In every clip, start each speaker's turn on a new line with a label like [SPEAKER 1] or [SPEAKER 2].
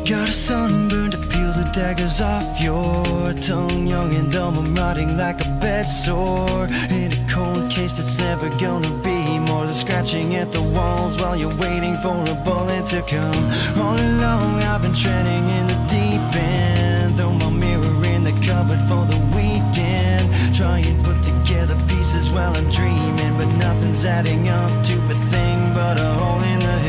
[SPEAKER 1] Got a sunburn to peel the daggers off your tongue. Young and dumb, I'm rotting like a bed sore in a cold case that's never gonna be more than scratching at the walls while you're waiting for a bullet to come. All along I've been treading in the deep end, throw my mirror in the cupboard for the weekend. Try and put together pieces while I'm dreaming, but nothing's adding up to a thing but a hole in the head.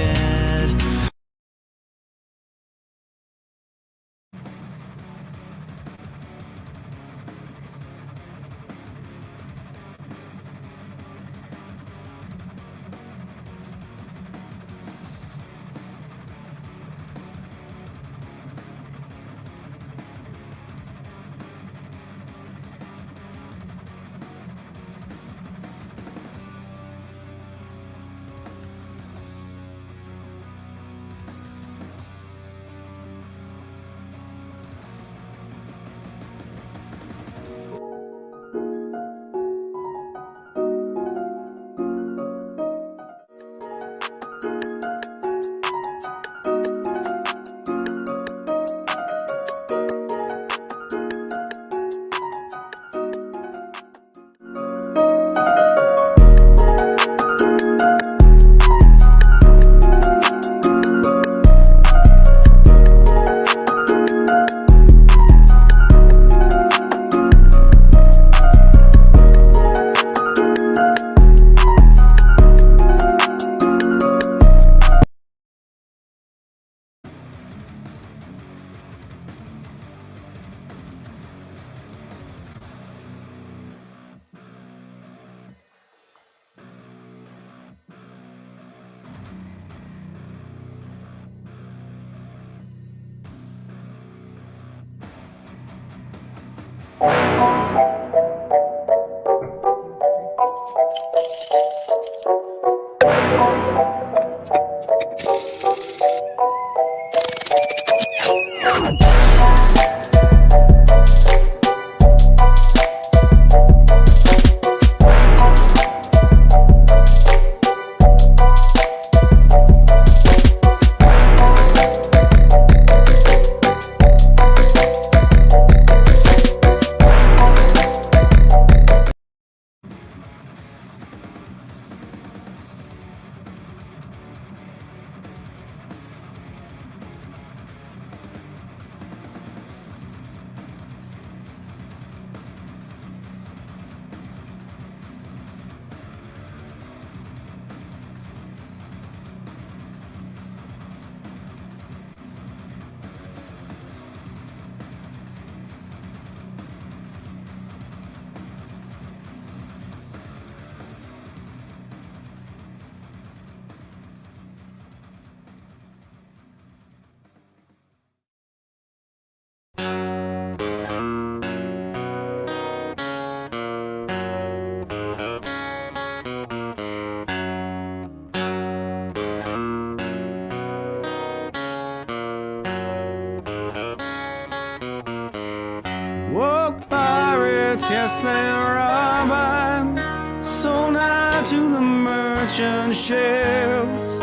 [SPEAKER 2] Woke pirates, yes they are mine, sold out to the merchant ships.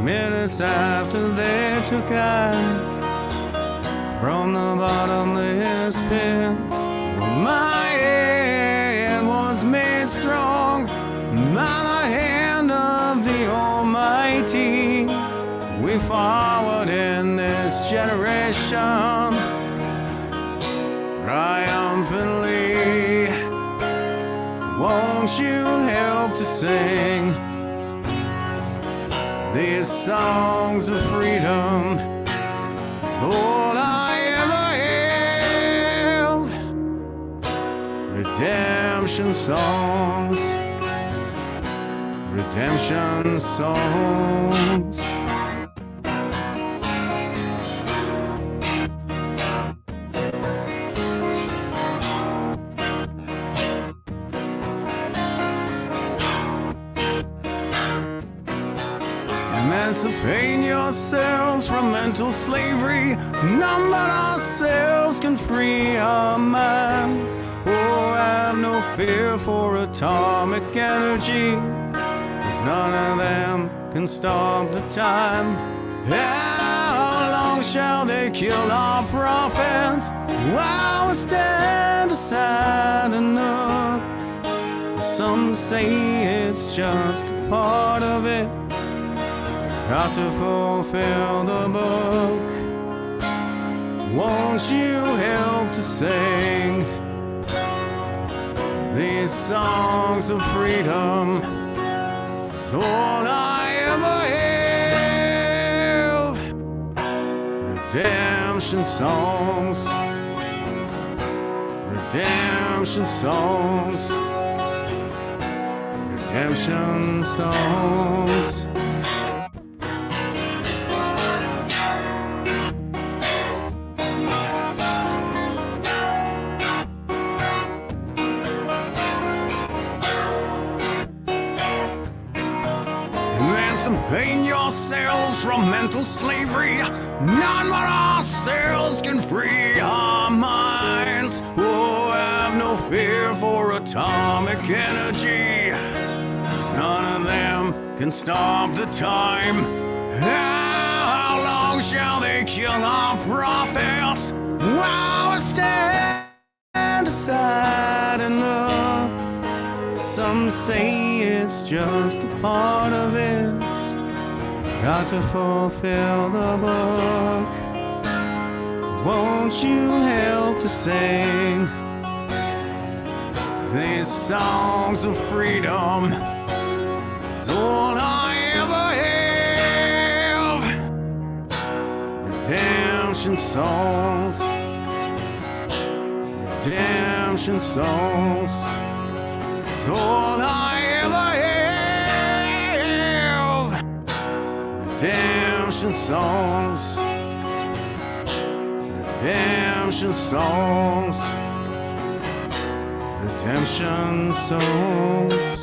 [SPEAKER 2] Minutes after they took I from the bottomless pit, my head was made strong by the hand of the Almighty. We forward in this generation triumphantly. Won't you help to sing these songs of freedom? It's all I ever held. Redemption songs, redemption songs. Emancipate yourselves from mental slavery. None but ourselves can free our minds. Oh, have no fear for atomic energy, 'cause none of them can stop the time. How long shall they kill our prophets while we stand aside and look? Some say it's just a part of it. Got to fulfill the book. Won't you help to sing these songs of freedom? It's all I ever have. Redemption songs. Redemption songs. Redemption songs. Emancipate yourselves from mental slavery. None but ourselves can free our minds. Oh, have no fear for atomic energy, 'cause none of them can stop the time. How long shall they kill our prophets while we stand aside and look? Some say it's just a part of it. Got to fulfill the book. Won't you help to sing these songs of freedom? It's all I ever have. Redemption songs. Redemption songs. It's all I ever have. Redemption songs. Redemption songs. Redemption songs.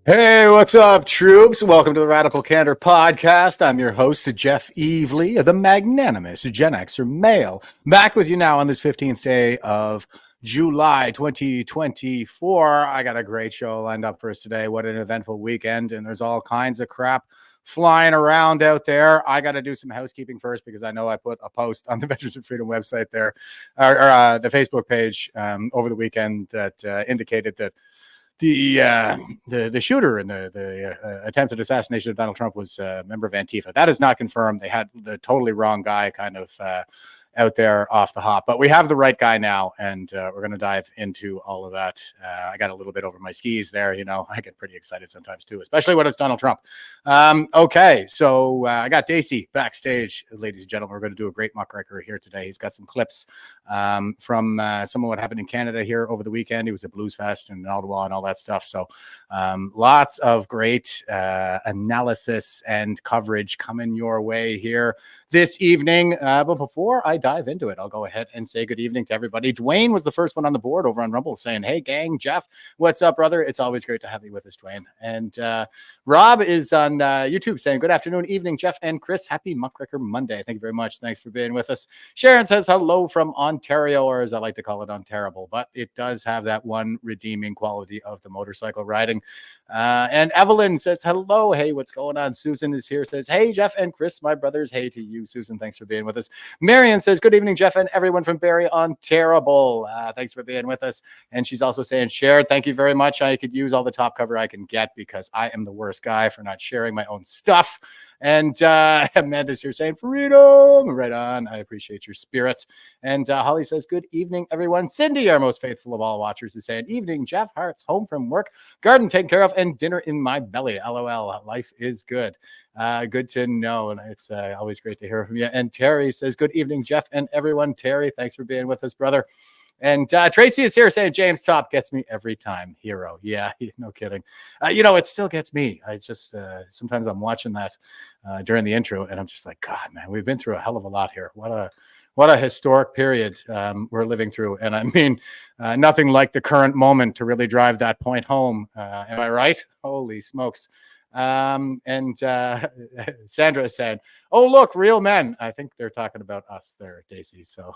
[SPEAKER 3] Hey, what's up, troops? Welcome to the Radical Candor Podcast. I'm your host, Jeff Evely, the Magnanimous GenX'er Male. Back with you now on this 15th day of July 2024. I got a great show lined up for us today. What an eventful weekend, and there's all kinds of crap flying around out there. I got to do some housekeeping first because I know I put a post on the Veterans of Freedom website there, or the Facebook page over the weekend that indicated that the shooter in the attempted assassination of Donald Trump was a member of Antifa. That is not confirmed. They had the totally wrong guy kind of out there off the hop, but we have the right guy now, and we're going to dive into all of that. I got a little bit over my skis there. You know, I get pretty excited sometimes too, especially when it's Donald Trump. Okay, so I got Dacey backstage, ladies and gentlemen. We're going to do a great Muckraker here today. He's got some clips from some of what happened in Canada here over the weekend. He was at Blues Fest and Ottawa and all that stuff. So lots of great analysis and coverage coming your way here this evening. But before I dive into it, I'll go ahead and say good evening to everybody. Dwayne was the first one on the board over on Rumble saying, hey, gang, Jeff, what's up, brother? It's always great to have you with us, Dwayne. And Rob is on YouTube saying, good afternoon, evening, Jeff and Chris. Happy Muckraker Monday. Thank you very much. Thanks for being with us. Sharon says hello from Ontario, or as I like to call it, Ontariable. But it does have that one redeeming quality of the motorcycle riding. And Evelyn says hello. Hey, what's going on? Susan is here, says, hey, Jeff and Chris, my brothers. Hey to you, Susan. Thanks for being with us. Marion says, good evening, Jeff and everyone from Barrie, Ontario. Thanks for being with us. And she's also saying, shared, thank you very much. I could use all the top cover I can get because I am the worst guy for not sharing my own stuff. And Amanda's here saying, freedom. Right on. I appreciate your spirit. And Holly says, good evening, everyone. Cindy, our most faithful of all watchers, is saying, evening, Jeff. Hearts home from work. Garden taken care of and dinner in my belly. LOL. Life is good. Good to know. And it's always great to hear from you. And Terry says, good evening, Jeff and everyone. Terry, thanks for being with us, brother. And Tracy is here saying James Top gets me every time. Hero. Yeah, no kidding. It still gets me. I just sometimes I'm watching that during the intro and I'm just like, God, man, we've been through a hell of a lot here. What a historic period we're living through. And I mean, nothing like the current moment to really drive that point home. Am I right? Holy smokes. And Sandra said, "Oh, look, real men." I think they're talking about us there, Dacey. So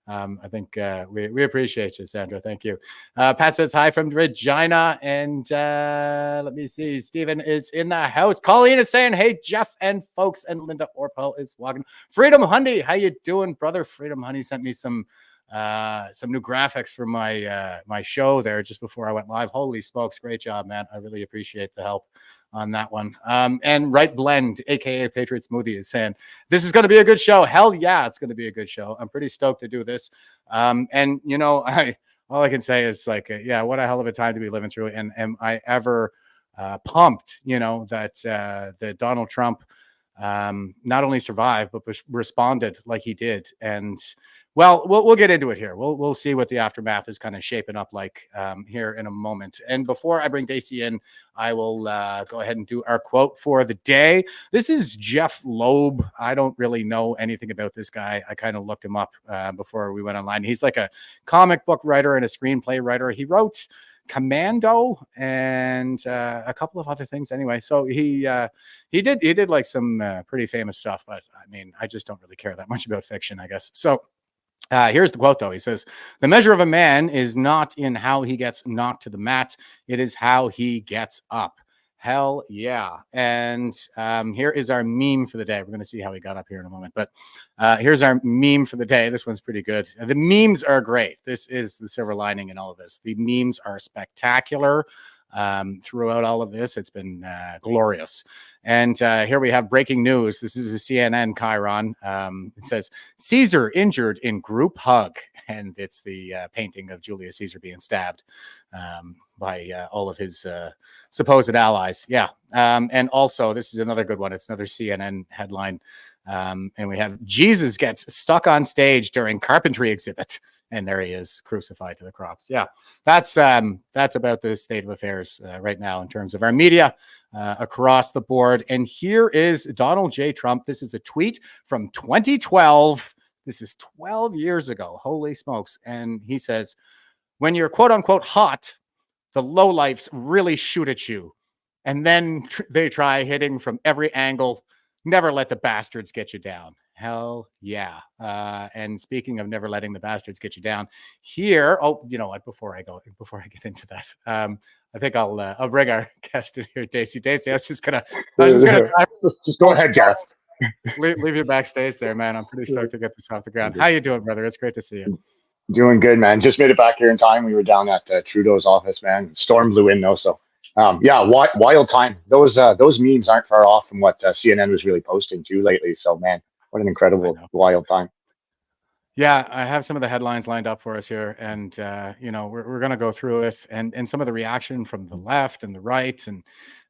[SPEAKER 3] I think we appreciate you, Sandra. Thank you. Pat says hi from Regina. And let me see. Stephen is in the house. Colleen is saying, hey, Jeff and folks. And Linda Orpel is walking. Freedom Honey, how you doing, brother? Freedom Honey sent me some new graphics for my show there just before I went live. Holy smokes, great job, man. I really appreciate the help on that one. And Right Blend, aka Patriot Smoothie, is saying this is going to be a good show. Hell yeah, it's going to be a good show. I'm pretty stoked to do this. And all I can say is like, yeah, what a hell of a time to be living through. And am I ever pumped, that Donald Trump not only survived but responded like he did. And well, we'll get into it here. We'll see what the aftermath is kind of shaping up like here in a moment. And before I bring Dacey in, I will go ahead and do our quote for the day. This is Jeff Loeb. I don't really know anything about this guy. I kind of looked him up before we went online. He's like a comic book writer and a screenplay writer. He wrote Commando and a couple of other things anyway. So he did like some pretty famous stuff, but I mean, I just don't really care that much about fiction, I guess. So here's the quote, though. He says, "The measure of a man is not in how he gets knocked to the mat. It is how he gets up." Hell yeah. And here is our meme for the day. We're going to see how he got up here in a moment. But here's our meme for the day. This one's pretty good. The memes are great. This is the silver lining in all of this. The memes are spectacular. Throughout all of this, it's been glorious. And here we have breaking news. This is a CNN chyron. It says, "Caesar injured in group hug." And it's the painting of Julius Caesar being stabbed by all of his supposed allies. Yeah. And also, this is another good one. It's another CNN headline. And we have Jesus gets stuck on stage during carpentry exhibit. And there he is, crucified to the cross. Yeah, that's about the state of affairs right now in terms of our media across the board. And here is Donald J. Trump. This is a tweet from 2012. This is 12 years ago. Holy smokes. And he says, "When you're quote unquote hot, the lowlifes really shoot at you. And then they try hitting from every angle. Never let the bastards get you down." Hell yeah. And speaking of never letting the bastards get you down here. Oh, you know what? Before I get into that, I think I'll bring our guest in here, Dacey. Dacey, I was just gonna
[SPEAKER 4] just go ahead, Jeff.
[SPEAKER 3] leave you backstage there, man. I'm pretty stoked to get this off the ground. How you doing, brother? It's great to see you.
[SPEAKER 4] Doing good, man. Just made it back here in time. We were down at Trudeau's office, man. Storm blew in though, so yeah, wild time. Those memes aren't far off from what CNN was really posting too lately. So, man, what an incredible, wild time.
[SPEAKER 3] Yeah, I have some of the headlines lined up for us here, and we're going to go through it, and some of the reaction from the left and the right, and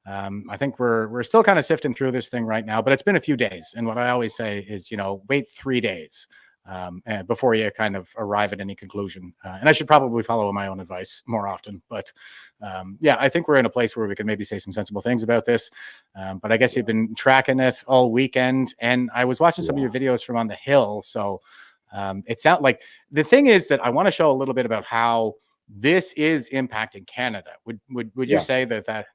[SPEAKER 3] I think we're still kind of sifting through this thing right now. But it's been a few days, and what I always say is, wait 3 days and before you kind of arrive at any conclusion. And I should probably follow my own advice more often. But yeah, I think we're in a place where we can maybe say some sensible things about this. But I guess you've been tracking it all weekend, and I was watching some of your videos from on the Hill, so. It sounds like the thing is that I want to show a little bit about how this is impacting Canada. Would you say that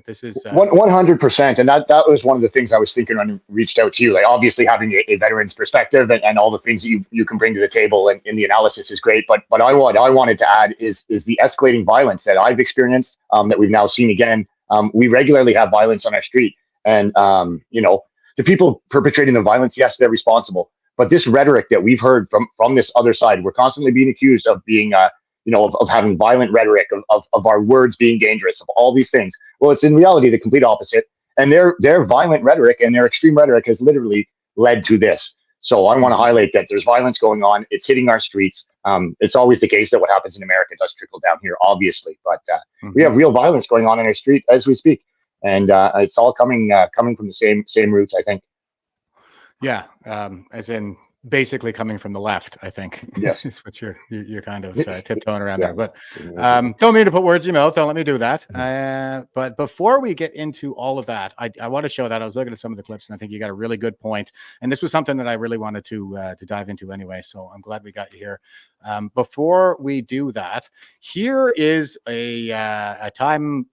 [SPEAKER 3] this is
[SPEAKER 4] 100%? And that was one of the things I was thinking when I reached out to you. Like, obviously having a veteran's perspective and all the things that you can bring to the table and in the analysis is great. But I wanted to add is the escalating violence that I've experienced, that we've now seen again. We regularly have violence on our street, and the people perpetrating the violence, yes, they're responsible. But this rhetoric that we've heard from this other side, we're constantly being accused of being, of having violent rhetoric, of our words being dangerous, of all these things. Well, it's in reality the complete opposite. And their violent rhetoric and their extreme rhetoric has literally led to this. So I want to highlight that there's violence going on. It's hitting our streets. It's always the case that what happens in America does trickle down here, obviously. But we have real violence going on in our street as we speak. And it's all coming from the same roots, I think.
[SPEAKER 3] Yeah, as in basically coming from the left, I think.
[SPEAKER 4] Yes.
[SPEAKER 3] Is what you're kind of tiptoeing around
[SPEAKER 4] Yeah.
[SPEAKER 3] there. But don't mean to put words in your mouth. Don't let me do that. But before we get into all of that, I want to show that I was looking at some of the clips, and I think you got a really good point. And this was something that I really wanted to dive into anyway. So I'm glad we got you here. Before we do that, here is a time.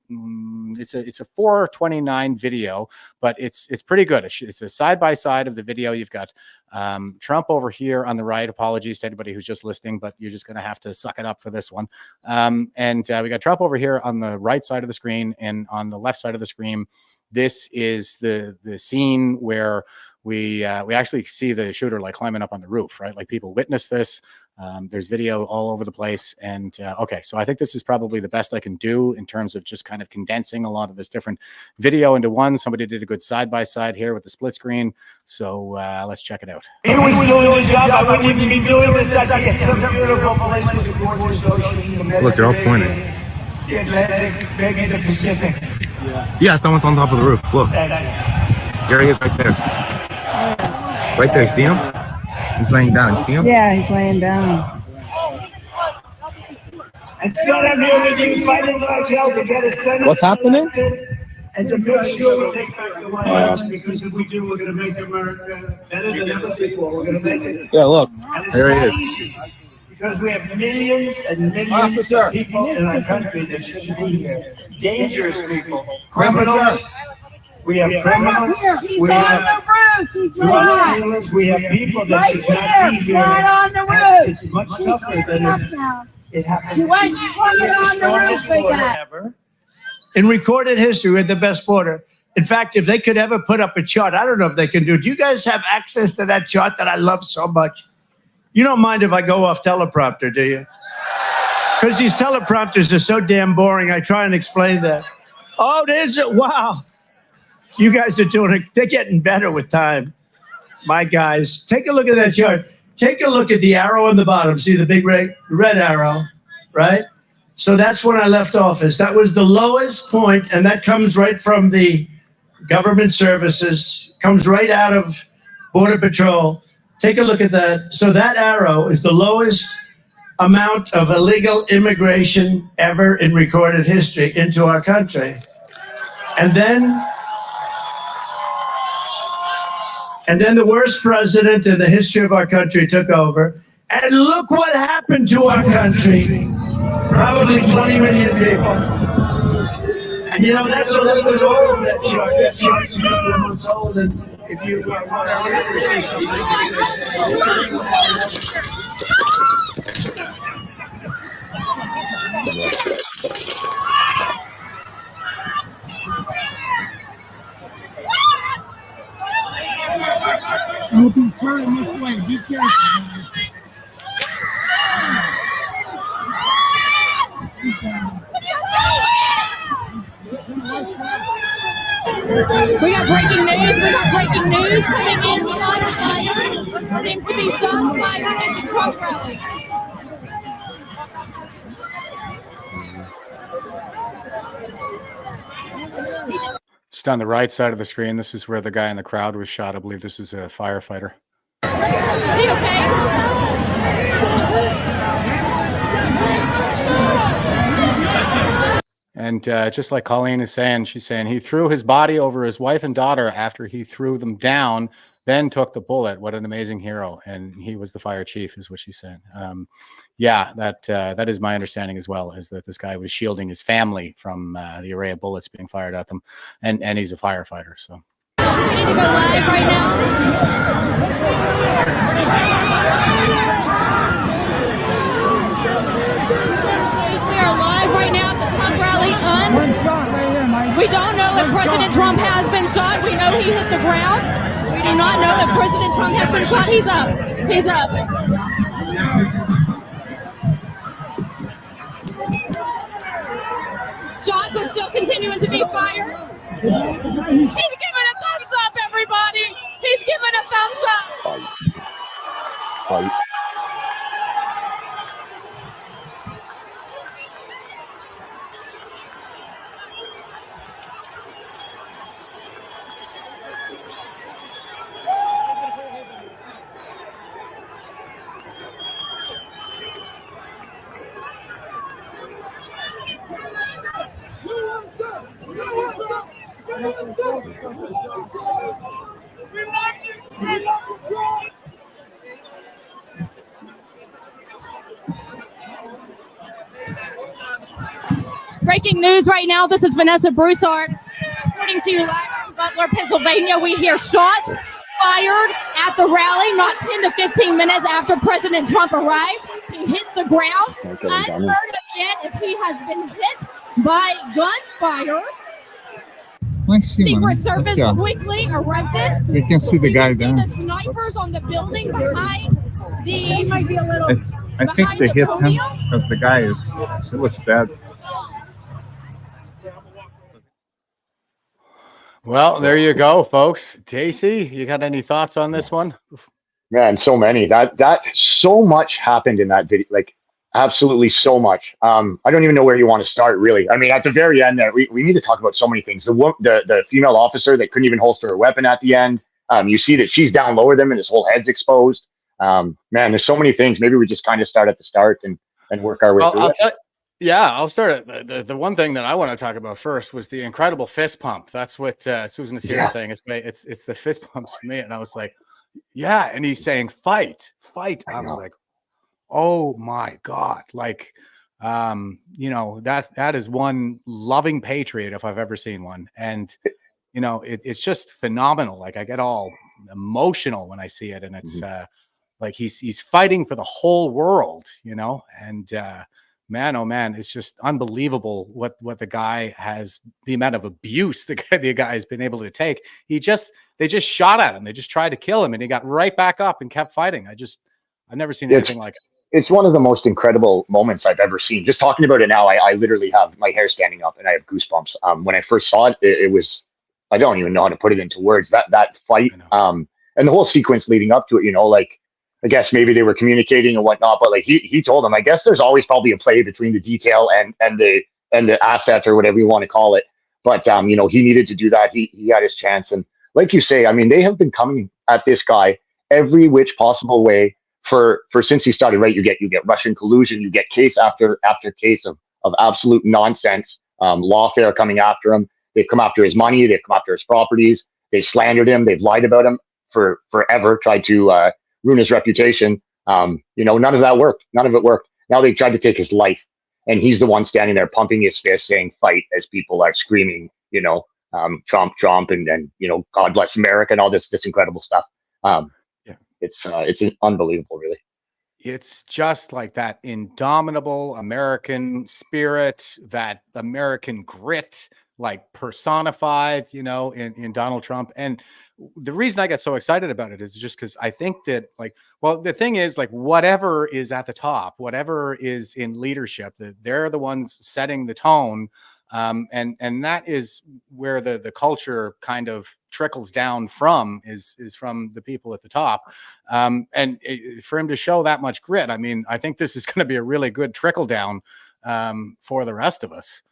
[SPEAKER 3] It's a 4:29 video, but it's pretty good. It's a side by side of the video. You've got Trump over here on the right. Apologies to anybody who's just listening, but you're just going to have to suck it up for this one. And we got Trump over here on the right side of the screen, and on the left side of the screen, this is the scene where we actually see the shooter like climbing up on the roof, right? Like people witness this. There's video all over the place. And okay, so I think this is probably the best I can do in terms of just kind of condensing a lot of this different video into one. Somebody did a good side-by-side here with the split screen. So let's check it out.
[SPEAKER 5] He was doing his job. I wouldn't even be doing this. I'd be at some beautiful place with a gorgeous ocean.
[SPEAKER 6] Look, they're all pointing.
[SPEAKER 5] The Atlantic, maybe the Pacific.
[SPEAKER 6] Yeah, someone's on top of the roof. Look. There he is right there. Right there, see him? He's laying down. See him?
[SPEAKER 7] Yeah, he's laying down.
[SPEAKER 5] And so I'm here with you fighting like hell to get a Senate.
[SPEAKER 6] What's happening?
[SPEAKER 5] And to make sure we take back the White House, because if we do, we're going to make America better than ever before. We're going to make it.
[SPEAKER 6] Yeah, look.
[SPEAKER 5] And it's
[SPEAKER 6] There he
[SPEAKER 5] not
[SPEAKER 6] is.
[SPEAKER 5] easy, because we have millions and millions of people in our country that shouldn't be here. Dangerous people, criminals. We have criminals. We have drug dealers. We have people that should not be here. And it's much tougher than if it happened. We have the strongest border ever. In recorded history, we had the best border. In fact, if they could ever put up a chart, I don't know if they can do it. Do you guys have access to that chart that I love so much? You don't mind if I go off teleprompter, do you? Because these teleprompters are so damn boring. I try and explain that. Oh, there's it. Wow. You guys are doing it. They're getting better with time. My guys, take a look at that chart. Take a look at the arrow on the bottom. See the big red arrow, right? So that's when I left office. That was the lowest point, and that comes right from the government services, comes right out of Border Patrol. Take a look at that. So that arrow is the lowest amount of illegal immigration ever in recorded history into our country. And then the worst president in the history of our country took over. And look what happened to our country. Probably 20 million people. And you know, that's a little bit old, that chart. That chart's a couple of months old. And if you want to see something,
[SPEAKER 8] Hope he's turning this way. Be careful, guys.
[SPEAKER 9] We got breaking news coming in. Shots fired. Seems to be shots fired at the Trump rally.
[SPEAKER 3] Just on the right side of the screen, this is where the guy in the crowd was shot. I believe this is a firefighter.
[SPEAKER 9] Is he okay?
[SPEAKER 3] And just like Colleen is saying, she's saying he threw his body over his wife and daughter after he threw them down, then took the bullet. What an amazing hero. And he was the fire chief, is what she's saying. Yeah, that is my understanding as well, is that this guy was shielding his family from the array of bullets being fired at them. And he's a firefighter, so.
[SPEAKER 9] We need to go live right now. We are live right now at the Trump rally. We don't know if President Trump has been shot. We know he hit the ground. We do not know if President Trump has been shot. He's up. He's up. Shots are still continuing to be fired. He's giving a thumbs up, everybody. He's giving a thumbs up.
[SPEAKER 4] Fight.
[SPEAKER 9] Breaking news right now. This is Vanessa Broussard. Reporting to you live from Butler, Pennsylvania. We hear shots fired at the rally not 10 to 15 minutes after President Trump arrived. He hit the ground. Unheard of yet if he has been hit by gunfire. Secret Service quickly erupted.
[SPEAKER 7] You can see the guy there.
[SPEAKER 9] The snipers on the building behind the.
[SPEAKER 7] I think they hit him because the guy he looks dead.
[SPEAKER 3] Well, there you go, folks. Dacey, you got any thoughts on this one?
[SPEAKER 4] Man, so many. That so much happened in that video. Like, absolutely so much. I don't even know where you want to start, really. I mean, at the very end there, we need to talk about so many things. The female officer that couldn't even holster her weapon at the end. You see that she's down lower than him and his whole head's exposed. Man, there's so many things. Maybe we just kind of start at the start and work our way through it.
[SPEAKER 3] I'll start at the one thing that I want to talk about first was the incredible fist pump. That's what Susan is here saying. It's the fist pumps for me. And I was like, yeah. And he's saying, fight. I was like, oh my God. Like, that is one loving patriot if I've ever seen one. And, it's just phenomenal. Like, I get all emotional when I see it. And it's like he's fighting for the whole world, and man, oh man, it's just unbelievable what the guy has, the amount of abuse the guy has been able to take. They just shot at him. They just tried to kill him and he got right back up and kept fighting. I've never seen anything like it.
[SPEAKER 4] It's one of the most incredible moments I've ever seen. Just talking about it now, I literally have my hair standing up and I have goosebumps. When I first saw it, it was, I don't even know how to put it into words. That fight, and the whole sequence leading up to it, like, I guess maybe they were communicating and whatnot, but like he told him, I guess there's always probably a play between the detail and the asset or whatever you want to call it. But he needed to do that. He had his chance. And like you say, I mean, they have been coming at this guy every which possible way for since he started, right? You get Russian collusion, you get case after case of absolute nonsense, lawfare coming after him. They've come after his money, they've come after his properties, they slandered him, they've lied about him for forever, tried to ruin his reputation. None of that worked. None of it worked. Now they tried to take his life, and he's the one standing there pumping his fist, saying "fight" as people are screaming, Trump, and God bless America, and all this incredible stuff. It's unbelievable, really.
[SPEAKER 3] It's just like that indomitable American spirit, that American grit, like personified, in Donald Trump. And the reason I get so excited about it is just because I think that, the thing is, like, whatever is at the top, whatever is in leadership, that they're the ones setting the tone. And that is where the culture kind of trickles down from, is from the people at the top. For him to show that much grit, I mean, I think this is going to be a really good trickle down for the rest of us.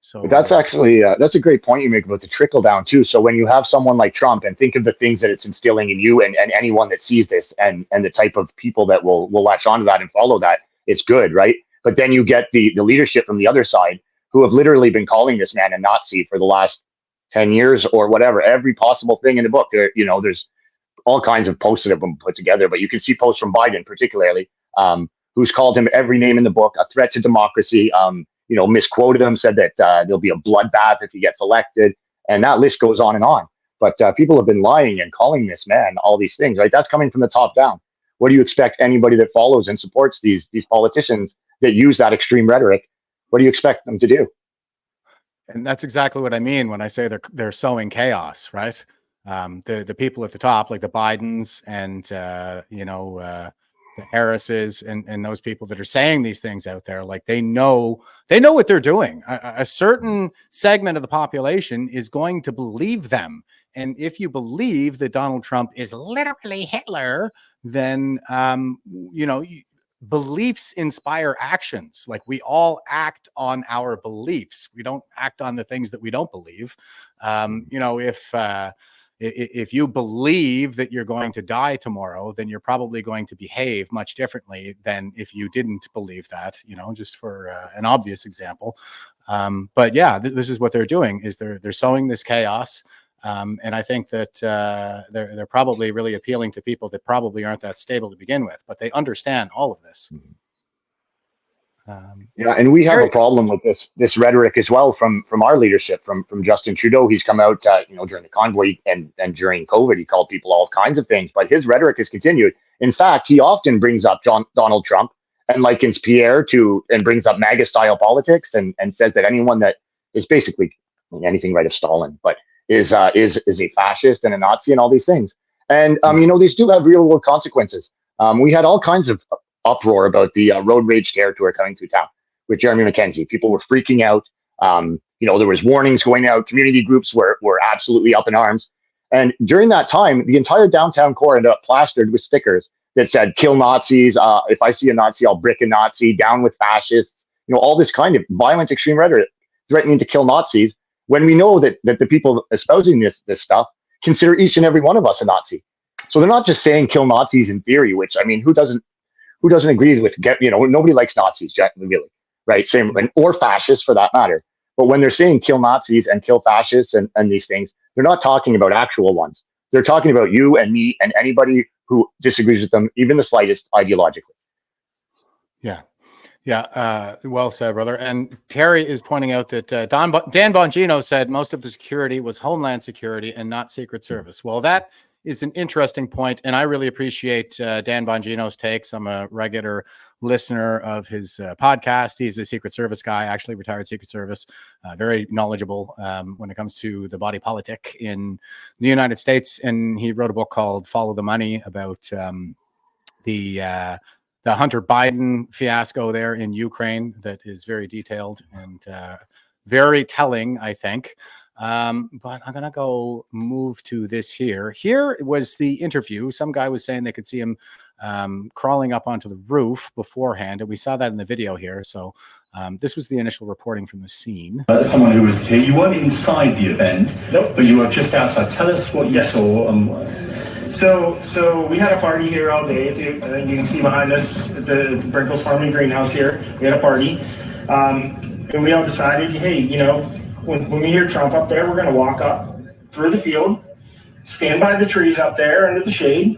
[SPEAKER 3] So
[SPEAKER 4] that's actually that's a great point you make about the trickle down too. So when you have someone like Trump, and think of the things that it's instilling in you and anyone that sees this, and the type of people that will latch onto that and follow that, it's good, right? But then you get the leadership from the other side, who have literally been calling this man a Nazi for the last 10 years or whatever, every possible thing in the book. There's all kinds of posts that have been put together, but you can see posts from Biden particularly, who's called him every name in the book, a threat to democracy, misquoted him, said that there'll be a bloodbath if he gets elected, and that list goes on and on. But people have been lying and calling this man all these things, right? That's coming from the top down. What do you expect anybody that follows and supports these politicians that use that extreme rhetoric? What do you expect them to do?
[SPEAKER 3] And that's exactly what I mean when I say they're sowing chaos, right? The people at the top, like the Bidens and the Harrises and those people that are saying these things out there, like they know what they're doing. A certain segment of the population is going to believe them. And if you believe that Donald Trump is literally Hitler, then, beliefs inspire actions. Like, we all act on our beliefs. We don't act on the things that we don't believe. If you believe that you're going to die tomorrow, then you're probably going to behave much differently than if you didn't believe that, just for an obvious example. But yeah, this is what they're doing, is they're sowing this chaos. And I think that they're probably really appealing to people that probably aren't that stable to begin with, but they understand all of this.
[SPEAKER 4] Yeah, and we have a problem with this rhetoric as well from our leadership, from Justin Trudeau. He's come out, during the convoy and during COVID, he called people all kinds of things, but his rhetoric has continued. In fact, he often brings up Donald Trump and likens Pierre to, and brings up MAGA style politics, and says that anyone that is basically anything right of Stalin, but is a fascist and a Nazi and all these things. And these do have real world consequences. We had all kinds of uproar about the road rage scare tour coming through town with Jeremy McKenzie. People were freaking out. There was warnings going out. Community groups were absolutely up in arms. And during that time, the entire downtown core ended up plastered with stickers that said, kill Nazis. If I see a Nazi, I'll brick a Nazi. Down with fascists. All this kind of violent, extreme rhetoric threatening to kill Nazis, when we know that the people espousing this stuff consider each and every one of us a Nazi. So they're not just saying kill Nazis in theory, which, I mean, who doesn't agree with, nobody likes Nazis, really, right? Same, or fascists for that matter. But when they're saying kill Nazis and kill fascists and these things, they're not talking about actual ones. They're talking about you and me and anybody who disagrees with them, even the slightest, ideologically.
[SPEAKER 3] Yeah. Well said, brother. And Terry is pointing out that Dan Bongino said most of the security was Homeland Security and not Secret Service. Well, that is an interesting point, and I really appreciate Dan Bongino's takes. I'm a regular listener of his podcast. He's a Secret Service guy, actually retired Secret Service, very knowledgeable when it comes to the body politic in the United States. And he wrote a book called Follow the Money about the Hunter Biden fiasco there in Ukraine that is very detailed and very telling, I think. But I'm going to move to this here. Here was the interview. Some guy was saying they could see him crawling up onto the roof beforehand, and we saw that in the video here. So this was the initial reporting from the scene.
[SPEAKER 10] Someone who was here, you weren't inside the event, nope, but you were just outside. Tell us what you saw.
[SPEAKER 5] So we had a party here all day. You can see behind us at the Brinkles Farming Greenhouse here. We had a party. And we all decided, hey, when we hear Trump up there, we're going to walk up through the field, stand by the trees up there under the shade,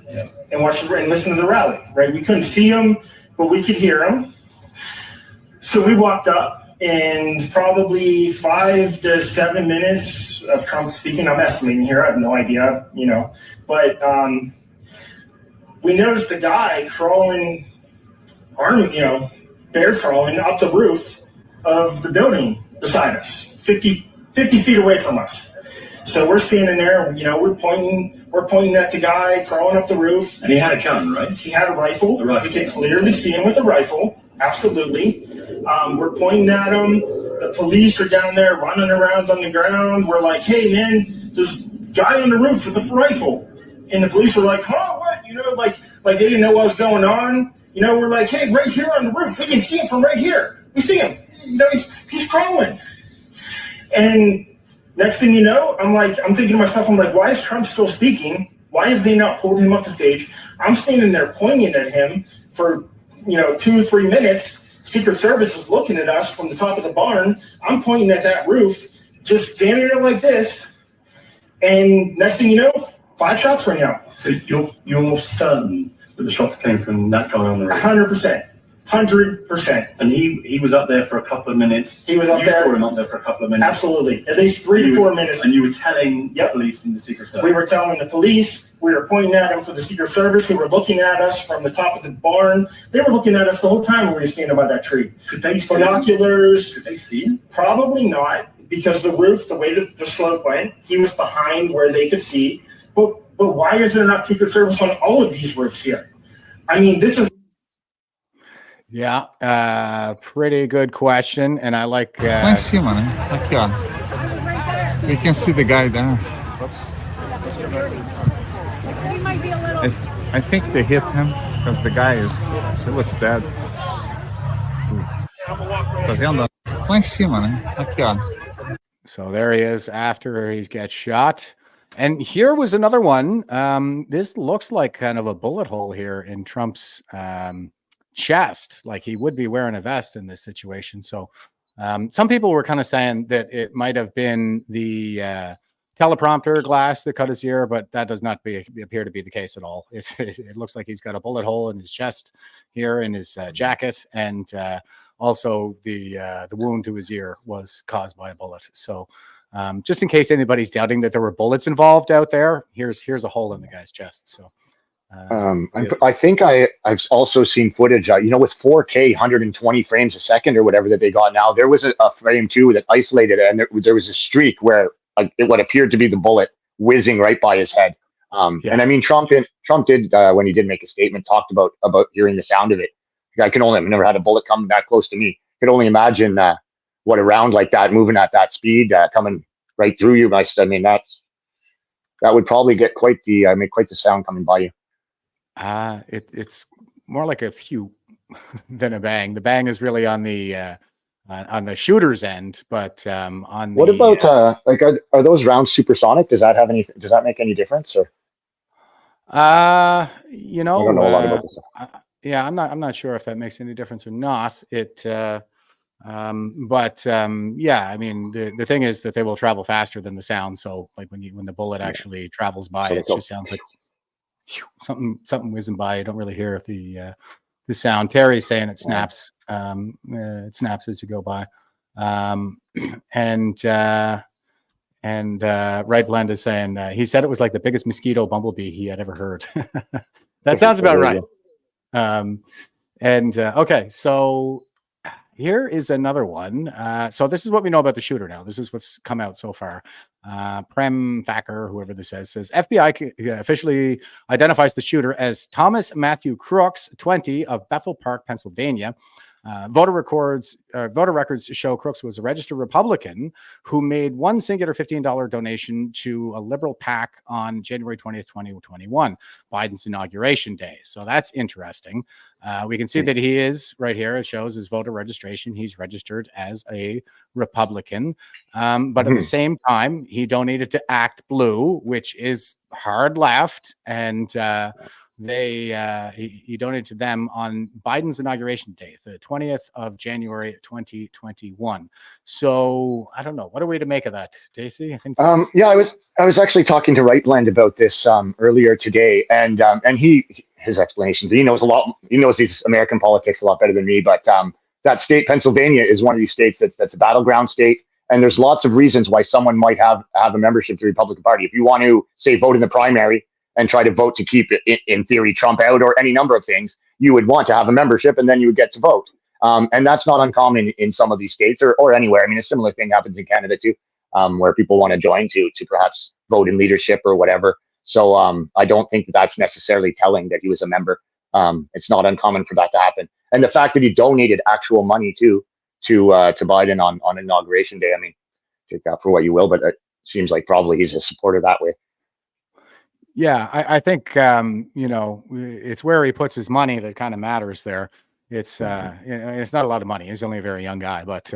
[SPEAKER 5] and watch and listen to the rally, right? We couldn't see him, but we could hear him. So we walked up, and probably 5 to 7 minutes of Trump speaking. I'm estimating here. I have no idea, But we noticed a guy crawling, bear crawling up the roof of the building beside us, 50 feet away from us. So we're standing there, we're pointing at the guy crawling up the roof.
[SPEAKER 10] And he had a gun, right?
[SPEAKER 5] He had a rifle. We could clearly see him with a rifle. Absolutely. We're pointing at him. The police are down there running around on the ground. We're like, hey, man, there's a guy on the roof with a rifle. And the police were like, huh, what? Like they didn't know what was going on. We're like, hey, right here on the roof. We can see him from right here. We see him. He's crawling. And next thing you know, I'm thinking to myself, why is Trump still speaking? Why have they not pulled him up the stage? I'm standing there pointing at him for, 2 or 3 minutes. Secret Service is looking at us from the top of the barn. I'm pointing at that roof, just standing there like this. And next thing you know, 5 shots rang out.
[SPEAKER 10] So you're certain that the shots came from that guy on the roof?
[SPEAKER 5] 100%. 100%.
[SPEAKER 10] And he was up there for a couple of minutes.
[SPEAKER 5] He was up there.
[SPEAKER 10] You saw him up there for a couple of minutes.
[SPEAKER 5] Absolutely. At least 3 to 4 minutes.
[SPEAKER 10] And you were telling the police and the Secret Service?
[SPEAKER 5] We were telling the police. We were pointing at them for the Secret Service. They were looking at us from the top of the barn. They were looking at us the whole time when we were standing by that tree.
[SPEAKER 10] Could they see
[SPEAKER 5] binoculars?
[SPEAKER 10] Could they see him?
[SPEAKER 5] Probably not, because the roof, the way that the slope went, he was behind where they could see. But why is there not Secret Service on all of these roofs here? I mean, this is...
[SPEAKER 3] Yeah, pretty good question. And I like...
[SPEAKER 7] You can see the guy there. I think they hit him because the guy he looks dead.
[SPEAKER 3] So there he is after he gets shot. And here was another one. This looks like kind of a bullet hole here in Trump's chest. Like he would be wearing a vest in this situation. So some people were kind of saying that it might have been the teleprompter glass that cut his ear, but that does not appear to be the case at all. It looks like he's got a bullet hole in his chest here in his jacket, and also the wound to his ear was caused by a bullet. So just in case anybody's doubting that there were bullets involved out there, here's a hole in the guy's chest. So
[SPEAKER 4] I think I've also seen footage, with 4K, 120 frames a second or whatever that they got now. There was a frame too that isolated it, and there was a streak where what appeared to be the bullet whizzing right by his head. And I mean, Trump did when he did make a statement, talked about hearing the sound of it. I've never had a bullet come that close to me. Could only imagine what a round like that moving at that speed coming right through you. I mean, that would probably get quite the sound coming by you.
[SPEAKER 3] It's more like a phew than a bang. The bang is really on the shooter's end, but
[SPEAKER 4] what about are those rounds supersonic? Does that make any difference? Or
[SPEAKER 3] I
[SPEAKER 4] don't know a lot about this.
[SPEAKER 3] Yeah, I'm not sure if that makes any difference or not. Yeah, I mean, the thing is that they will travel faster than the sound. So like when the bullet actually travels by, it just sounds like something whizzing by. You don't really hear the sound. Terry's saying it snaps. It snaps as you go by. And Right Blend is saying he said it was like the biggest mosquito bumblebee he had ever heard. That sounds about right. Okay, so here is another one. So this is what we know about the shooter now. This is what's come out so far. Prem Thacker, whoever this says FBI officially identifies the shooter as Thomas Matthew Crooks, 20, of Bethel Park, Pennsylvania. Voter records show Crooks was a registered Republican who made one singular $15 donation to a liberal PAC on January 20th, 2021, Biden's inauguration day. So that's interesting. We can see that he is right here. It shows his voter registration. He's registered as a Republican. But at the same time, he donated to Act Blue, which is hard left. And he donated to them on Biden's inauguration day, the 20th of January, 2021. So I don't know. What are we to make of that, Dacey? I think.
[SPEAKER 4] I was actually talking to Right Blend about this earlier today, and his explanation. He knows a lot. He knows these American politics a lot better than me. But that state, Pennsylvania, is one of these states that's a battleground state. And there's lots of reasons why someone might have a membership to the Republican Party. If you want to, say, vote in the primary and try to vote to keep, in theory, Trump out or any number of things, you would want to have a membership and then you would get to vote. And that's not uncommon in some of these states or anywhere. I mean, a similar thing happens in Canada too, where people want to join to perhaps vote in leadership or whatever. So I don't think that's necessarily telling that he was a member. It's not uncommon for that to happen. And the fact that he donated actual money to Biden on inauguration day, I mean, take that for what you will, but it seems like probably he's a supporter that way.
[SPEAKER 3] Yeah, I think it's where he puts his money that kind of matters there. It's it's not a lot of money. He's only a very young guy, but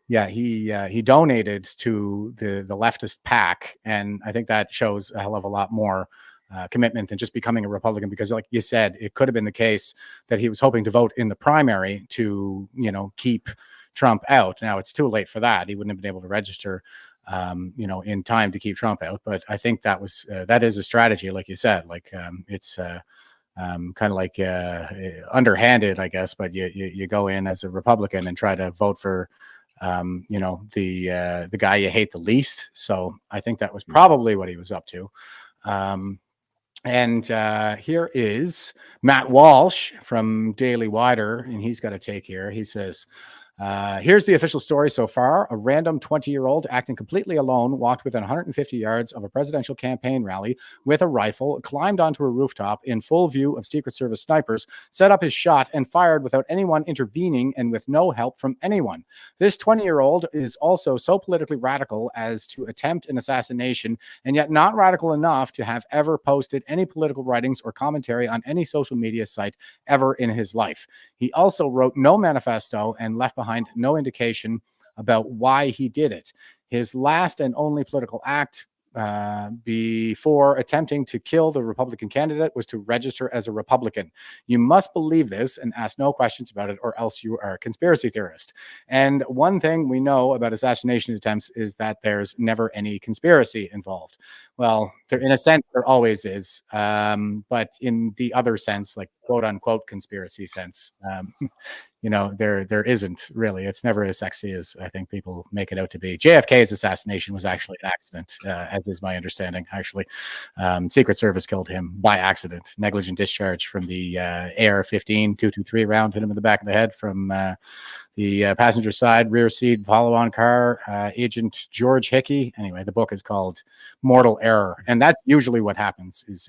[SPEAKER 3] he donated to the leftist PAC, and I think that shows a hell of a lot more commitment than just becoming a Republican. Because, like you said, it could have been the case that he was hoping to vote in the primary to keep Trump out. Now it's too late for that. He wouldn't have been able to register in time to keep Trump out. But I think that is a strategy, like you said. Like it's kind of like underhanded, I guess. But you go in as a Republican and try to vote for the guy you hate the least. So I think that was probably what he was up to. And here is Matt Walsh from Daily Wider, and he's got a take here. He says, here's the official story so far. A random 20-year-old acting completely alone walked within 150 yards of a presidential campaign rally with a rifle, climbed onto a rooftop in full view of Secret Service snipers, set up his shot, and fired without anyone intervening and with no help from anyone. This 20-year-old is also so politically radical as to attempt an assassination, and yet not radical enough to have ever posted any political writings or commentary on any social media site ever in his life. He also wrote no manifesto and left behind no indication about why he did it. His last and only political act before attempting to kill the Republican candidate was to register as a Republican. You must believe this and ask no questions about it, or else you are a conspiracy theorist. And one thing we know about assassination attempts is that there's never any conspiracy involved. Well, in a sense, there always is. But in the other sense, like quote unquote conspiracy sense, there isn't really. It's never as sexy as I think people make it out to be. JFK's assassination was actually an accident, as is my understanding. Actually, Secret Service killed him by accident. Negligent discharge from the AR-15 223 round hit him in the back of the head from the passenger side rear seat follow-on car. Agent George Hickey. Anyway, the book is called Mortal Error, and that's usually what happens. Is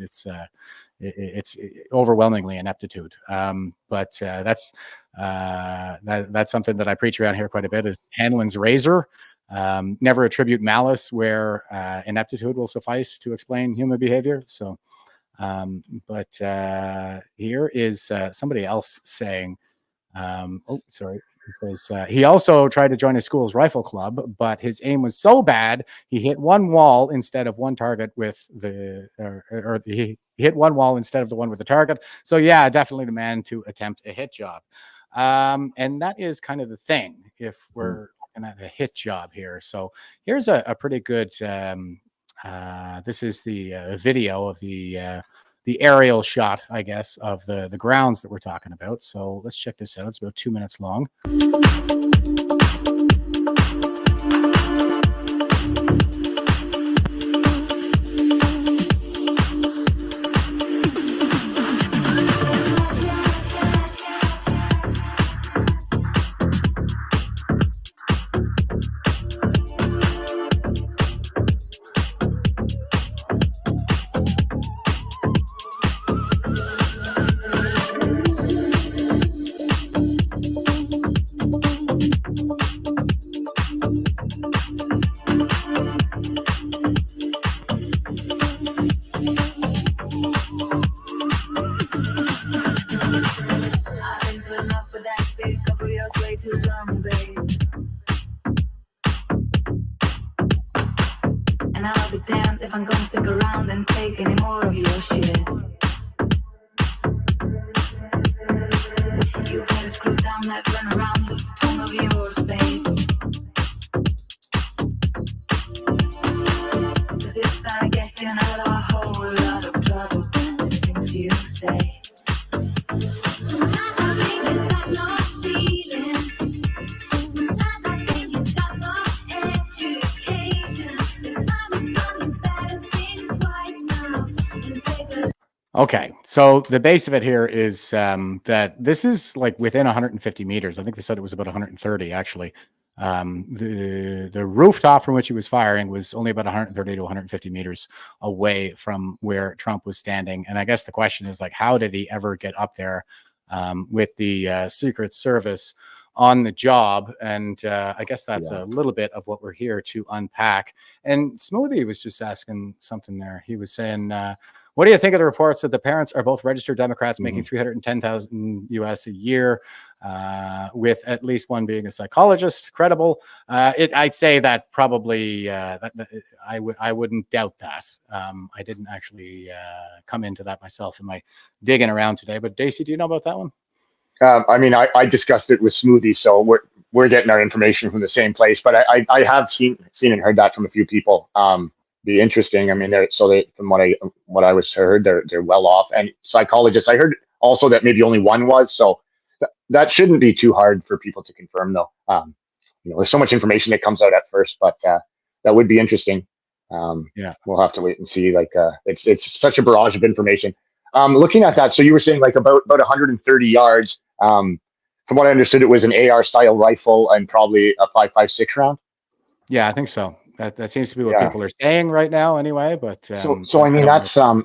[SPEAKER 3] it's overwhelmingly ineptitude. But that's something that I preach around here quite a bit, is Hanlon's razor. Never attribute malice where ineptitude will suffice to explain human behavior. So, but here is somebody else saying, he says he also tried to join his school's rifle club, but his aim was so bad he hit one wall instead of one target with he hit one wall instead of the one with the target. So yeah, definitely the man to attempt a hit job. And that is kind of the thing if we're looking at a hit job here. So here's a pretty good this is the video of the aerial shot, I guess, of the grounds that we're talking about. So let's check this out. It's about 2 minutes long.
[SPEAKER 11] If I'm gonna stick around and take any more of your shit, you better screw down that run around loose tongue of yours, babe. 'Cause it's gonna get you in a whole lot of trouble, the things you say. Sometimes I think you got no feeling. Sometimes I think you got no education. The time is coming.
[SPEAKER 3] Okay, so the base of it here is that this is like within 150 meters. I think they said it was about 130 actually. The rooftop from which he was firing was only about 130 to 150 meters away from where Trump was standing. And I guess the question is, like, how did he ever get up there with the Secret Service on the job? And I guess that's a little bit of what we're here to unpack. And Smoothie was just asking something there. He was saying, what do you think of the reports that the parents are both registered Democrats making $310,000 US a year, with at least one being a psychologist? Credible? I'd say that probably I wouldn't doubt that. I didn't actually come into that myself in my digging around today. But Dacey, do you know about that one?
[SPEAKER 4] I mean, I discussed it with Smoothie, so we're getting our information from the same place. But I have seen and heard that from a few people. Be interesting. I mean, from what I was heard, they're well off. And psychologists, I heard also that maybe only one was. So that shouldn't be too hard for people to confirm, though. There's so much information that comes out at first, but that would be interesting. We'll have to wait and see. Like, it's such a barrage of information. Looking at that, so you were saying like about 130 yards. From what I understood, it was an AR style rifle and probably a 5.56 round.
[SPEAKER 3] Yeah, I think so. That seems to be what people are saying right now, anyway. But
[SPEAKER 4] so I mean, that's so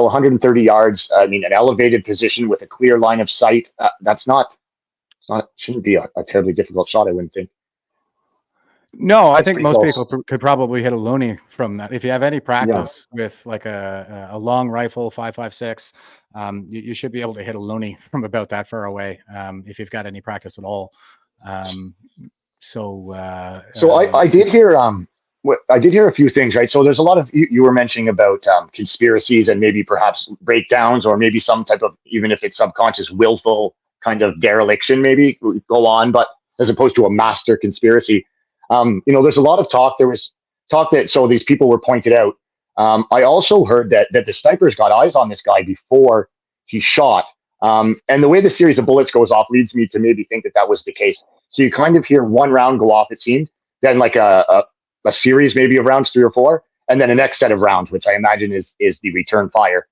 [SPEAKER 4] 130 yards. I mean, an elevated position with a clear line of sight. Shouldn't be a terribly difficult shot, I wouldn't think.
[SPEAKER 3] No, I think most people could probably hit a loony from that. If you have any practice with like a long rifle, 5.56, you should be able to hit a loony from about that far away, if you've got any practice at all. So I did hear
[SPEAKER 4] I did hear a few things, right? So there's a lot of you were mentioning about conspiracies and maybe perhaps breakdowns or maybe some type of, even if it's subconscious, willful kind of dereliction, maybe go on, but as opposed to a master conspiracy. There's a lot of talk. There was talk that so these people were pointed out. I also heard that the snipers got eyes on this guy before he shot. And the way the series of bullets goes off leads me to maybe think that that was the case. So you kind of hear one round go off, it seemed, then like a series maybe of rounds, 3 or 4, and then the next set of rounds, which I imagine is the return fire.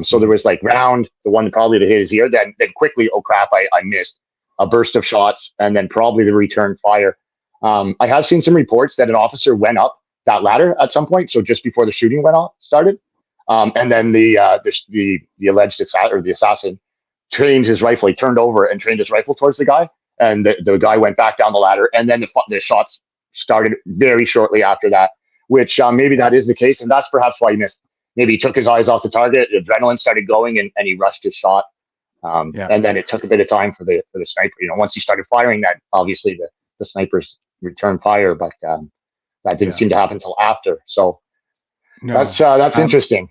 [SPEAKER 4] So there was like round, the one probably that hit his ear, then quickly, oh crap, I missed a burst of shots, and then probably the return fire. I have seen some reports that an officer went up that ladder at some point, so just before the shooting started, and then the alleged assassin trained his rifle. He turned over and trained his rifle towards the guy, and the guy went back down the ladder, and then the shots started very shortly after that, which maybe that is the case, and that's perhaps why he missed. Maybe he took his eyes off the target, the adrenaline started going, and he rushed his shot. And then it took a bit of time for the sniper. Once he started firing, that obviously the snipers returned fire, but that didn't seem to happen until after. So that's interesting.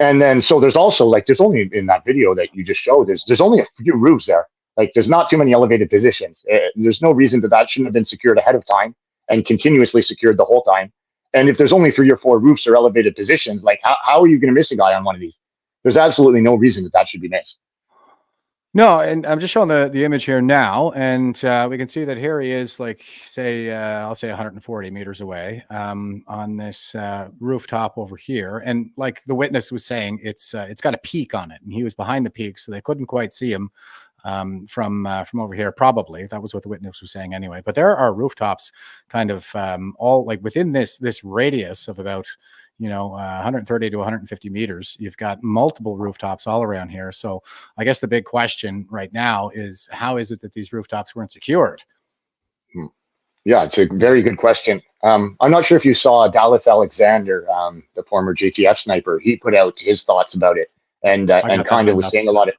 [SPEAKER 4] And then so there's also there's only in that video that you just showed, there's only a few roofs there. Like there's not too many elevated positions. There's no reason that shouldn't have been secured ahead of time and continuously secured the whole time. And if there's only 3 or 4 roofs or elevated positions, like how are you going to miss a guy on one of these? There's absolutely no reason that should be missed.
[SPEAKER 3] No, and I'm just showing the image here now, and we can see that here he is, like, say, I'll say 140 meters away on this rooftop over here. And like the witness was saying, it's got a peak on it, and he was behind the peak, so they couldn't quite see him from over here. Probably that was what the witness was saying anyway. But there are rooftops kind of all like within this radius of about 130 to 150 meters. You've got multiple rooftops all around here. So I guess the big question right now is, how is it that these rooftops weren't secured?
[SPEAKER 4] Yeah, it's a very good question. I'm not sure if you saw Dallas Alexander, the former JTF sniper. He put out his thoughts about it, and kind of was saying a lot of,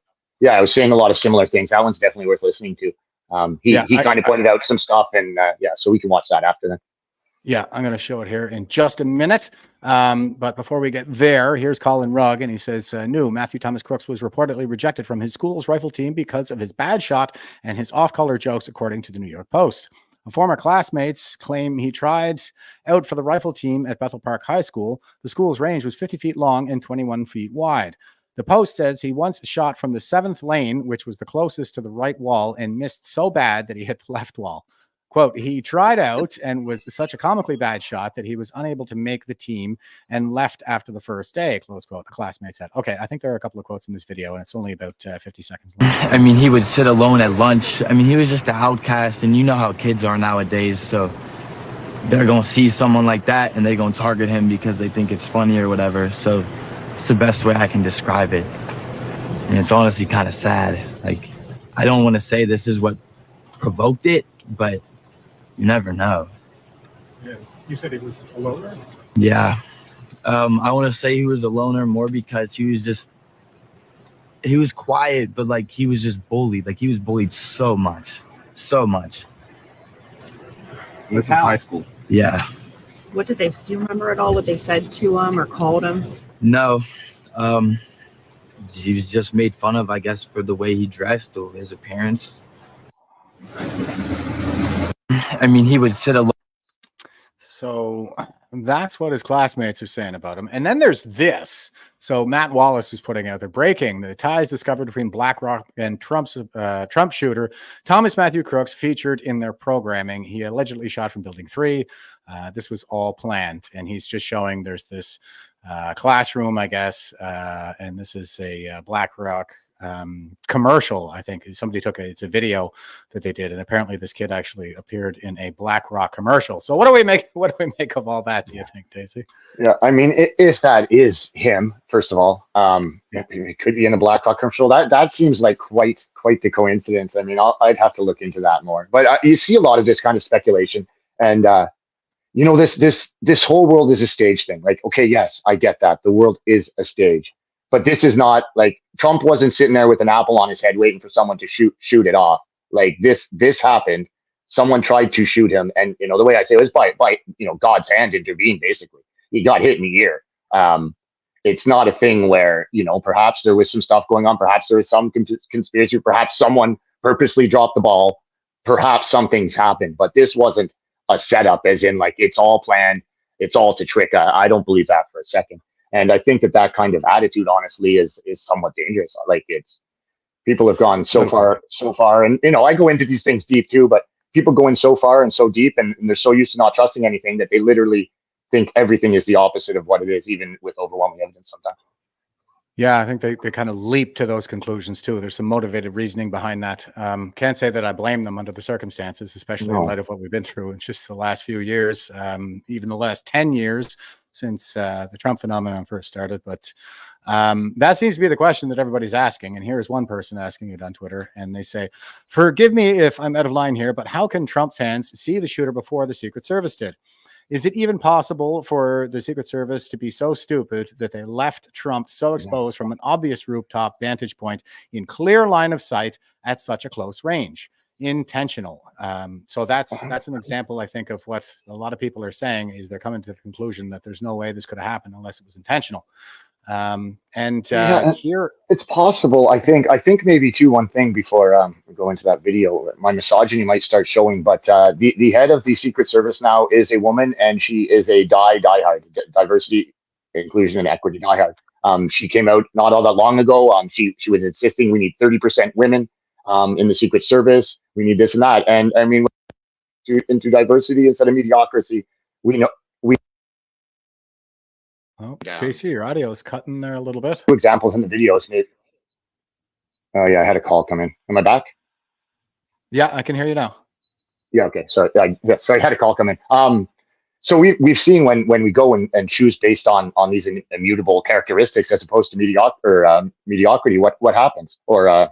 [SPEAKER 4] I was saying a lot of similar things. That one's definitely worth listening to. He kind of pointed out some stuff, and so we can watch that after then.
[SPEAKER 3] Yeah, I'm going to show it here in just a minute. But before we get there, here's Colin Rugg, and he says, Matthew Thomas Crooks was reportedly rejected from his school's rifle team because of his bad shot and his off-color jokes, according to the New York Post. Former classmates claim he tried out for the rifle team at Bethel Park High School. The school's range was 50 feet long and 21 feet wide. The Post says he once shot from the 7th lane, which was the closest to the right wall, and missed so bad that he hit the left wall. Quote, he tried out and was such a comically bad shot that he was unable to make the team and left after the first day, close quote, a classmate said. Okay, I think there are a couple of quotes in this video, and it's only about 50 seconds long.
[SPEAKER 12] I mean, he would sit alone at lunch. I mean, he was just an outcast, and you know how kids are nowadays, so they're going to see someone like that, and they're going to target him because they think it's funny or whatever. So it's the best way I can describe it. And it's honestly kind of sad. Like, I don't want to say this is what provoked it, but you never know.
[SPEAKER 7] Yeah. You said he was a loner?
[SPEAKER 12] Yeah. I want to say he was a loner more because he was quiet, but like he was just bullied. Like he was bullied so much.
[SPEAKER 7] This was high school.
[SPEAKER 12] Yeah.
[SPEAKER 13] What did they, do you remember at all what they said to him or called him?
[SPEAKER 12] No. He was just made fun of, I guess, for the way he dressed or his appearance. I mean, he would sit alone.
[SPEAKER 3] So that's what his classmates are saying about him. And then there's this. So Matt Wallace is putting out there, breaking the ties discovered between BlackRock and Trump shooter Thomas Matthew Crooks featured in their programming. He allegedly shot from Building 3. This was all planned. And he's just showing there's this classroom, I guess. And this is a BlackRock commercial. I think somebody took it's a video that they did, and apparently this kid actually appeared in a BlackRock commercial. So what do we make of all that, do you think, Dacey?
[SPEAKER 4] Yeah, I mean, if that is him, first of all, it could be in a BlackRock commercial. That seems like quite the coincidence. I mean, I'd have to look into that more. But you see a lot of this kind of speculation, and this whole world is a stage thing. Like, okay, yes, I get that. The world is a stage. But this is not like Trump wasn't sitting there with an apple on his head waiting for someone to shoot it off. Like this happened someone tried to shoot him, and the way I say it was by God's hand intervened. Basically, he got hit in the ear. It's not a thing where perhaps there was some stuff going on, perhaps there was some conspiracy, perhaps someone purposely dropped the ball, perhaps something's happened, but this wasn't a setup, as in like it's all planned, it's all to trick. I don't believe that for a second, and I think that kind of attitude, honestly, is somewhat dangerous. Like people have gone so far, and I go into these things deep too, but people go in so far and so deep, and they're so used to not trusting anything that they literally think everything is the opposite of what it is, even with overwhelming evidence sometimes.
[SPEAKER 3] Yeah, I think they kind of leap to those conclusions too. There's some motivated reasoning behind that. Can't say that I blame them under the circumstances, especially in light of what we've been through in just the last few years, even the last 10 years since the Trump phenomenon first started. But that seems to be the question that everybody's asking. And here's one person asking it on Twitter, and they say, forgive me if I'm out of line here, but how can Trump fans see the shooter before the Secret Service did? Is it even possible for the Secret Service to be so stupid that they left Trump so exposed from an obvious rooftop vantage point in clear line of sight at such a close range? Intentional. So that's an example, I think, of what a lot of people are saying is they're coming to the conclusion that there's no way this could have happened unless it was intentional. Here
[SPEAKER 4] it's possible. I think maybe too, one thing before we go into that video, my misogyny might start showing, but the head of the Secret Service now is a woman, and she is a diehard diversity, inclusion, and equity diehard. She came out not all that long ago. She was insisting we need 30% women in the Secret Service. We need this and that. And I mean, into diversity instead of mediocrity, we know.
[SPEAKER 3] Oh, Dacey, your audio is cutting there a little bit.
[SPEAKER 4] Two examples in the videos, maybe. Oh yeah, I had a call come in. Am I back?
[SPEAKER 3] Yeah, I can hear you now.
[SPEAKER 4] Yeah, okay. Sorry, I had a call come in. So we've seen when we go and choose based on these immutable characteristics as opposed to mediocrity, what happens? Or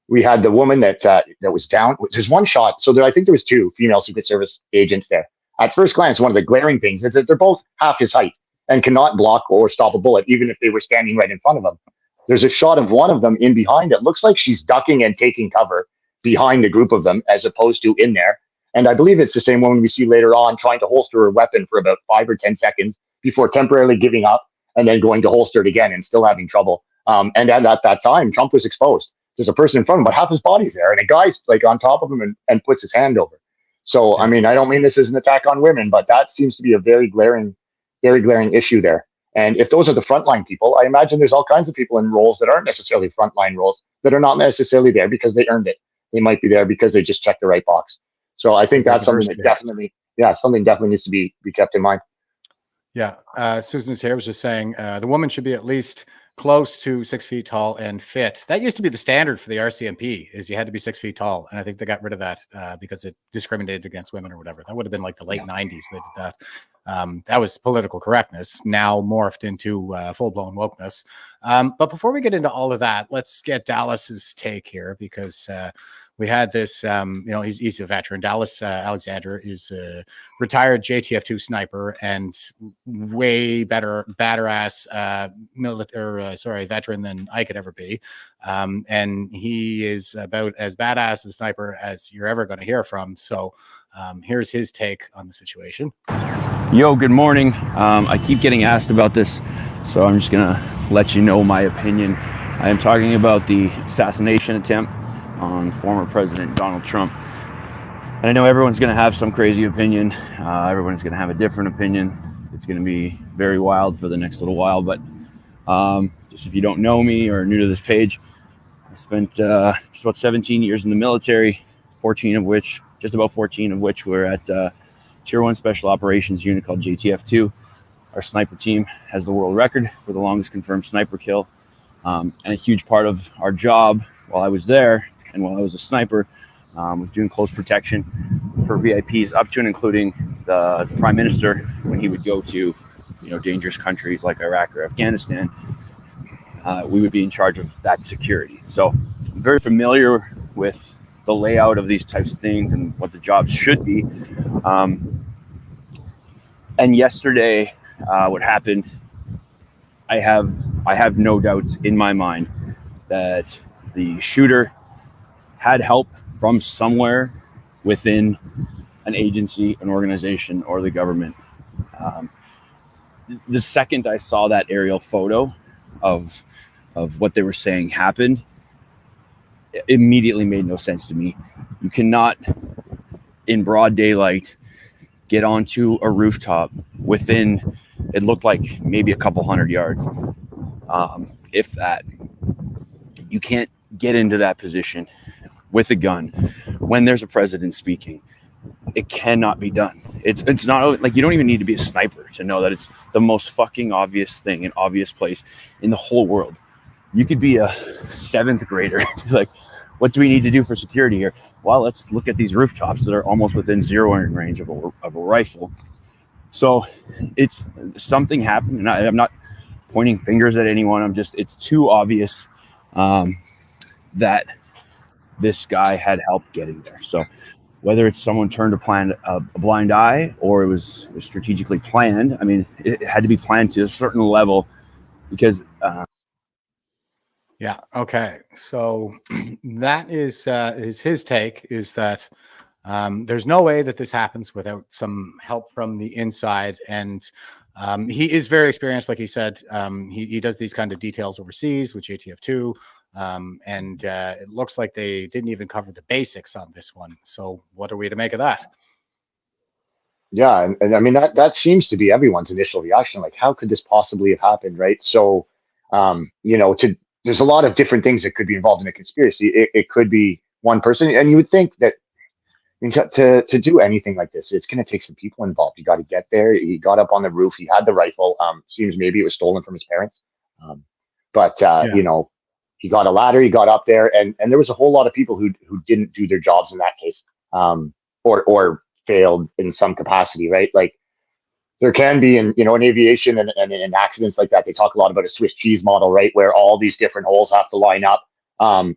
[SPEAKER 4] we had the woman that was down. There's one shot. So I think there was two female Secret Service agents there. At first glance, one of the glaring things is that they're both half his height and cannot block or stop a bullet, even if they were standing right in front of him. There's a shot of one of them in behind. It looks like she's ducking and taking cover behind the group of them as opposed to in there. And I believe it's the same woman we see later on trying to holster her weapon for about 5 or 10 seconds before temporarily giving up and then going to holster it again and still having trouble. And at that time, Trump was exposed. There's a person in front of him, but half his body's there. And a guy's like on top of him and puts his hand over. So, I mean, I don't mean this as an attack on women, but that seems to be a very glaring issue there. And if those are the frontline people, I imagine there's all kinds of people in roles that aren't necessarily frontline roles that are not necessarily there because they earned it. They might be there because they just checked the right box. So I think that's something that definitely needs to be kept in mind.
[SPEAKER 3] Yeah. Susan's here was just saying the woman should be at least close to 6 feet tall and fit. That used to be the standard for the RCMP, is you had to be 6 feet tall. And I think they got rid of that because it discriminated against women or whatever. That would have been like the late 90s they did that. That was political correctness, now morphed into full-blown wokeness. But before we get into all of that, let's get Dallas's take here, because we had this, he's a veteran. Dallas Alexander is a retired JTF2 sniper and way badass veteran than I could ever be. And he is about as badass a sniper as you're ever going to hear from. So here's his take on the situation.
[SPEAKER 14] Yo, good morning. I keep getting asked about this, so I'm just gonna let you know my opinion. I am talking about the assassination attempt on former President Donald Trump. And I know everyone's gonna have some crazy opinion. Everyone's gonna have a different opinion. It's gonna be very wild for the next little while, but just if you don't know me or are new to this page, I spent just about 17 years in the military, just about 14 of which were at Tier 1 Special Operations unit called JTF2. Our sniper team has the world record for the longest confirmed sniper kill. And a huge part of our job while I was there and while I was a sniper was doing close protection for VIPs up to and including the Prime Minister when he would go to dangerous countries like Iraq or Afghanistan. We would be in charge of that security. So I'm very familiar with the layout of these types of things and what the jobs should be. And yesterday, what happened, I have no doubts in my mind that the shooter had help from somewhere within an agency, an organization, or the government. The second I saw that aerial photo of what they were saying happened, it immediately made no sense to me. You cannot, in broad daylight, get onto a rooftop within, it looked like maybe a couple hundred yards, if that. You can't get into that position with a gun when there's a president speaking. It cannot be done. It's not like, you don't even need to be a sniper to know that it's the most fucking obvious thing, an obvious place in the whole world. You could be a 7th grader, like, what do we need to do for security here? Well, let's look at these rooftops that are almost within zeroing range of a rifle. So it's something happened, and I'm not pointing fingers at anyone. It's too obvious that this guy had help getting there. So whether it's someone turned a blind eye, or it was strategically planned, I mean, it had to be planned to a certain level, because
[SPEAKER 3] Yeah. Okay. So that is his take, is that there's no way that this happens without some help from the inside. And he is very experienced. Like he said, he does these kind of details overseas with JTF2. And it looks like they didn't even cover the basics on this one. So what are we to make of that?
[SPEAKER 4] Yeah, and I mean that seems to be everyone's initial reaction. Like, how could this possibly have happened, right? So, there's a lot of different things that could be involved in a conspiracy. It could be one person, and you would think that to do anything like this, it's going to take some people involved. You got to get there. He got up on the roof. He had the rifle. Seems maybe it was stolen from his parents, but he got a ladder. He got up there, and there was a whole lot of people who didn't do their jobs in that case, or failed in some capacity, right? Like, there can be in aviation and in accidents like that, they talk a lot about a Swiss cheese model, right? Where all these different holes have to line up.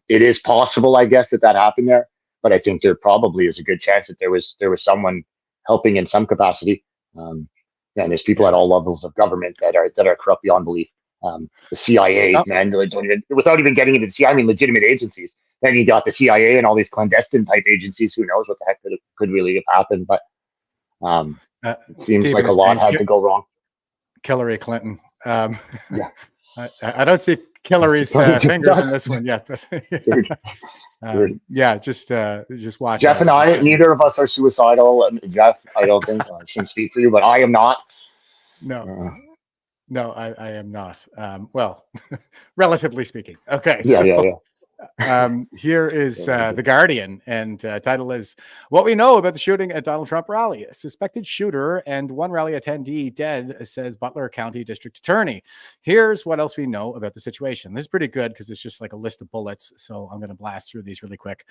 [SPEAKER 4] It is possible, I guess, that happened there, but I think there probably is a good chance that there was someone helping in some capacity. And there's people at all levels of government that are corrupt beyond belief. The CIA, man, don't even, without even getting into the CIA, I mean, legitimate agencies. Then you got the CIA and all these clandestine type agencies. Who knows what the heck could really have happened? But it seems
[SPEAKER 3] Stephen
[SPEAKER 4] like a lot had to go wrong.
[SPEAKER 3] Hillary Clinton.
[SPEAKER 4] Yeah.
[SPEAKER 3] I don't see Hillary's fingers in this one yet, but just watch.
[SPEAKER 4] Jeff and I, neither of us are suicidal. And Jeff, I don't think I shouldn't speak for you, but I am not.
[SPEAKER 3] No, I am not. Well, relatively speaking. Okay.
[SPEAKER 4] Yeah.
[SPEAKER 3] Here is The Guardian, and title is "What We Know About the Shooting at Donald Trump Rally. A suspected shooter and one rally attendee dead, says Butler County District Attorney." Here's what else we know about the situation. This is pretty good because it's just like a list of bullets. So I'm going to blast through these really quick.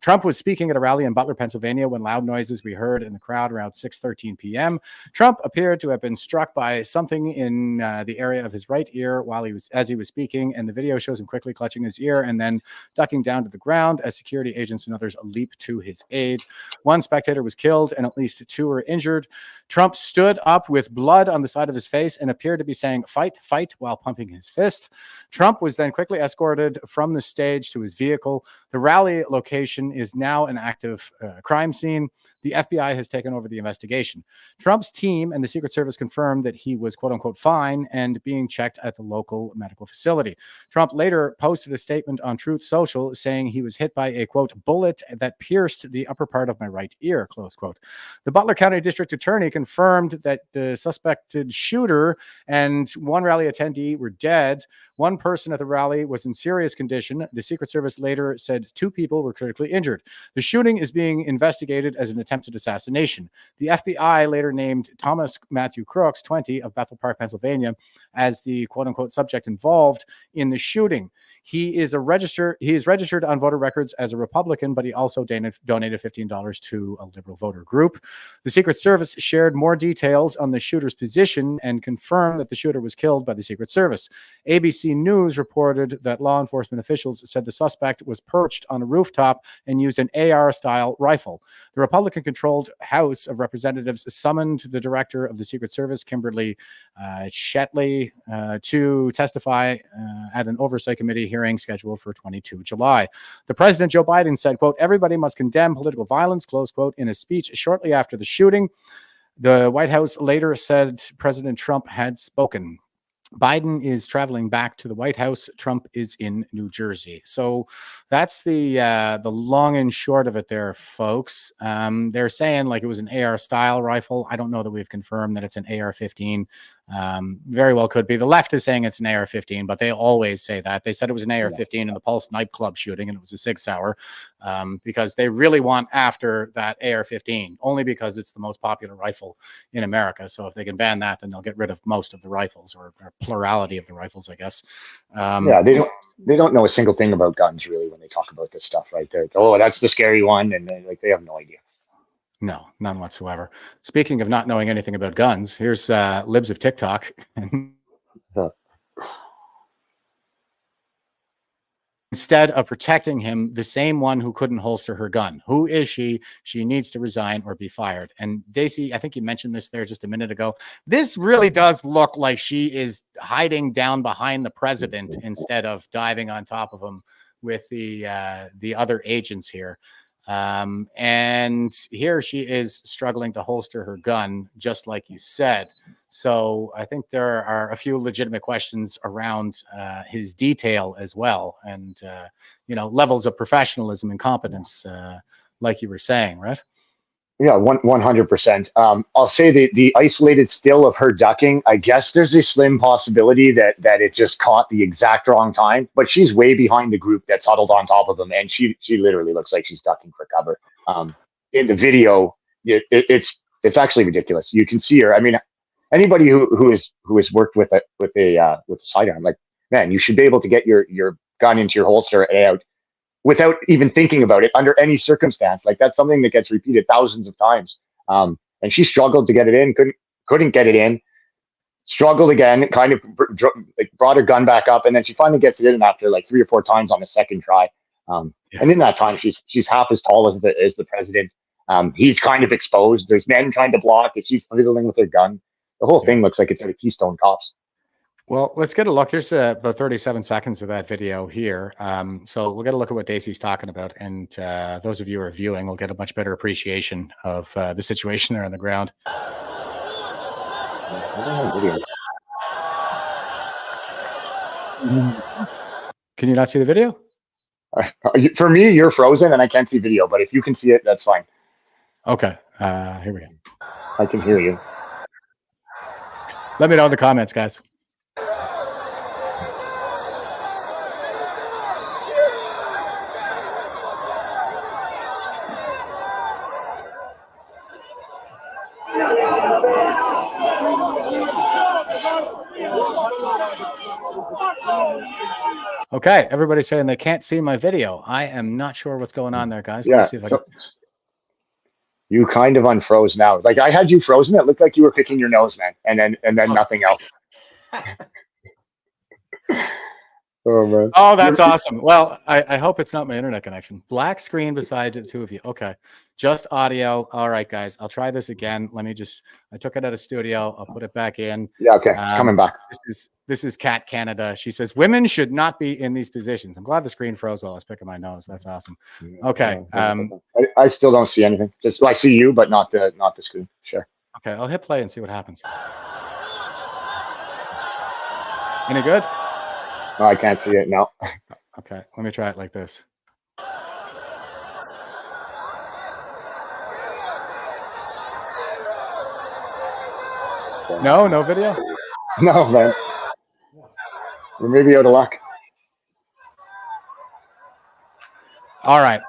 [SPEAKER 3] Trump was speaking at a rally in Butler, Pennsylvania, when loud noises we heard in the crowd around 6:13 p.m. Trump appeared to have been struck by something in the area of his right ear as he was speaking, and the video shows him quickly clutching his ear and then ducking down to the ground as security agents and others leap to his aid. One spectator was killed and at least 2 were injured. Trump stood up with blood on the side of his face and appeared to be saying "fight, fight" while pumping his fist. Trump was then quickly escorted from the stage to his vehicle. The rally location is now an active crime scene. The FBI has taken over the investigation. Trump's team and the Secret Service confirmed that he was "quote unquote" fine and being checked at the local medical facility. Trump later posted a statement on Truth Social saying he was hit by a "quote bullet that pierced the upper part of my right ear," close quote. The Butler County District Attorney confirmed that the suspected shooter and one rally attendee were dead. One person at the rally was in serious condition. The Secret Service later said 2 people were critically injured. The shooting is being investigated as an attempted assassination. The FBI later named Thomas Matthew Crooks, 20, of Bethel Park, Pennsylvania, as the "quote unquote" subject involved in the shooting. He is registered on voter records as a Republican, but he also donated $15 to a liberal voter group. The Secret Service shared more details on the shooter's position and confirmed that the shooter was killed by the Secret Service. ABC News reported that law enforcement officials said the suspect was perched on a rooftop and used an AR-style rifle. The Republican Republican-controlled House of Representatives summoned the director of the Secret Service, Kimberly Shetley, to testify at an oversight committee hearing scheduled for 22 July. The President, Joe Biden, said, quote, everybody must condemn political violence, close quote, in a speech shortly after the shooting. The White House later said President Trump had spoken. Biden is traveling back to the White House. Trump is in New Jersey. So that's the long and short of it there, folks. They're saying like it was an AR style rifle. I don't know that we've confirmed that it's an AR-15. Very well could be. The left is saying it's an AR-15, but they always say that. They said it was an AR-15 in the Pulse nightclub shooting, and it was a 6 Sauer, because they really want after that AR-15, only because it's the most popular rifle in America. So if they can ban that, then they'll get rid of most of the rifles, or plurality of the rifles, I guess.
[SPEAKER 4] Yeah, they don't know a single thing about guns really when they talk about this stuff, right? They're, oh, that's the scary one, and they have no idea.
[SPEAKER 3] No, none whatsoever. Speaking of not knowing anything about guns, here's Libs of TikTok. Instead of protecting him, the same one who couldn't holster her gun. Who is she? She needs to resign or be fired. And Dacey, I think you mentioned this there just a minute ago. This really does look like she is hiding down behind the president instead of diving on top of him with the other agents here. And here she is struggling to holster her gun, just like you said. So I think there are a few legitimate questions around his detail as well, and levels of professionalism and competence, like you were saying, right?
[SPEAKER 4] Yeah, 100%. I'll say the isolated still of her ducking, I guess there's a slim possibility that it just caught the exact wrong time, but she's way behind the group that's huddled on top of them, and she literally looks like she's ducking for cover. In the video, it's actually ridiculous. You can see her. I mean, anybody who has worked with a sidearm, like, man, you should be able to get your gun into your holster and out without even thinking about it under any circumstance. Like, that's something that gets repeated thousands of times. And she struggled to get it in, couldn't get it in, struggled again, kind of brought her gun back up, and then she finally gets it in after like 3 or 4 times on the second try. And in that time, she's half as tall as the president. He's kind of exposed. There's men trying to block it. She's fiddling with her gun. The whole thing looks like it's out of Keystone Cops.
[SPEAKER 3] Well, let's get a look. Here's about 37 seconds of that video here. So we'll get a look at what Dacey's talking about. And those of you who are viewing will get a much better appreciation of the situation there on the ground. Can you not see the video?
[SPEAKER 4] For me, you're frozen and I can't see video, but if you can see it, that's fine.
[SPEAKER 3] Okay. Here we go.
[SPEAKER 4] I can hear you.
[SPEAKER 3] Let me know in the comments, guys. Okay, everybody's saying they can't see my video. I am not sure what's going on there, guys.
[SPEAKER 4] Yeah,
[SPEAKER 3] Let's see if I can...
[SPEAKER 4] You kind of unfroze now. Like, I had you frozen. It looked like you were picking your nose, man, and then nothing else. Oh man!
[SPEAKER 3] Oh, that's awesome. Well, I hope it's not my internet connection. Black screen beside the two of you. Okay, just audio. All right, guys. I'll try this again. Let me just. I took it out of studio. I'll put it back in.
[SPEAKER 4] Yeah. Okay. Coming back.
[SPEAKER 3] This is Kat Canada. She says women should not be in these positions. I'm glad the screen froze while I was picking my nose. That's awesome. Okay.
[SPEAKER 4] I still don't see anything. Just I see you, but not the screen. Sure.
[SPEAKER 3] Okay. I'll hit play and see what happens. Any good?
[SPEAKER 4] No, I can't see it now.
[SPEAKER 3] Okay, let me try it like this. No video?
[SPEAKER 4] No, man. We're maybe out of luck.
[SPEAKER 3] All right.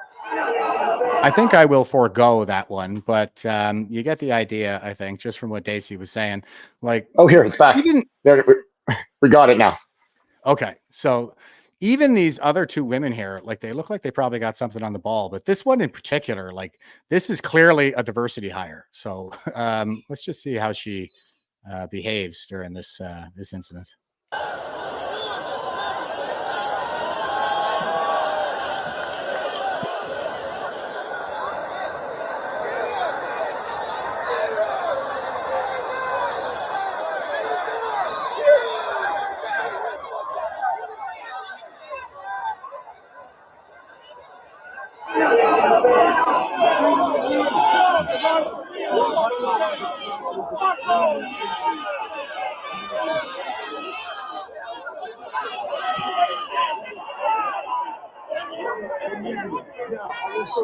[SPEAKER 3] I think I will forego that one, but you get the idea, I think, just from what Dacey was saying. Like,
[SPEAKER 4] oh, here, it's back. We got it now.
[SPEAKER 3] Okay, so even these other two women here, like, they look like they probably got something on the ball, but this one in particular, like, this is clearly a diversity hire. So let's just see how she behaves during this this incident.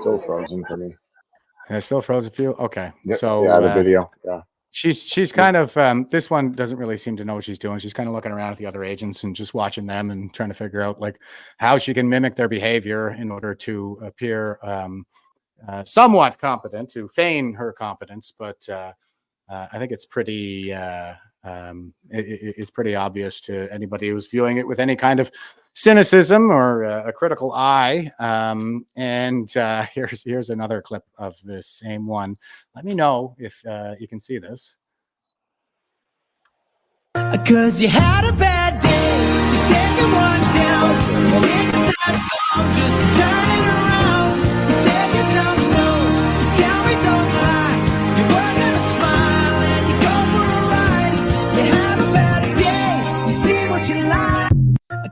[SPEAKER 4] Still frozen for me.
[SPEAKER 3] Yeah, still frozen for you. Okay,
[SPEAKER 4] Yeah,
[SPEAKER 3] so
[SPEAKER 4] the video. Yeah.
[SPEAKER 3] she's kind of this one doesn't really seem to know what she's doing. She's kind of looking around at the other agents and just watching them and trying to figure out like how she can mimic their behavior in order to appear somewhat competent, to feign her competence. But I think it's pretty it's pretty obvious to anybody who's viewing it with any kind of cynicism or a critical eye. And here's another clip of this same one. Let me know if you can see this.
[SPEAKER 1] Cause you had a bad day, you take one down, you sing a sad song just to turn it around. You said you don't know, you tell me don't lie, you were gonna smile and you go for a ride. You had a bad day, you see what you like.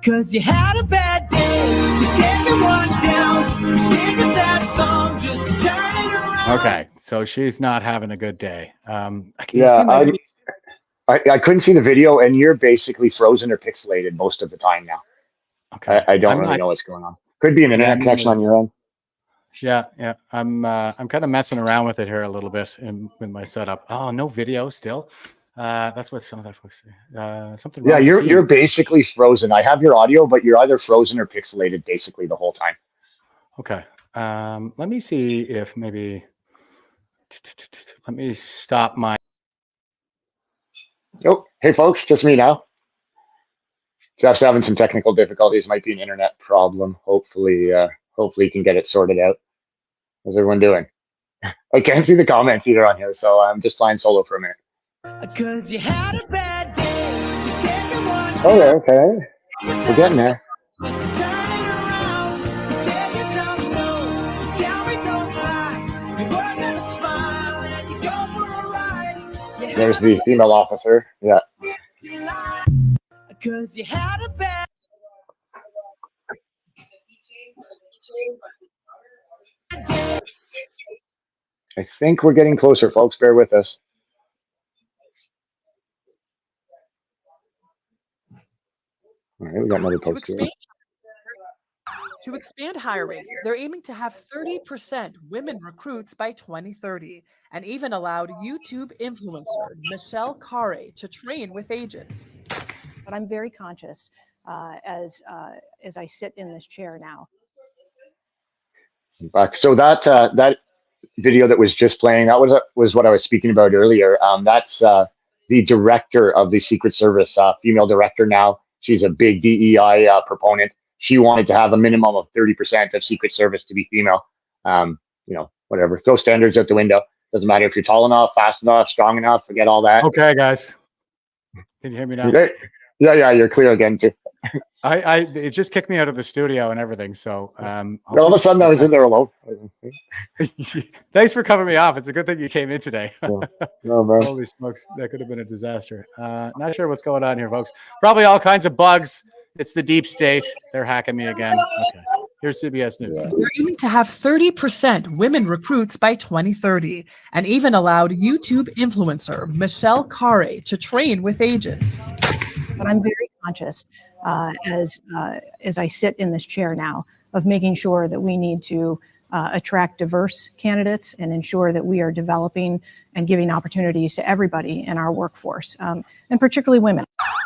[SPEAKER 1] Cause you had a bad day, you take one down, you sing a sad song just to turn it around.
[SPEAKER 3] Okay, so she's not having a good day.
[SPEAKER 4] I couldn't see the video, and you're basically frozen or pixelated most of the time now.
[SPEAKER 3] Okay,
[SPEAKER 4] I don't really know what's going on. Could be an internet connection on your end.
[SPEAKER 3] Yeah, I'm kind of messing around with it here a little bit in my setup. Oh, no video still. That's what some of that folks say. Something.
[SPEAKER 4] Yeah, you're basically frozen. I have your audio, but you're either frozen or pixelated basically the whole time.
[SPEAKER 3] Okay. Let me see if maybe. Let me stop my.
[SPEAKER 4] Oh, hey folks, just me now. Jeff's having some technical difficulties. Might be an internet problem. Hopefully you can get it sorted out. How's everyone doing? I can't see the comments either on here, so I'm just flying solo for a minute.
[SPEAKER 1] Cause you had a bad day, you take one down.
[SPEAKER 4] Okay. We're getting there. There's the female officer. Yeah.
[SPEAKER 1] Cause you had a bad
[SPEAKER 4] I think we're getting closer, folks. Bear with us. All right, we got another post here.
[SPEAKER 15] To expand hiring, they're aiming to have 30% women recruits by 2030 and even allowed YouTube influencer Michelle Carre to train with agents.
[SPEAKER 13] But I'm very conscious as I sit in this chair now.
[SPEAKER 4] Back. So that video that was just playing, that was what I was speaking about earlier. That's the director of the Secret Service, female director now. She's a big DEI proponent. She wanted to have a minimum of 30% of Secret Service to be female. Whatever. Throw standards out the window. Doesn't matter if you're tall enough, fast enough, strong enough. Forget all that.
[SPEAKER 3] Okay, guys. Can you hear me now?
[SPEAKER 4] Yeah, you're clear again too.
[SPEAKER 3] It just kicked me out of the studio and everything. So
[SPEAKER 4] all of a sudden I was in there alone.
[SPEAKER 3] Thanks for covering me off. It's a good thing you came in today.
[SPEAKER 4] No, man.
[SPEAKER 3] Holy smokes, that could have been a disaster. Not sure what's going on here, folks. Probably all kinds of bugs. It's the deep state. They're hacking me again. Okay. Here's CBS News.
[SPEAKER 15] They're aiming to have 30% women recruits by 2030 and even allowed YouTube influencer Michelle Carre to train with agents.
[SPEAKER 13] But I'm very conscious as I sit in this chair now of making sure that we need to attract diverse candidates and ensure that we are developing and giving opportunities to everybody in our workforce, and particularly women.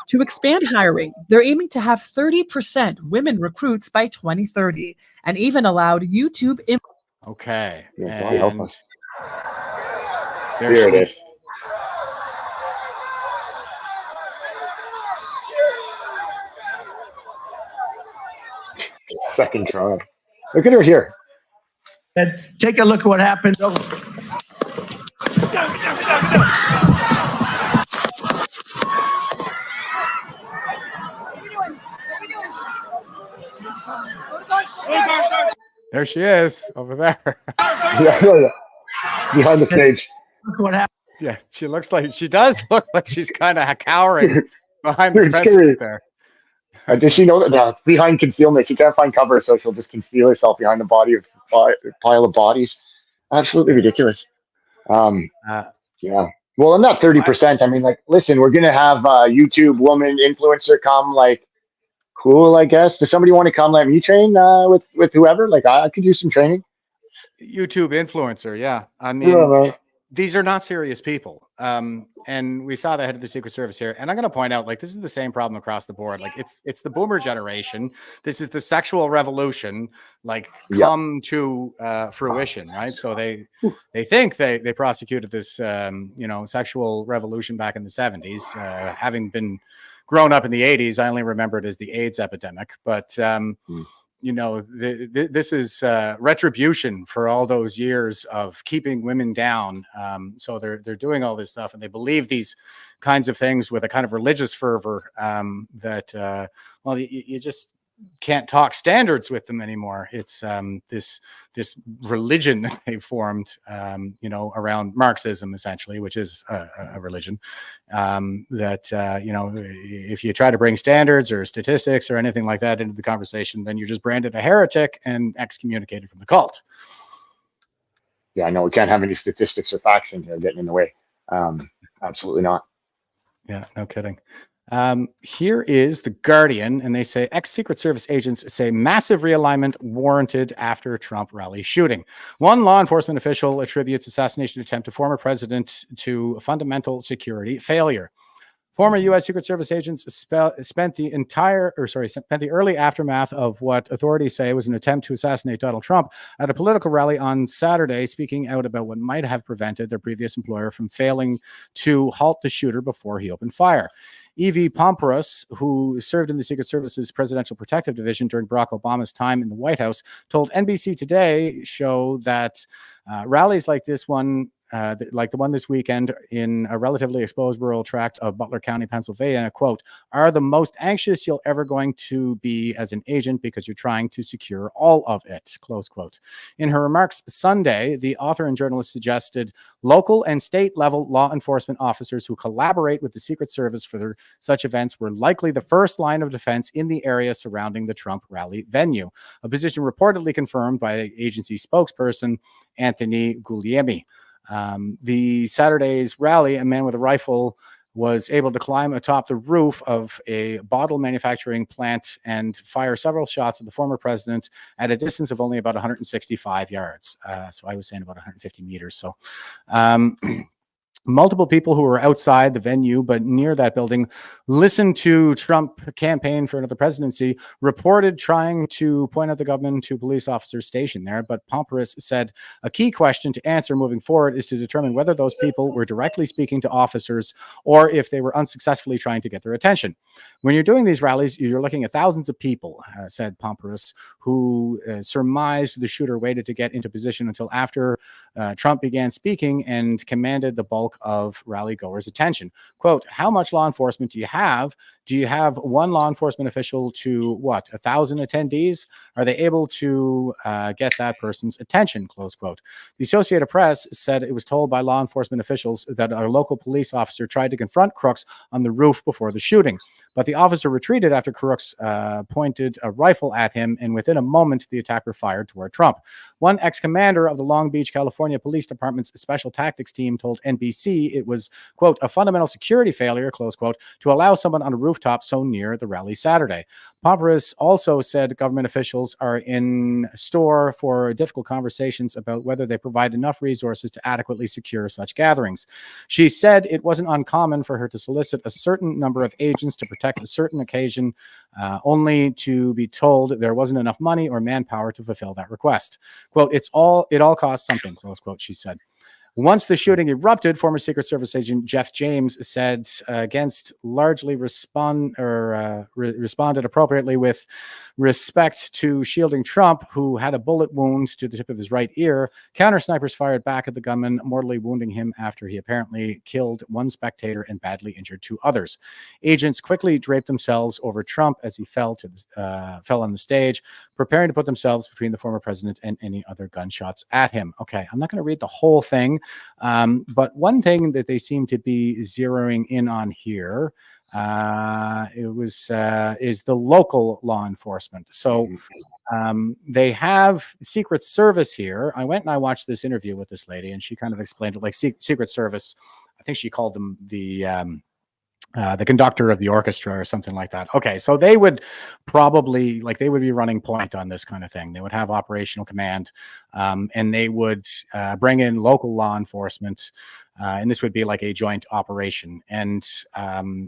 [SPEAKER 15] To expand hiring, they're aiming to have 30% women recruits by 2030 and even allowed YouTube.
[SPEAKER 3] Okay.
[SPEAKER 4] Yeah, help us.
[SPEAKER 3] Here
[SPEAKER 4] it is. Second try. Look at her here.
[SPEAKER 5] And take a look at what happened.
[SPEAKER 3] There she is over there.
[SPEAKER 4] Yeah. Behind the stage.
[SPEAKER 5] Look what happened.
[SPEAKER 3] Yeah, she does look like she's kind of cowering behind the president there.
[SPEAKER 4] Does she know that behind concealment, she can't find cover, so she'll just conceal herself behind the body of pile of bodies? Absolutely ridiculous. Yeah. Well, in that 30%, I mean, like, listen, we're gonna have YouTube woman influencer come. Like, cool, I guess. Does somebody want to come let me train with whoever? Like, I could do some training.
[SPEAKER 3] YouTube influencer, yeah. I
[SPEAKER 4] Yeah,
[SPEAKER 3] mean,
[SPEAKER 4] man.
[SPEAKER 3] these are not serious people. And we saw the head of the Secret Service here. And I'm going to point out, like, this is the same problem across the board. Like, it's the boomer generation. This is the sexual revolution, like, come to fruition, right? So they think they prosecuted this, sexual revolution back in the 70s. Having been grown up in the 80s, I only remember it as the AIDS epidemic. But this is retribution for all those years of keeping women down. So they're doing all this stuff, and they believe these kinds of things with a kind of religious fervor that you just can't talk standards with them anymore. It's this religion that they've formed, around Marxism, essentially, which is a religion. If you try to bring standards or statistics or anything like that into the conversation, then you're just branded a heretic and excommunicated from the cult.
[SPEAKER 4] Yeah, no, we can't have any statistics or facts in here getting in the way. Absolutely not.
[SPEAKER 3] Yeah, no kidding. Here is The Guardian, and they say ex-Secret Service agents say massive realignment warranted after Trump rally shooting. One law enforcement official attributes assassination attempt to former president to fundamental security failure. Former U.S. Secret Service agents spent the early aftermath of what authorities say was an attempt to assassinate Donald Trump at a political rally on Saturday, speaking out about what might have prevented their previous employer from failing to halt the shooter before he opened fire. Evie Pomporus, who served in the Secret Service's Presidential Protective Division during Barack Obama's time in the White House, told NBC Today show that rallies like this one, like the one this weekend in a relatively exposed rural tract of Butler County, Pennsylvania, quote, are the most anxious you'll ever going to be as an agent because you're trying to secure all of it, close quote. In her remarks Sunday, the author and journalist suggested local and state level law enforcement officers who collaborate with the Secret Service for such events were likely the first line of defense in the area surrounding the Trump rally venue, a position reportedly confirmed by agency spokesperson Anthony Guglielmi. The Saturday's rally, a man with a rifle was able to climb atop the roof of a bottle manufacturing plant and fire several shots at the former president at a distance of only about 165 yards. So I was saying about 150 meters. So multiple people who were outside the venue but near that building listened to Trump campaign for another presidency, reported trying to point out the government to police officers stationed there. But Pomporus said a key question to answer moving forward is to determine whether those people were directly speaking to officers or if they were unsuccessfully trying to get their attention. When you're doing these rallies, you're looking at thousands of people, said Pomporus, who surmised the shooter waited to get into position until after Trump began speaking and commanded the bulk of rally goers' attention. Quote, how much law enforcement do you have? Do you have one law enforcement official to 1,000 attendees? Are they able to get that person's attention? Close quote. The Associated Press said it was told by law enforcement officials that a local police officer tried to confront Crooks on the roof before the shooting, but the officer retreated after Crooks pointed a rifle at him, and within a moment, the attacker fired toward Trump. One ex-commander of the Long Beach, California Police Department's Special Tactics team told NBC it was, quote, a fundamental security failure, close quote, to allow someone on a rooftop so near the rally Saturday. Pomporus also said government officials are in store for difficult conversations about whether they provide enough resources to adequately secure such gatherings. She said it wasn't uncommon for her to solicit a certain number of agents to protect a certain occasion, only to be told there wasn't enough money or manpower to fulfill that request. Quote, it all costs something, close quote, she said. Once the shooting erupted, former Secret Service agent Jeff James said largely responded appropriately with respect to shielding Trump, who had a bullet wound to the tip of his right ear. Counter snipers fired back at the gunman, mortally wounding him after he apparently killed one spectator and badly injured two others. Agents quickly draped themselves over Trump as he fell on the stage, preparing to put themselves between the former president and any other gunshots at him. Okay, I'm not going to read the whole thing. But one thing that they seem to be zeroing in on here is the local law enforcement. So they have Secret Service here. I went and I watched this interview with this lady, and she kind of explained it like Secret Service. I think she called them the conductor of the orchestra or something like that. Okay, so they would probably they would be running point on this kind of thing. They would have operational command, and they would bring in local law enforcement, and this would be like a joint operation. And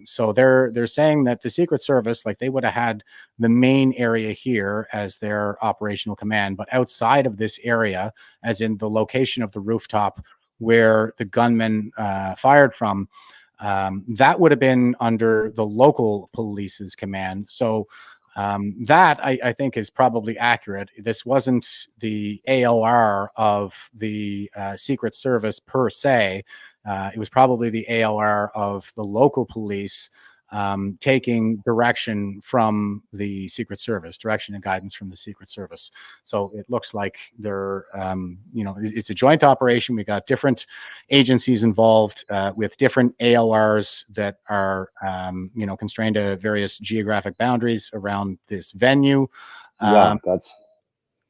[SPEAKER 3] so they're saying that the Secret Service, they would have had the main area here as their operational command, but outside of this area, as in the location of the rooftop where the gunman fired from, that would have been under the local police's command. So that I think is probably accurate. This wasn't the AOR of the Secret Service per se. It was probably the AOR of the local police taking direction from the Secret Service, direction and guidance from the Secret Service. So it looks like they're, it's a joint operation. We got different agencies involved with different AORs that are, constrained to various geographic boundaries around this venue.
[SPEAKER 4] That's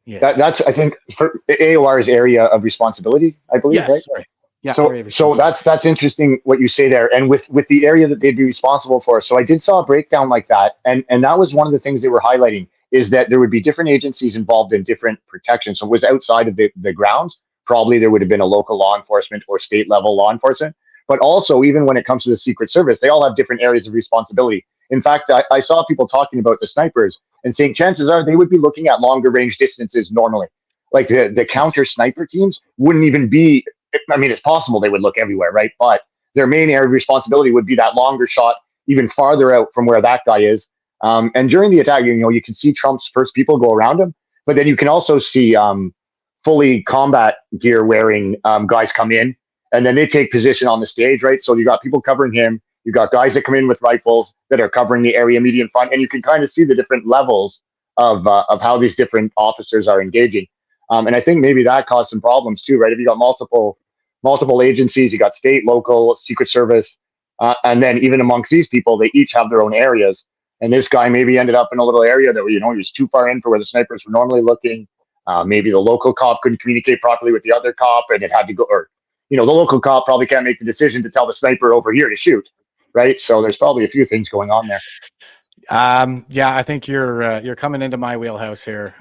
[SPEAKER 4] I think for AOR's area of responsibility, I believe,
[SPEAKER 3] yes,
[SPEAKER 4] right?
[SPEAKER 3] Sorry. Yeah.
[SPEAKER 4] So that's interesting what you say there, and with the area that they'd be responsible for. So I did saw a breakdown like that, and that was one of the things they were highlighting, is that there would be different agencies involved in different protections. So it was outside of the grounds. Probably there would have been a local law enforcement or state level law enforcement, but also even when it comes to the Secret Service, they all have different areas of responsibility. In fact, I saw people talking about the snipers and saying chances are they would be looking at longer range distances normally. Like the counter sniper teams wouldn't even be. I mean, it's possible they would look everywhere, right? But their main area of responsibility would be that longer shot, even farther out from where that guy is. And during the attack, you can see Trump's first people go around him, but then you can also see fully combat gear wearing guys come in, and then they take position on the stage, right? So you got people covering him. You got guys that come in with rifles that are covering the area immediate in front, and you can kind of see the different levels of how these different officers are engaging. And I think maybe that caused some problems too, right? If you got multiple agencies, you got state, local, Secret Service, and then even amongst these people, they each have their own areas. And this guy maybe ended up in a little area that he was too far in for where the snipers were normally looking. Maybe the local cop couldn't communicate properly with the other cop, and it had to go, or the local cop probably can't make the decision to tell the sniper over here to shoot, right? So there's probably a few things going on there.
[SPEAKER 3] Yeah, I think you're coming into my wheelhouse here,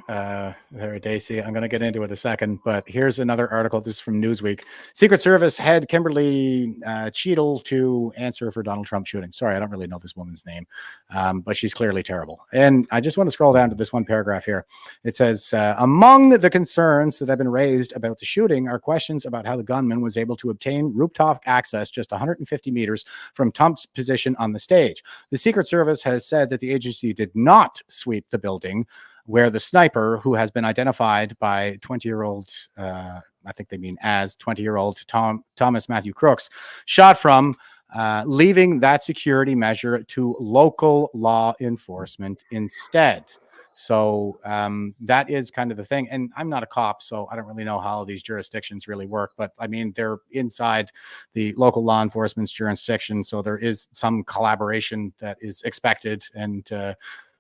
[SPEAKER 3] there, Dacey. I'm going to get into it in a second, but here's another article. This is from Newsweek. Secret Service head Kimberly Cheadle to answer for Donald Trump shooting. Sorry, I don't really know this woman's name, but she's clearly terrible. And I just want to scroll down to this one paragraph here. It says, among the concerns that have been raised about the shooting are questions about how the gunman was able to obtain rooftop access just 150 meters from Trump's position on the stage. The Secret Service has said that the agency did not sweep the building where the sniper, who has been identified by 20-year-old, I think they mean as 20-year-old Thomas Matthew Crooks, shot from, leaving that security measure to local law enforcement instead. So that is kind of the thing. And I'm not a cop, so I don't really know how these jurisdictions really work. But I mean, they're inside the local law enforcement's jurisdiction. So there is some collaboration that is expected and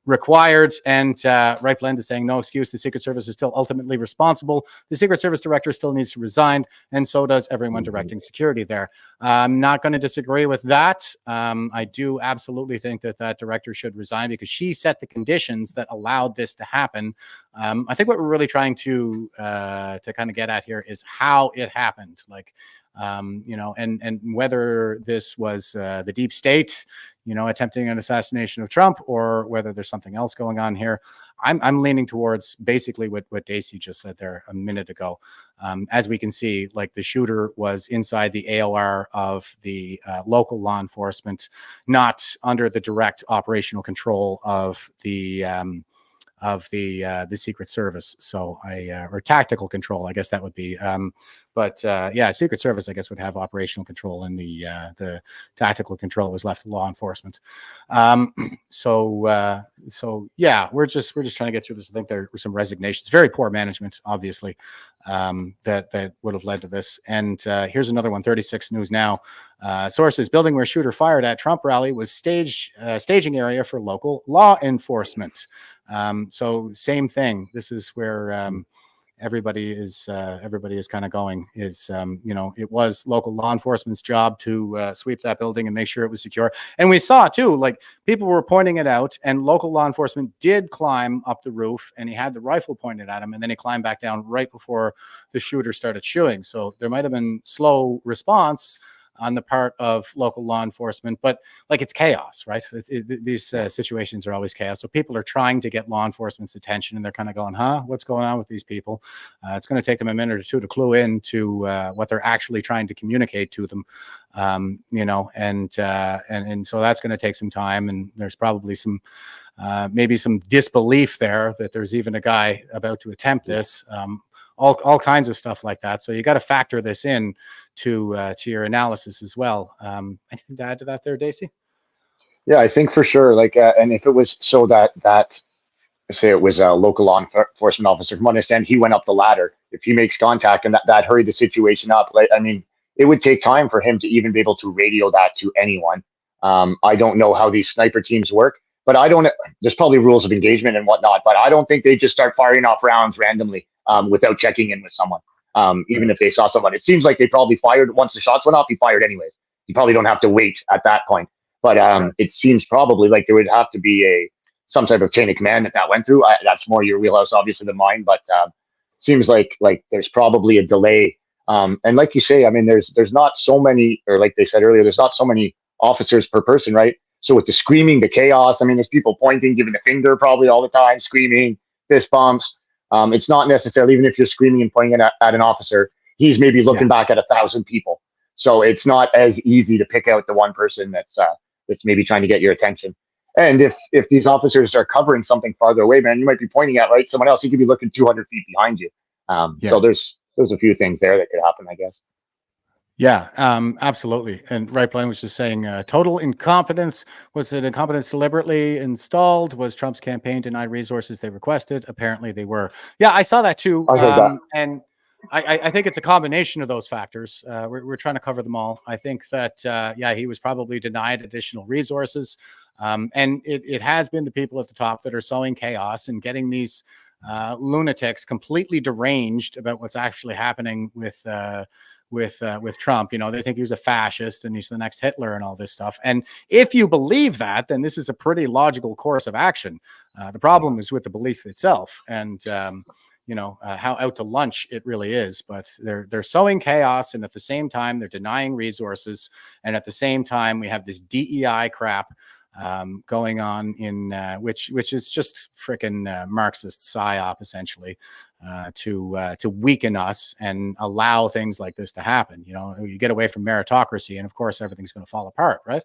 [SPEAKER 3] required. And Right Blend is saying, no excuse. The Secret Service is still ultimately responsible. The Secret Service director still needs to resign. And so does everyone directing security there. I'm not going to disagree with that. I do absolutely think that that director should resign because she set the conditions that allowed this to happen. I think what we're really trying to kind of get at here is how it happened. And whether this was the deep state, attempting an assassination of Trump, or whether there's something else going on here. I'm leaning towards basically what Dacey just said there a minute ago. As we can see, the shooter was inside the AOR of the local law enforcement, not under the direct operational control of the the Secret Service. So or tactical control, I guess that would be. But yeah, Secret Service, I guess, would have operational control, and the tactical control was left to law enforcement. So yeah, we're just trying to get through this. I think there were some resignations, very poor management, obviously, that would have led to this. And here's another one, 36 News Now. Sources: building where shooter fired at Trump rally was staging area for local law enforcement. So same thing. This is where everybody is kind of going. Is it was local law enforcement's job to sweep that building and make sure it was secure. And we saw too, like, people were pointing it out, and local law enforcement did climb up the roof, and he had the rifle pointed at him, and then he climbed back down right before the shooter started shooting. So there might have been slow response on the part of local law enforcement, but like, it's chaos, right? These situations are always chaos. So people are trying to get law enforcement's attention, and they're kind of going, what's going on with these people? It's going to take them a minute or two to clue in to what they're actually trying to communicate to them. And so that's going to take some time, and there's probably some maybe some disbelief there that there's even a guy about to attempt this. All kinds of stuff like that. So you got to factor this in to your analysis as well. Anything to add to that there, Dacey?
[SPEAKER 4] Yeah, I think for sure. Like, and if it was so that say it was a local law enforcement officer, from what I understand, he went up the ladder. If he makes contact and that hurried the situation up, like, I mean, it would take time for him to even be able to radio that to anyone. I don't know how these sniper teams work, but there's probably rules of engagement and whatnot, but I don't think they just start firing off rounds randomly without checking in with someone. Even if they saw someone, it seems like they probably fired once the shots went off. He fired anyways. You probably don't have to wait at that point. But it seems probably like there would have to be some type of chain of command that went through. That's more your wheelhouse, obviously, than mine. But seems like there's probably a delay. And like you say, I mean, there's not so many, or like they said earlier, there's not so many officers per person, right? So with the screaming, the chaos, I mean, there's people pointing, giving the finger probably all the time, screaming, fist bumps. It's not necessarily, even if you're screaming and pointing at an officer, he's maybe looking back at 1,000 people. So it's not as easy to pick out the one person that's maybe trying to get your attention. And if these officers are covering something farther away, man, you might be pointing at someone else. He could be looking 200 feet behind you. So there's a few things there that could happen, I guess.
[SPEAKER 3] Yeah, absolutely. And Right Blaine was just saying, total incompetence. Was it incompetence deliberately installed? Was Trump's campaign denied resources they requested? Apparently they were. Yeah, I saw that too.
[SPEAKER 4] I heard that.
[SPEAKER 3] And I think it's a combination of those factors. We're trying to cover them all. I think that, he was probably denied additional resources. And it has been the people at the top that are sowing chaos and getting these lunatics completely deranged about what's actually happening with Trump. They think he was a fascist and he's the next Hitler and all this stuff. And if you believe that, then this is a pretty logical course of action. The problem is with the belief itself, and how out to lunch it really is. But they're sowing chaos, and at the same time they're denying resources, and at the same time we have this DEI crap going on in which is just freaking Marxist psyop, essentially, to weaken us and allow things like this to happen. You get away from meritocracy, and of course everything's going to fall apart, right?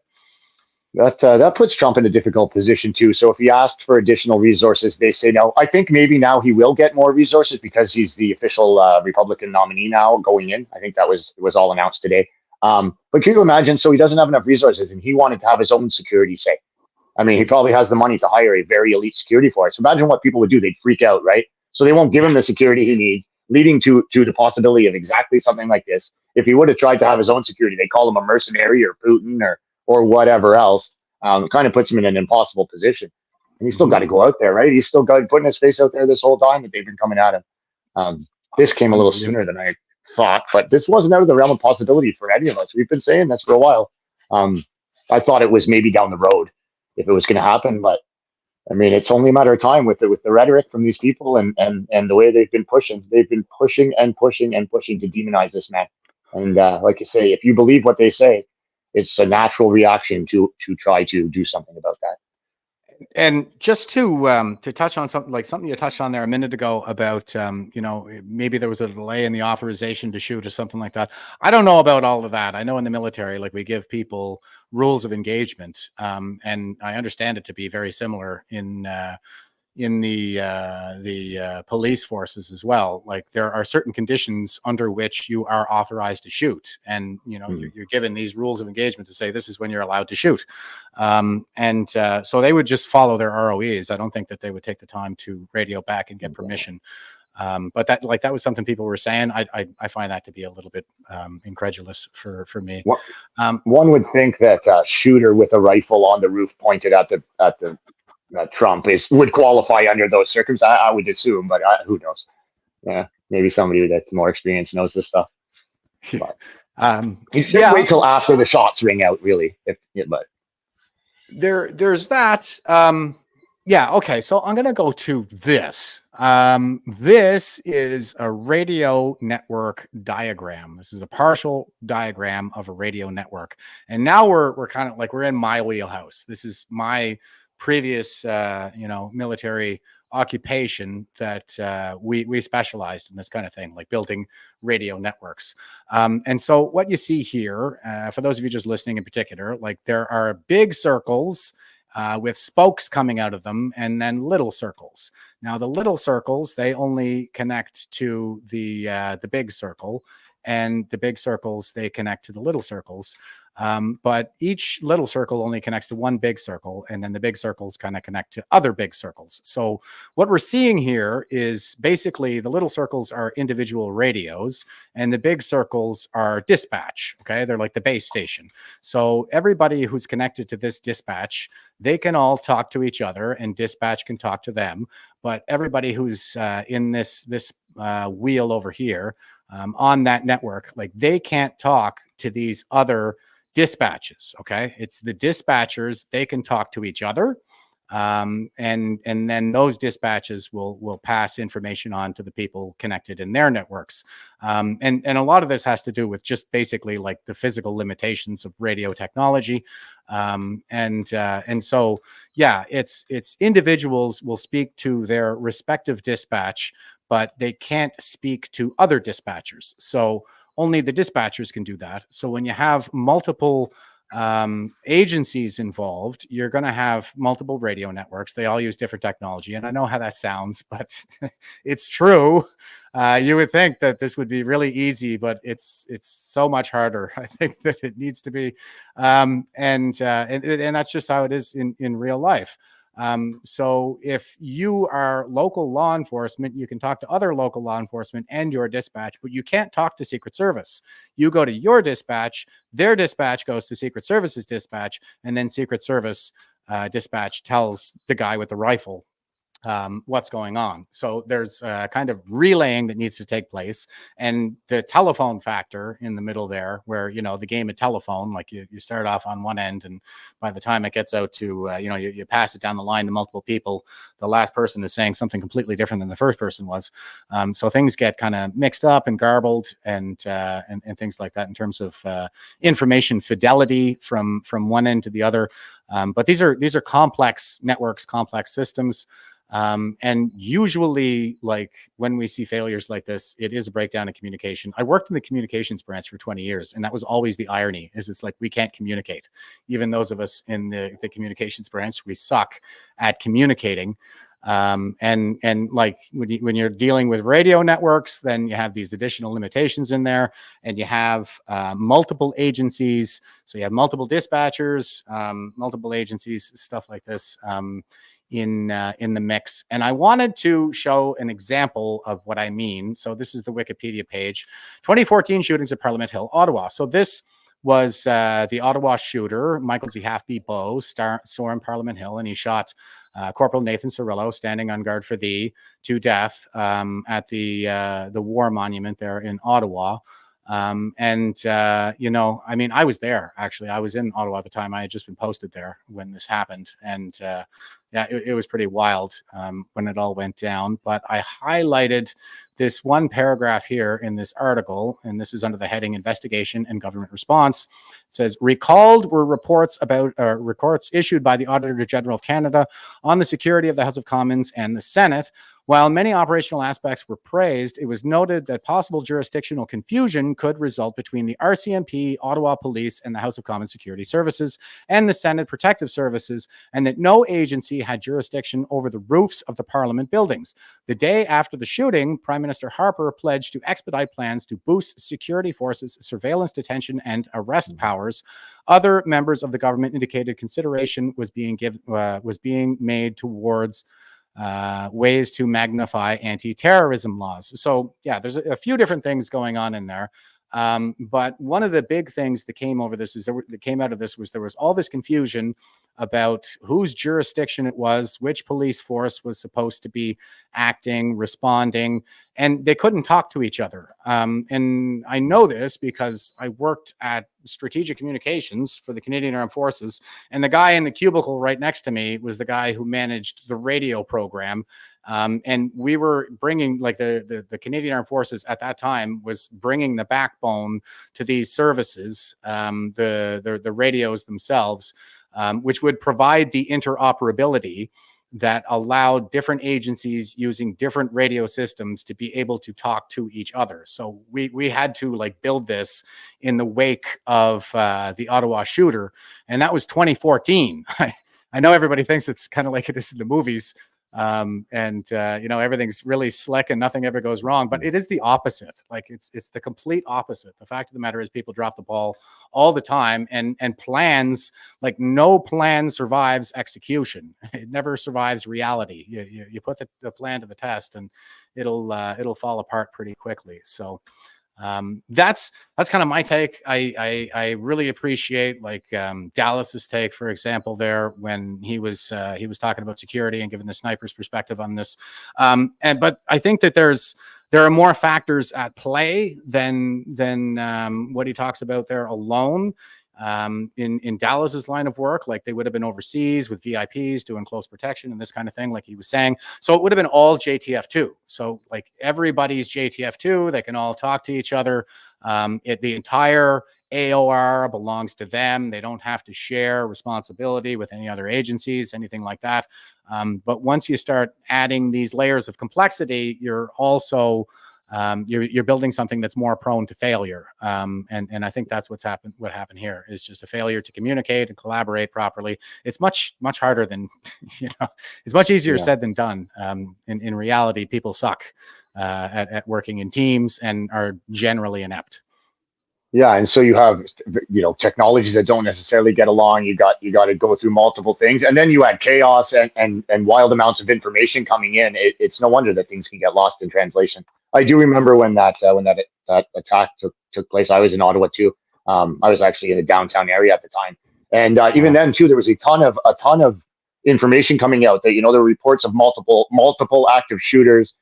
[SPEAKER 4] That puts Trump in a difficult position too. So if he asked for additional resources, they say no. I think maybe now he will get more resources because he's the official Republican nominee now going in. I think it was all announced today. But can you imagine? So he doesn't have enough resources, and he wanted to have his own security say. I mean, he probably has the money to hire a very elite security force. Imagine what people would do. They'd freak out, right? So they won't give him the security he needs, leading to the possibility of exactly something like this. If he would have tried to have his own security, they call him a mercenary or Putin or whatever else. It kind of puts him in an impossible position. And he's still got to go out there, right? He's still got putting his face out there this whole time that they've been coming at him. This came a little sooner than I thought, but this wasn't out of the realm of possibility for any of us. We've been saying this for a while. I thought it was maybe down the road if it was going to happen, but I mean, it's only a matter of time with the rhetoric from these people and the way they've been pushing. They've been pushing and pushing and pushing to demonize this man. And like you say, if you believe what they say, it's a natural reaction to try to do something about that.
[SPEAKER 3] And just to touch on something you touched on there a minute ago about maybe there was a delay in the authorization to shoot or something like that. I don't know about all of that. I know in the military, like, we give people rules of engagement, and I understand it to be very similar in police forces as well. Like there are certain conditions under which you are authorized to shoot, and you're given these rules of engagement to say this is when you're allowed to shoot. So they would just follow their ROEs. I don't think that they would take the time to radio back and get permission. But that was something people were saying. I find that to be a little bit incredulous for me.
[SPEAKER 4] One would think that a shooter with a rifle on the roof pointed at the Trump would qualify under those circumstances. I would assume, but who knows? Yeah, maybe somebody that's more experienced knows this stuff. But you should wait till after the shots ring out, really. But
[SPEAKER 3] there's that. Okay, so I'm going to go to this. This is a radio network diagram. This is a partial diagram of a radio network. And now we're kind of like, we're in my wheelhouse. This is my previous, military occupation that we specialized in this kind of thing, like building radio networks. And so what you see here, for those of you just listening in particular, like there are big circles with spokes coming out of them, and then little circles. Now, the little circles, they only connect to the big circle, and the big circles, they connect to the little circles. But each little circle only connects to one big circle, and then the big circles kind of connect to other big circles. So what we're seeing here is basically the little circles are individual radios, and the big circles are dispatch. Okay, they're like the base station. So everybody who's connected to this dispatch, they can all talk to each other, and dispatch can talk to them. But everybody who's in this wheel over here on that network, like they can't talk to these other dispatches. Okay, it's the dispatchers, they can talk to each other, and then those dispatches will pass information on to the people connected in their networks. And a lot of this has to do with just basically like the physical limitations of radio technology. And so it's individuals will speak to their respective dispatch, but they can't speak to other dispatchers. So only the dispatchers can do that. So when you have multiple agencies involved, you're going to have multiple radio networks. They all use different technology. And I know how that sounds, but it's true. You would think that this would be really easy, but it's so much harder. I think that it needs to be. And that's just how it is in real life. So if you are local law enforcement, you can talk to other local law enforcement and your dispatch, but you can't talk to Secret Service. You go to your dispatch, their dispatch goes to Secret Service's dispatch, and then Secret Service dispatch tells the guy with the rifle what's going on. So there's kind of relaying that needs to take place, and the telephone factor in the middle there, where the game of telephone, like you start off on one end, and by the time it gets out to you pass it down the line to multiple people, the last person is saying something completely different than the first person was. So things get kind of mixed up and garbled, and things like that in terms of information fidelity from one end to the other. But these are complex networks, complex systems. And usually, like when we see failures like this, it is a breakdown in communication. I worked in the communications branch for 20 years, and that was always the irony, is it's like we can't communicate. Even those of us in the communications branch, we suck at communicating. And like when you're dealing with radio networks, then you have these additional limitations in there, and you have multiple agencies. So you have multiple dispatchers, multiple agencies, stuff like this. In the mix. And I wanted to show an example of what I mean. So this is the Wikipedia page. 2014 shootings at Parliament Hill, Ottawa. So this was the Ottawa shooter, Michael Z. Halfby-Bowe, saw in Parliament Hill, and he shot Corporal Nathan Cirillo, standing on guard for thee, to death at the War Monument there in Ottawa. I mean, I was there, actually. I was in Ottawa at the time. I had just been posted there when this happened. And it was pretty wild when it all went down. But I highlighted this one paragraph here in this article, and this is under the heading Investigation and Government Response. It says, recalled were reports issued by the Auditor General of Canada on the security of the House of Commons and the Senate, While many operational aspects were praised, it was noted that possible jurisdictional confusion could result between the RCMP, Ottawa Police, and the House of Common Security Services and the Senate Protective Services, and that no agency had jurisdiction over the roofs of the Parliament buildings. The day after the shooting, Prime Minister Harper pledged to expedite plans to boost security forces, surveillance, detention, and arrest powers. Other members of the government indicated consideration was being made towards ways to magnify anti-terrorism laws. So yeah, there's a few different things going on in there. But one of the big things that came out of this was there was all this confusion about whose jurisdiction it was, which police force was supposed to be acting, responding, and they couldn't talk to each other. And I know this because I worked at strategic communications for the Canadian Armed Forces, and the guy in the cubicle right next to me was the guy who managed the radio program. And we were bringing, like, the Canadian Armed Forces at that time was bringing the backbone to these services, the radios themselves, which would provide the interoperability that allowed different agencies using different radio systems to be able to talk to each other. So we had to, like, build this in the wake of the Ottawa shooter, and that was 2014. I know everybody thinks it's kind of like it is in the movies, everything's really slick and nothing ever goes wrong, but it is the opposite. Like, it's the complete opposite. The fact of the matter is people drop the ball all the time, and plans, like, no plan survives execution. It never survives reality. You put the plan to the test and it'll fall apart pretty quickly. So that's kind of my take. I really appreciate, like, Dallas's take, for example, there when he was talking about security and giving the sniper's perspective on this. But I think that there are more factors at play than what he talks about there alone. In Dallas's line of work, like, they would have been overseas with VIPs doing close protection and this kind of thing, like he was saying. So it would have been all JTF2. So, like, everybody's JTF2, they can all talk to each other. The entire AOR belongs to them. They don't have to share responsibility with any other agencies, anything like that. But once you start adding these layers of complexity, you're also you're building something that's more prone to failure. And I think that's what happened here is just a failure to communicate and collaborate properly. It's much harder than, it's much easier said than done. In reality, people suck at working in teams and are generally inept.
[SPEAKER 4] Yeah, and so you have, technologies that don't necessarily get along. You got to go through multiple things, and then you add chaos and wild amounts of information coming in. It's no wonder that things can get lost in translation. I do remember when that attack took place. I was in Ottawa too. I was actually in the downtown area at the time, and even then too, there was a ton of information coming out that there were reports of multiple active shooters.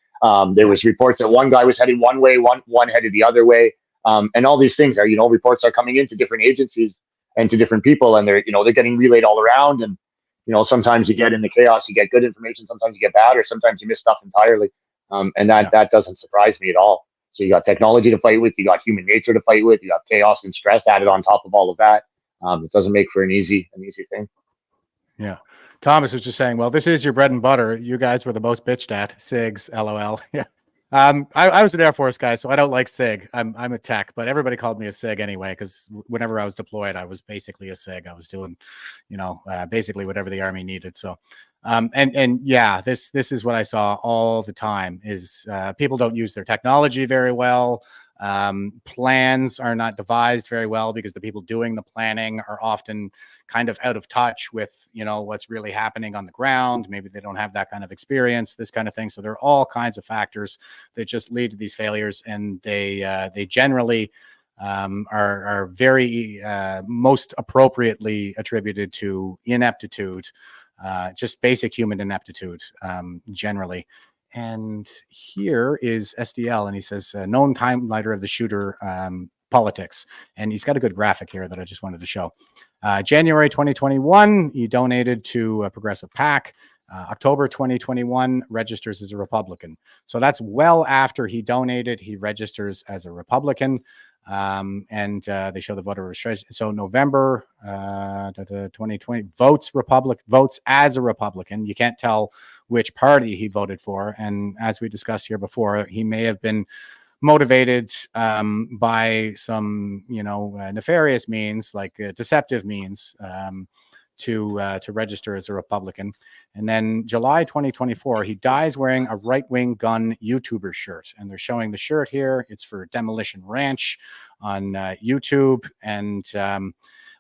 [SPEAKER 4] There was reports that one guy was heading one way, one headed the other way. And all these things are, reports are coming into different agencies and to different people, and they're getting relayed all around. And, sometimes you get in the chaos, you get good information, sometimes you get bad, or sometimes you miss stuff entirely. And that doesn't surprise me at all. So you got technology to fight with, you got human nature to fight with, you got chaos and stress added on top of all of that. It doesn't make for an easy thing.
[SPEAKER 3] Yeah. Thomas was just saying, well, this is your bread and butter. You guys were the most bitched at. SIGs, LOL. Yeah. I was an Air Force guy, so I don't like SIG. I'm a tech, but everybody called me a SIG anyway, because whenever I was deployed, I was basically a SIG. I was doing, basically whatever the Army needed. So, and yeah, this is what I saw all the time is people don't use their technology very well. Plans are not devised very well because the people doing the planning are often kind of out of touch with, what's really happening on the ground. Maybe they don't have that kind of experience, this kind of thing. So there are all kinds of factors that just lead to these failures. And they generally are very most appropriately attributed to ineptitude, just basic human ineptitude generally. And here is SDL, and he says, known timelighter of the shooter politics. And he's got a good graphic here that I just wanted to show. January 2021, he donated to a Progressive PAC. October 2021, registers as a Republican. So that's well after he donated, he registers as a Republican. And they show the voter registration. So November 2020, votes as a Republican. You can't tell which party he voted for. And as we discussed here before, he may have been motivated by some, nefarious means, like deceptive means, to register as a Republican. And then July 2024, he dies wearing a right-wing gun YouTuber shirt. And they're showing the shirt here. It's for Demolition Ranch on YouTube. And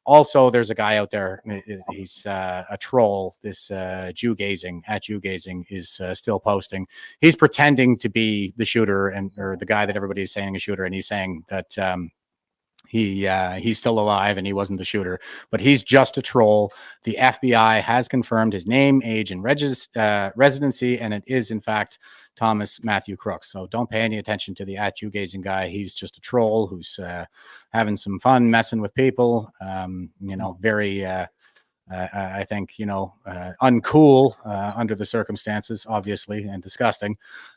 [SPEAKER 3] also, there's a guy out there. He's a troll. This Jew Gazing is still posting. He's pretending to be the shooter or the guy that everybody is saying a shooter, and he's saying that he's still alive and he wasn't the shooter, but he's just a troll. The FBI has confirmed his name, age, and residency, and it is in fact Thomas Matthew Crooks. So don't pay any attention to the Jew Gazing guy. He's just a troll who's having some fun messing with people. Very I think uncool under the circumstances, obviously, and disgusting.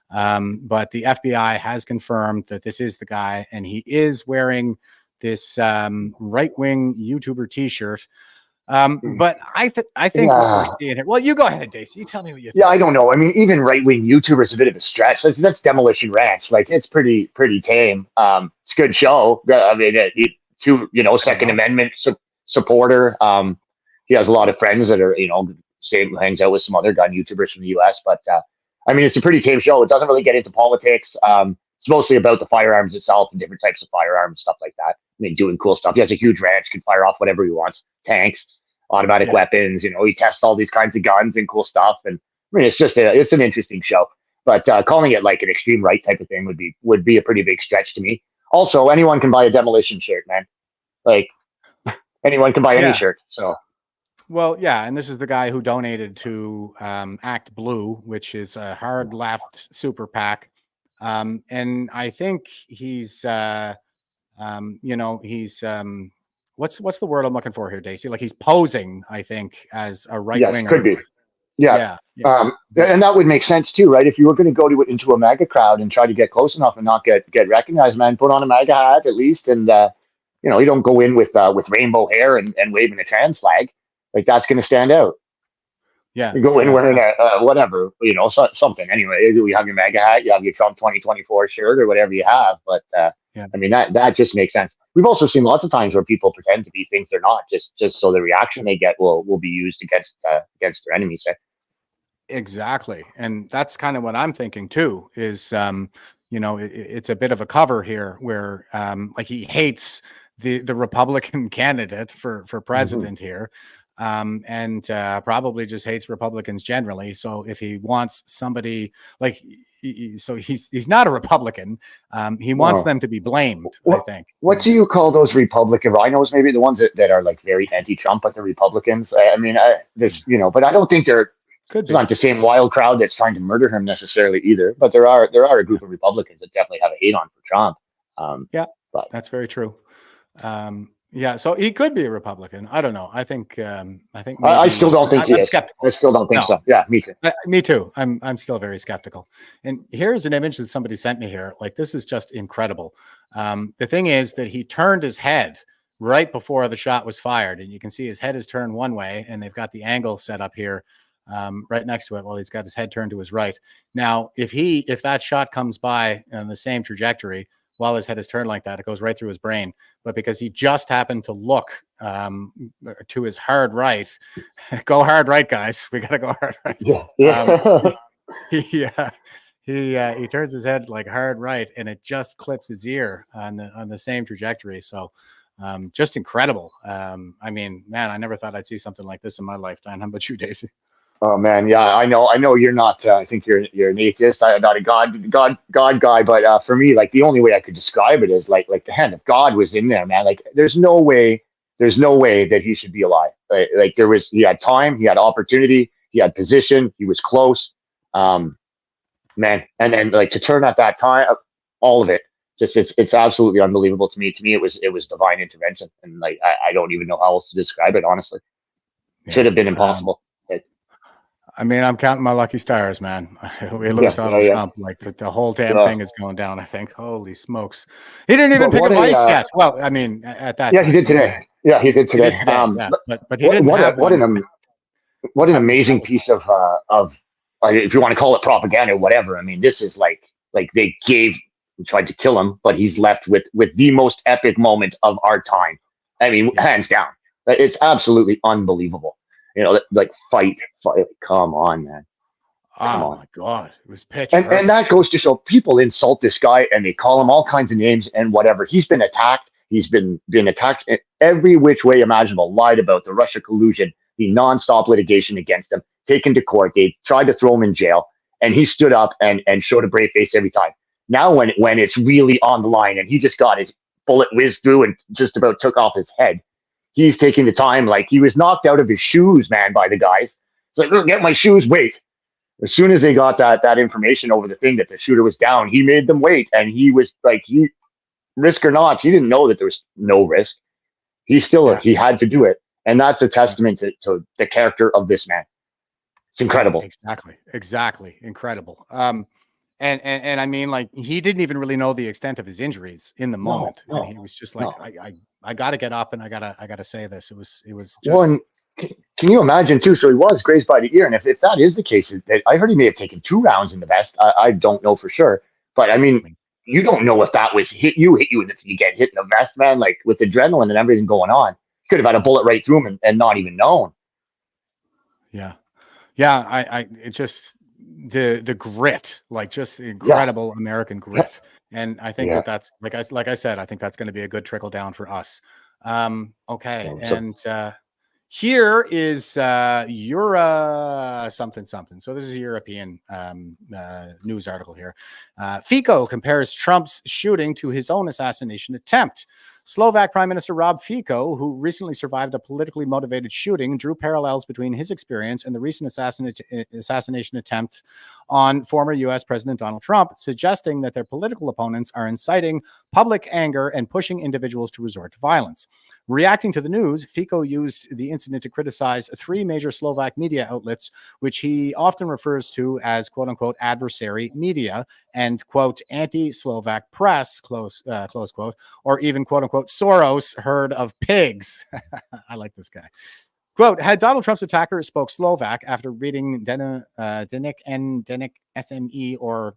[SPEAKER 3] But the FBI has confirmed that this is the guy, and he is wearing this right-wing YouTuber T-shirt. But I think what we're seeing here. Well, you go ahead, Dacey. You tell me what you think.
[SPEAKER 4] Yeah, I don't know. I mean, even right-wing YouTubers a bit of a stretch. That's Demolition Ranch. Like, it's pretty tame. It's a good show. I mean, Second Amendment supporter. He has a lot of friends that are, hangs out with some other gun YouTubers from the U.S. But I mean, it's a pretty tame show. It doesn't really get into politics. It's mostly about the firearms itself and different types of firearms, stuff like that. I mean, doing cool stuff. He has a huge ranch, can fire off whatever he wants. Tanks, automatic weapons. He tests all these kinds of guns and cool stuff. And I mean, it's an interesting show. But calling it like an extreme right type of thing would be a pretty big stretch to me. Also, anyone can buy a demolition shirt, man. Like anyone can buy any shirt. So.
[SPEAKER 3] Well, yeah, and this is the guy who donated to Act Blue, which is a hard left super PAC. And I think he's, what's the word I'm looking for here, Dacey? Like he's posing, I think, as a right winger.
[SPEAKER 4] Yes, could be. Yeah. And that would make sense too, right? If you were going to go into a MAGA crowd and try to get close enough and not get recognized, man, put on a MAGA hat at least, and you don't go in with rainbow hair and waving a trans flag. Like that's going to stand out.
[SPEAKER 3] Yeah.
[SPEAKER 4] You go in wearing a whatever, something. Anyway, you have your MAGA hat, you have your Trump 2024 shirt or whatever you have. But I mean, that just makes sense. We've also seen lots of times where people pretend to be things they're not, just so the reaction they get will be used against their enemies.
[SPEAKER 3] Exactly. And that's kind of what I'm thinking too, is, it's a bit of a cover here where like he hates the Republican candidate for president here. And probably just hates Republicans generally. So if he wants somebody like, so he's not a Republican. He wants them to be blamed. I think. What
[SPEAKER 4] do you call those Republican rhinos? Maybe the ones that are like very anti-Trump, but they're Republicans. I mean, but I don't think they're not the same wild crowd that's trying to murder him necessarily either. But there are a group of Republicans that definitely have a hate on for Trump.
[SPEAKER 3] But that's very true. Yeah, so he could be a Republican. I don't know. I think
[SPEAKER 4] I still don't think he is.
[SPEAKER 3] Skeptical.
[SPEAKER 4] I still don't think so. Yeah, me too.
[SPEAKER 3] Me too. I'm still very skeptical. And here's an image that somebody sent me here. Like this is just incredible. The thing is that he turned his head right before the shot was fired, and you can see his head is turned one way, and they've got the angle set up here right next to it. While he's got his head turned to his right. Now, if that shot comes by on the same trajectory, while his head is turned like that, it goes right through his brain. But because he just happened to look to his hard right, go hard right, guys. We got to go hard right. He turns his head like hard right, and it just clips his ear on the same trajectory. So just incredible. I mean, man, I never thought I'd see something like this in my lifetime. How about you, Dacey?
[SPEAKER 4] Oh man, yeah, I know you're not. I think you're an atheist. I'm not a God guy, but for me, like the only way I could describe it is like the hand of God was in there, man. Like there's no way that he should be alive. Like he had time, he had opportunity, he had position, he was close, man. And then like to turn at that time, all of it, just it's absolutely unbelievable to me. To me, it was divine intervention, and like I don't even know how else to describe it. Honestly, it should have been impossible.
[SPEAKER 3] I mean, I'm counting my lucky stars, man. We lose Donald Trump. Like the whole damn thing is going down, I think. Holy smokes. He didn't even pick a vice yet. Well, I mean, at that time.
[SPEAKER 4] He did today. Yeah, he did today.
[SPEAKER 3] But he didn't have
[SPEAKER 4] what an amazing piece of if you want to call it propaganda or whatever. I mean, this is like they tried to kill him, but he's left with the most epic moment of our time. I mean, hands down, it's absolutely unbelievable. You know, like fight. Come on, man. Come
[SPEAKER 3] Oh
[SPEAKER 4] on.
[SPEAKER 3] my God, it was pitch
[SPEAKER 4] And
[SPEAKER 3] perfect.
[SPEAKER 4] that goes to show people insult this guy and they call him all kinds of names and whatever. He's been attacked. He's been attacked in every which way imaginable, lied about the Russia collusion, the nonstop litigation against him, taken to court. They tried to throw him in jail, and he stood up and showed a brave face every time. Now when it's really on the line and he just got his bullet whizzed through and just about took off his head, he's taking the time. Like, he was knocked out of his shoes, man, by the guys. It's like, look, get my shoes, wait. As soon as they got that information over the thing that the shooter was down, he made them wait. And he was like, he, risk or not, he didn't know that there was no risk. He had to do it. And that's a testament to the character of this man. It's incredible.
[SPEAKER 3] Exactly. Incredible. And I mean, like, he didn't even really know the extent of his injuries in the moment.
[SPEAKER 4] No,
[SPEAKER 3] and he was just like, I got to get up and I gotta say this. It was just.
[SPEAKER 4] Well, and can you imagine too? So he was grazed by the ear, and if that is the case, I heard he may have taken 2 rounds in the vest. I don't know for sure, but I mean, you don't know if that was hit you, and if you get hit in the vest, man, like with adrenaline and everything going on, could have had a bullet right through him and not even known.
[SPEAKER 3] Yeah. It just the grit, like, just incredible American grit. And I think that's like I said, I think that's going to be a good trickle down for us. Okay. And here is something. So this is a European news article here. Fico compares Trump's shooting to his own assassination attempt. Slovak Prime Minister Rob Fico, who recently survived a politically motivated shooting, drew parallels between his experience and the recent assassination attempt on former U.S. President Donald Trump, suggesting that their political opponents are inciting public anger and pushing individuals to resort to violence. Reacting to the news, Fico used the incident to criticize 3 major Slovak media outlets, which he often refers to as quote-unquote adversary media and quote anti-Slovak press, close quote, or even quote-unquote Soros herd of pigs. I like this guy. Quote, had Donald Trump's attacker spoke Slovak after reading Denik SME, or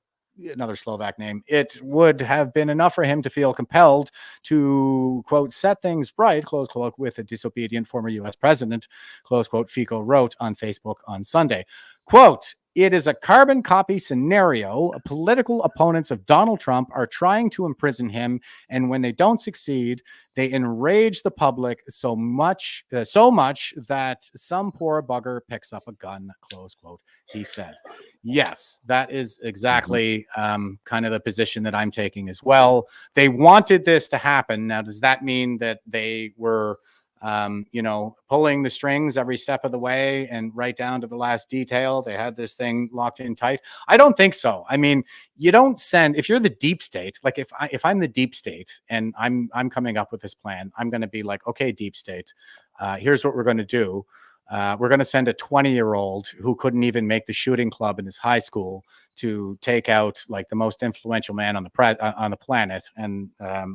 [SPEAKER 3] another Slovak name, it would have been enough for him to feel compelled to, quote, set things right, close quote, with a disobedient former U.S. president, close quote, Fico wrote on Facebook on Sunday. Quote, it is a carbon copy scenario. Political opponents of Donald Trump are trying to imprison him, and when they don't succeed, they enrage the public so much that some poor bugger picks up a gun, close quote, he said. Yes, that is exactly kind of the position that I'm taking as well. They wanted this to happen. Now, does that mean that they were pulling the strings every step of the way and right down to the last detail? They had this thing locked in tight. I don't think so. I mean, you don't send, if you're the deep state, like if I'm the deep state and I'm coming up with this plan, I'm going to be like, okay, deep state, here's what we're going to do. We're going to send a 20-year-old who couldn't even make the shooting club in his high school to take out like the most influential man on the planet, and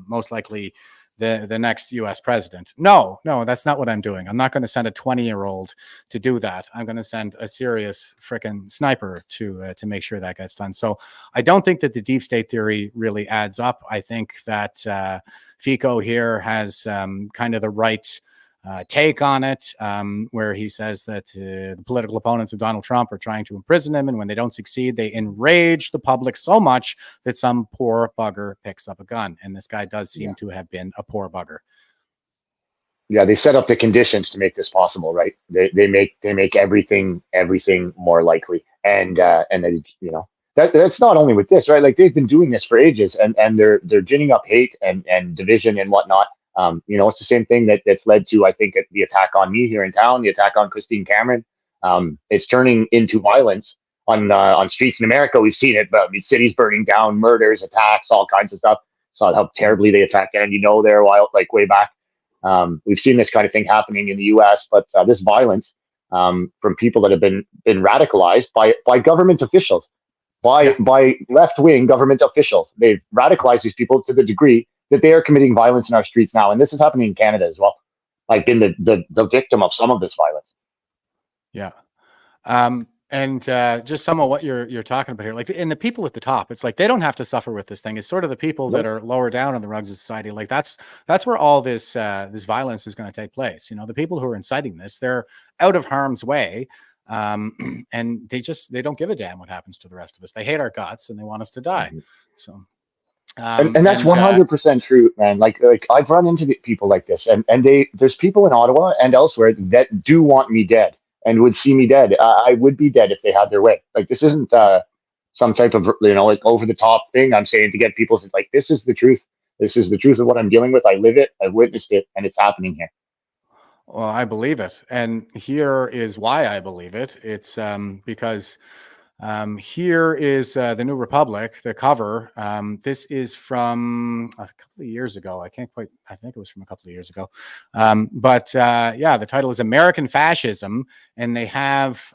[SPEAKER 3] most likely the next U.S. president. No, that's not what I'm doing. I'm not going to send a 20-year-old to do that. I'm going to send a serious freaking sniper to make sure that gets done. So I don't think that the deep state theory really adds up. I think that Fico here has kind of the right take on it, where he says that the political opponents of Donald Trump are trying to imprison him, and when they don't succeed, they enrage the public so much that some poor bugger picks up a gun. And this guy does seem to have been a poor bugger.
[SPEAKER 4] Yeah, they set up the conditions to make this possible, right? They make everything more likely, and they, that's not only with this, right? Like, they've been doing this for ages, and they're ginning up hate and division and whatnot. It's the same thing that's led to, I think, the attack on me here in town, the attack on Christine Cameron. It's turning into violence on streets in America. We've seen it, but cities burning down, murders, attacks, all kinds of stuff. Saw how terribly they attacked Andy Ngo there way back. We've seen this kind of thing happening in the U.S., but this violence from people that have been radicalized by government officials, by left-wing government officials. They've radicalized these people to the degree that they are committing violence in our streets now. And this is happening in Canada as well. I've been the victim of some of this violence.
[SPEAKER 3] Yeah. And just some of what you're talking about here, like, and the people at the top, it's like they don't have to suffer with this thing. It's sort of the people that are lower down on the rungs of society. Like that's where all this this violence is going to take place. You know, the people who are inciting this, they're out of harm's way, and they don't give a damn what happens to the rest of us. They hate our guts and they want us to die. So.
[SPEAKER 4] And that's 100% true, man. Like I've run into people like this, and there's people in Ottawa and elsewhere that do want me dead and would see me dead. I would be dead if they had their way. Like this isn't some type of like over the top thing. I'm saying to get people to like, this is the truth. This is the truth of what I'm dealing with. I live it. I've witnessed it, and it's happening here.
[SPEAKER 3] Well, I believe it, and here is why I believe it. It's because. Here is the New Republic, the cover. This is from a couple of years ago. I think it was from a couple of years ago. But yeah, the title is American Fascism, and they have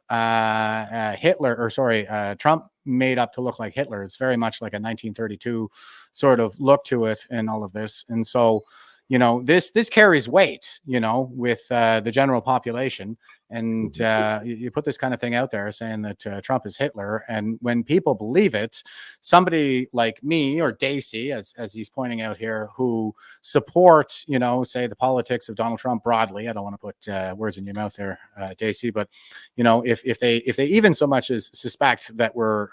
[SPEAKER 3] Trump made up to look like Hitler. It's very much like a 1932 sort of look to it and all of this. And so, you know, this carries weight, you know, with the general population. And you put this kind of thing out there saying that Trump is Hitler. And when people believe it, somebody like me or Dacey, as he's pointing out here, who supports, you know, say the politics of Donald Trump broadly. I don't want to put words in your mouth there, Dacey, but, you know, if they even so much as suspect that we're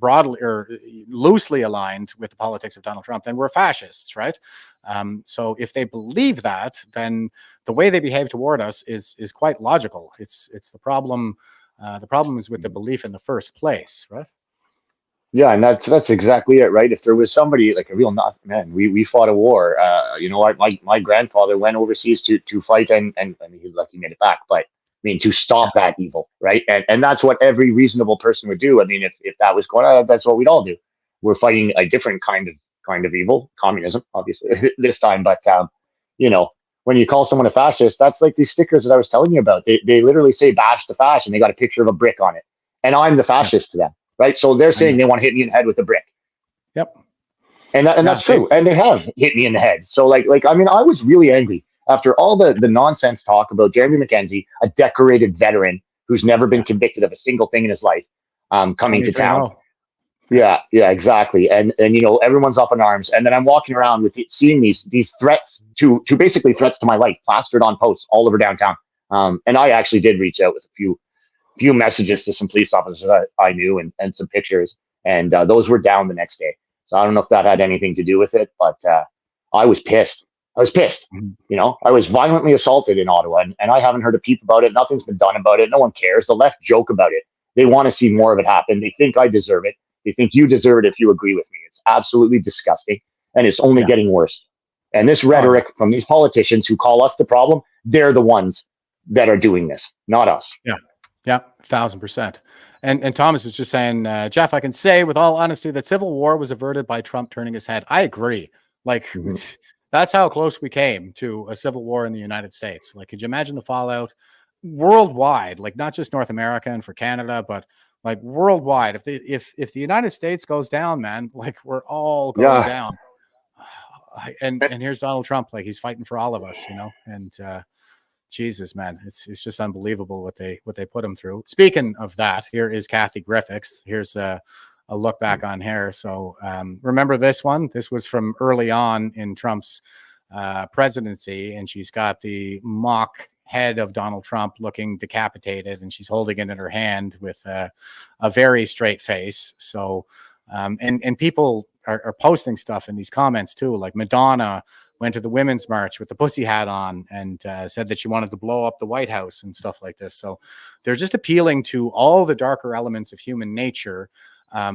[SPEAKER 3] broadly or loosely aligned with the politics of Donald Trump, then we're fascists, right? So if they believe that, then the way they behave toward us is quite logical. It's the problem. The problem is with the belief in the first place, right?
[SPEAKER 4] Yeah, and that's exactly it, right? If there was somebody like a real man, we fought a war. You know, my grandfather went overseas to fight, and I mean, he made it back, but I mean, to stop that evil, right? And that's what every reasonable person would do. I mean, if that was going on, that's what we'd all do. We're fighting a different kind of evil, communism, obviously this time, but you know. When you call someone a fascist, that's like these stickers that I was telling you about. They literally say bash the fash, and they got a picture of a brick on it. And I'm the fascist to them, right? So they're saying they want to hit me in the head with a brick.
[SPEAKER 3] Yep.
[SPEAKER 4] And that's true. And they have hit me in the head. So I mean, I was really angry after all the nonsense talk about Jeremy McKenzie, a decorated veteran who's never been convicted of a single thing in his life, coming to town. Yeah, exactly. And you know, everyone's up in arms. And then I'm walking around with seeing these threats to basically threats to my life plastered on posts all over downtown. And I actually did reach out with a few messages to some police officers that I knew and some pictures. And those were down the next day. So I don't know if that had anything to do with it, but I was pissed. You know, I was violently assaulted in Ottawa, and I haven't heard a peep about it. Nothing's been done about it. No one cares. The left joke about it. They want to see more of it happen. They think I deserve it. They think you deserve it if you agree with me. It's absolutely disgusting, and it's only getting worse. And this rhetoric from these politicians who call us the problem, they're the ones that are doing this, not us.
[SPEAKER 3] Yeah, 1,000%. And Thomas is just saying, Jeff, I can say with all honesty that civil war was averted by Trump turning his head. I agree. Like, that's how close we came to a civil war in the United States. Like, could you imagine the fallout worldwide? Like, not just North America and for Canada, but like worldwide. If the United States goes down, man, like we're all going down. And here's Donald Trump, like he's fighting for all of us, you know. And Jesus, man, it's just unbelievable what they put him through. Speaking of that, here is Kathy Griffiths. Here's a look back on her. So remember this one? This was from early on in Trump's presidency, and she's got the mock head of Donald Trump looking decapitated, and she's holding it in her hand with a very straight face. So and people are posting stuff in these comments too, like Madonna went to the Women's March with the pussy hat on and said that she wanted to blow up the White House and stuff like this. So they're just appealing to all the darker elements of human nature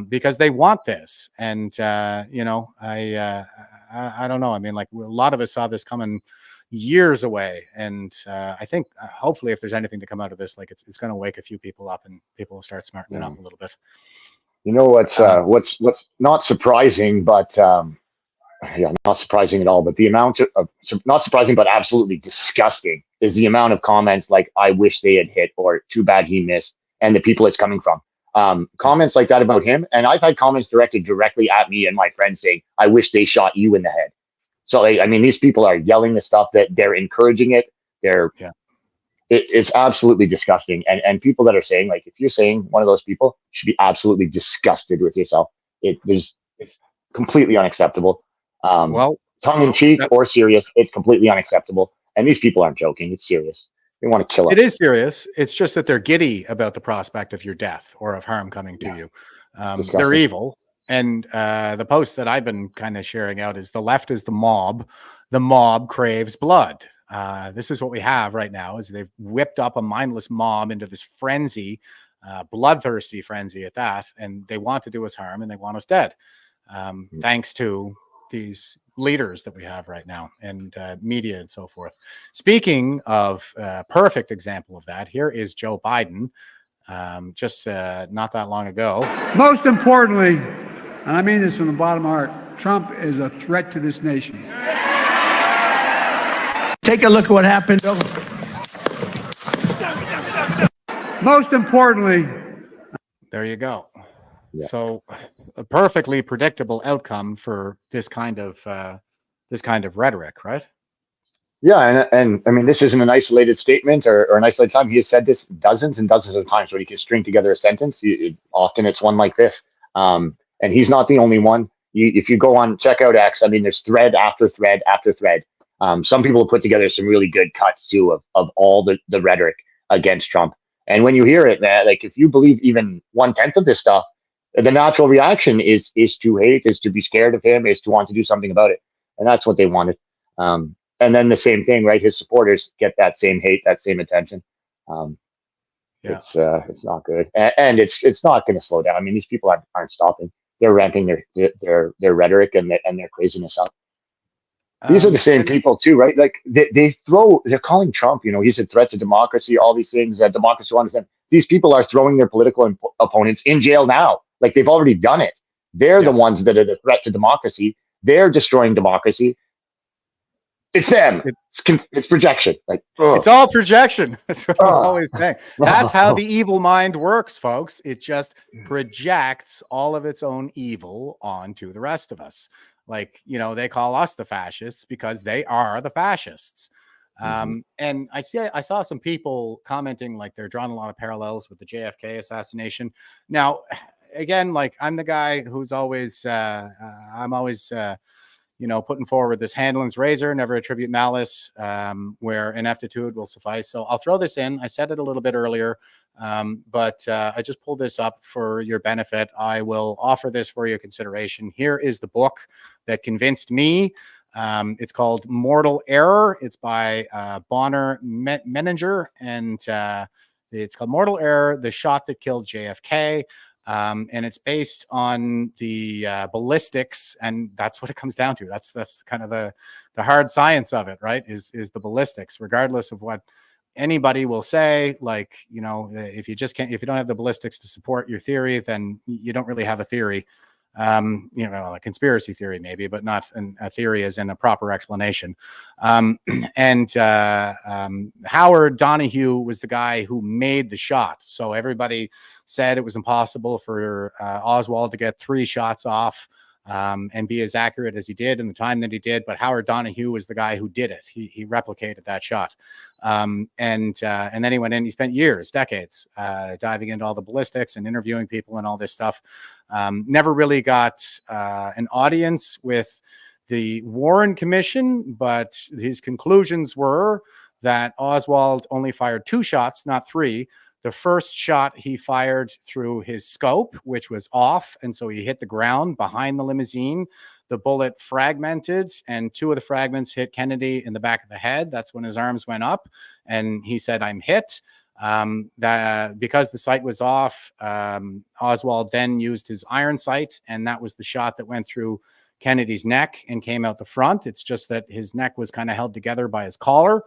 [SPEAKER 3] because they want this. And you know, I don't know. I mean, like a lot of us saw this coming years away, and I think hopefully if there's anything to come out of this, like it's going to wake a few people up and people will start smartening up a little bit.
[SPEAKER 4] You know what's not surprising, but not surprising at all, but the amount of not surprising but absolutely disgusting is the amount of comments like I wish they had hit or too bad he missed, and the people it's coming from. Comments like that about him, and I've had comments directly at me and my friends saying I wish they shot you in the head. So I mean, these people are yelling the stuff that they're encouraging it. it's absolutely disgusting. And people that are saying, like, if you're saying one of those people, you should be absolutely disgusted with yourself. It's completely unacceptable.
[SPEAKER 3] Well,
[SPEAKER 4] Tongue in cheek
[SPEAKER 3] that-
[SPEAKER 4] or serious, it's completely unacceptable. And these people aren't joking. It's serious. They want to kill us.
[SPEAKER 3] it is serious. It's just that they're giddy about the prospect of your death or of harm coming to you. They're
[SPEAKER 4] Disgusting.
[SPEAKER 3] evil. And the post that I've been kind of sharing out is the left is the mob. The mob craves blood. This is what we have right now is they've whipped up a mindless mob into this frenzy, bloodthirsty frenzy at that. And they want to do us harm and they want us dead. Thanks to these leaders that we have right now and media and so forth. Speaking of perfect example of that, here is Joe Biden just not that long ago.
[SPEAKER 8] Most importantly, and I mean this from the bottom of my heart, Trump is a threat to this nation.
[SPEAKER 5] Take a look at what happened.
[SPEAKER 8] Most importantly,
[SPEAKER 3] there you go. Yeah. So a perfectly predictable outcome for this kind of rhetoric, right?
[SPEAKER 4] Yeah, and I mean, this isn't an isolated statement or an isolated time. He has said this dozens and dozens of times when he can string together a sentence. Often it's one like this. And he's not the only one. If you go on, check out X, I mean, there's thread after thread after thread. Some people have put together some really good cuts too of all the rhetoric against Trump. And when you hear it, man, like if you believe even 1/10 of this stuff, the natural reaction is to hate, is to be scared of him, is to want to do something about it. And that's what they wanted. And then the same thing, right? His supporters get that same hate, that same attention. It's not good, and it's not going to slow down. I mean, these people aren't stopping. They're ramping their rhetoric and their craziness up. These are the same people too, right? Like they're calling Trump, he's a threat to democracy, all these things that democracy wants them. These people are throwing their political opponents in jail now. Like they've already done it. They're the ones that are the threat to democracy. They're destroying democracy. It's them. It's projection. Like
[SPEAKER 3] it's all projection. That's what I'm always saying. That's how the evil mind works, folks. It just projects all of its own evil onto the rest of us. Like, they call us the fascists because they are the fascists. And I saw some people commenting like they're drawing a lot of parallels with the JFK assassination. Now, again, like I'm the guy who's always putting forward this Hanlon's razor, never attribute malice, where ineptitude will suffice. So I'll throw this in. I said it a little bit earlier, but I just pulled this up for your benefit. I will offer this for your consideration. Here is the book that convinced me. It's called Mortal Error. It's by Bonner Menninger, and it's called Mortal Error, The Shot That Killed JFK. And it's based on the ballistics, and that's what it comes down to. That's kind of the hard science of it, right? Is the ballistics, regardless of what anybody will say. Like, if you don't have the ballistics to support your theory, then you don't really have a theory. A conspiracy theory maybe, but not a theory as in a proper explanation. And Howard Donahue was the guy who made the shot. So everybody said it was impossible for Oswald to get 3 shots off and be as accurate as he did in the time that he did. But Howard Donahue was the guy who did it. He replicated that shot. And then he went in, he spent years, decades, diving into all the ballistics and interviewing people and all this stuff. Never really got an audience with the Warren Commission, but his conclusions were that Oswald only fired 2 shots, not 3. The first shot he fired through his scope, which was off, and so he hit the ground behind the limousine. The bullet fragmented, and 2 of the fragments hit Kennedy in the back of the head. That's when his arms went up, and he said, "I'm hit." Because the sight was off, Oswald then used his iron sight, and that was the shot that went through Kennedy's neck and came out the front. It's just that his neck was kind of held together by his collar.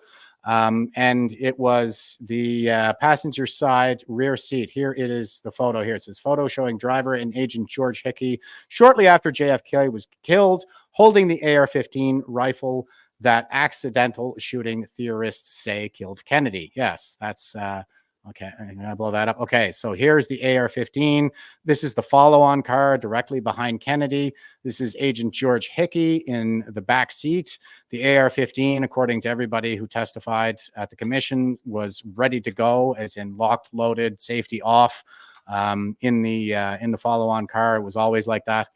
[SPEAKER 3] And it was the passenger side rear seat. Here it is, the photo here. It says photo showing driver and agent George Hickey shortly after JFK was killed, holding the AR-15 rifle that accidental shooting theorists say killed Kennedy. Yes, that's Okay, I'm gonna blow that up. Okay, so here's the AR-15. This is the follow-on car directly behind Kennedy. This is Agent George Hickey in the back seat. The AR-15, according to everybody who testified at the commission, was ready to go, as in locked, loaded, safety off. In the follow-on car, it was always like that.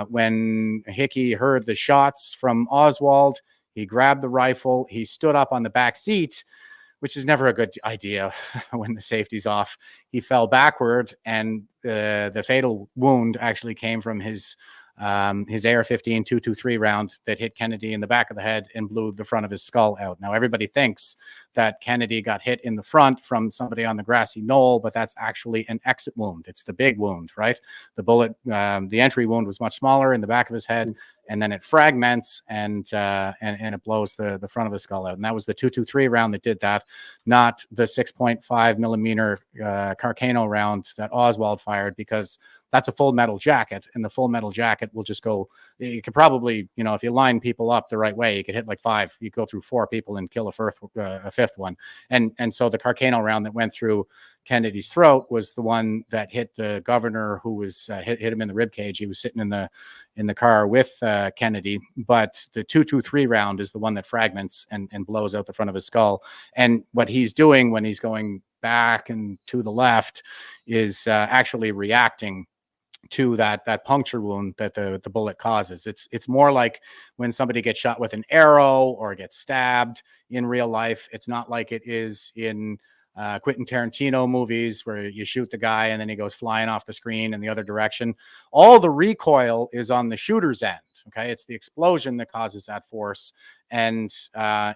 [SPEAKER 3] When Hickey heard the shots from Oswald, he grabbed the rifle. He stood up on the back seat, which is never a good idea when the safety's off. He fell backward, and the fatal wound actually came from his AR-15 .223 round that hit Kennedy in the back of the head and blew the front of his skull out. Now, everybody thinks that Kennedy got hit in the front from somebody on the grassy knoll, but that's actually an exit wound. It's the big wound, right? The bullet, the entry wound was much smaller in the back of his head, and then it fragments and it blows the front of his skull out. And that was the .223 round that did that, not the 6.5 millimeter Carcano round that Oswald fired, because that's a full metal jacket, and the full metal jacket will just go, you could probably, if you line people up the right way, you could hit like 5, you go through 4 people and kill a fifth one. And so the Carcano round that went through Kennedy's throat was the one that hit the governor, who was hit him in the rib cage. He was sitting in the car with Kennedy, but the .223 round is the one that fragments and blows out the front of his skull. And what he's doing when he's going back and to the left is actually reacting to that puncture wound that the bullet causes. It's more like when somebody gets shot with an arrow or gets stabbed in real life. It's not like it is in Quentin Tarantino movies where you shoot the guy and then he goes flying off the screen in the other direction. All the recoil is on the shooter's end. Okay, it's the explosion that causes that force, and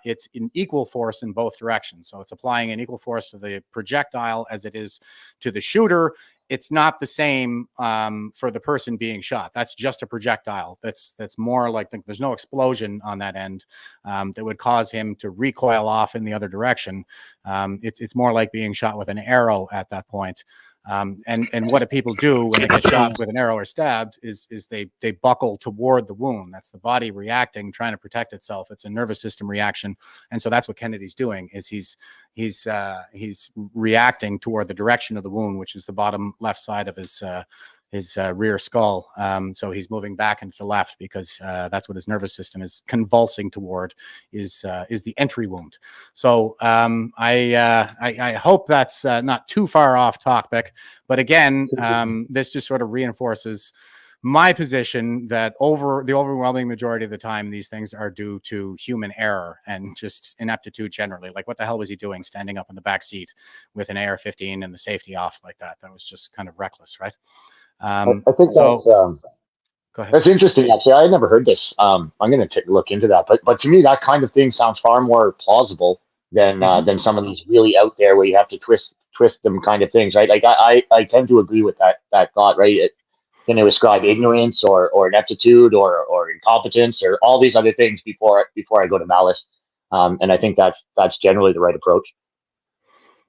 [SPEAKER 3] it's in equal force in both directions. So it's applying an equal force to the projectile as it is to the shooter. It's not the same for the person being shot. That's just a projectile. That's more like, there's no explosion on that end that would cause him to recoil off in the other direction. It's more like being shot with an arrow at that point. And what do people do when they get shot with an arrow or stabbed is they buckle toward the wound. That's the body reacting, trying to protect itself. It's a nervous system reaction. And so that's what Kennedy's doing, is he's reacting toward the direction of the wound, which is the bottom left side of his rear skull. So he's moving back into the left because that's what his nervous system is convulsing toward, is the entry wound. So I hope that's not too far off topic, but again, this just sort of reinforces my position that the overwhelming majority of the time, these things are due to human error and just ineptitude generally. Like, what the hell was he doing standing up in the back seat with an AR-15 and the safety off like that? That was just kind of reckless, right?
[SPEAKER 4] I think
[SPEAKER 3] so go ahead.
[SPEAKER 4] That's interesting. Actually, I had never heard this. I'm going to take a look into that. But to me, that kind of thing sounds far more plausible than some of these really out there where you have to twist them kind of things, right? Like I tend to agree with that thought, right? Can they ascribe ignorance or ineptitude or incompetence or all these other things before I go to malice? And I think that's generally the right approach.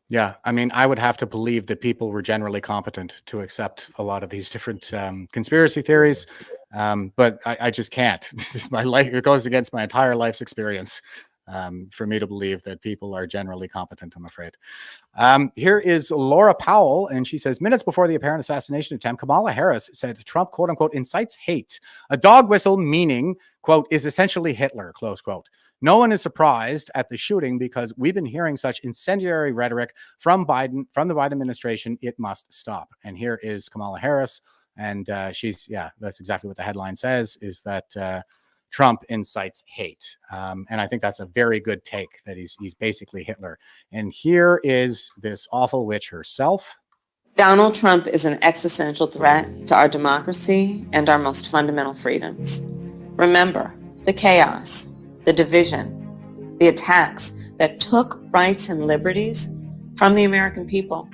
[SPEAKER 3] Yeah, I mean, I would have to believe that people were generally competent to accept a lot of these different conspiracy theories, but I just can't. My life, it goes against my entire life's experience for me to believe that people are generally competent, I'm afraid. Here is Laura Powell, and she says, minutes before the apparent assassination attempt, Kamala Harris said Trump, quote unquote, incites hate. A dog whistle meaning, quote, is essentially Hitler, close quote. No one is surprised at the shooting because we've been hearing such incendiary rhetoric from the Biden administration. It must stop. And here is Kamala Harris. And that's exactly what the headline says, is that Trump incites hate. And I think that's a very good take, that he's basically Hitler. And here is this awful witch herself.
[SPEAKER 16] Donald Trump is an existential threat to our democracy and our most fundamental freedoms. Remember the chaos, the division, the attacks that took rights and liberties from the American people.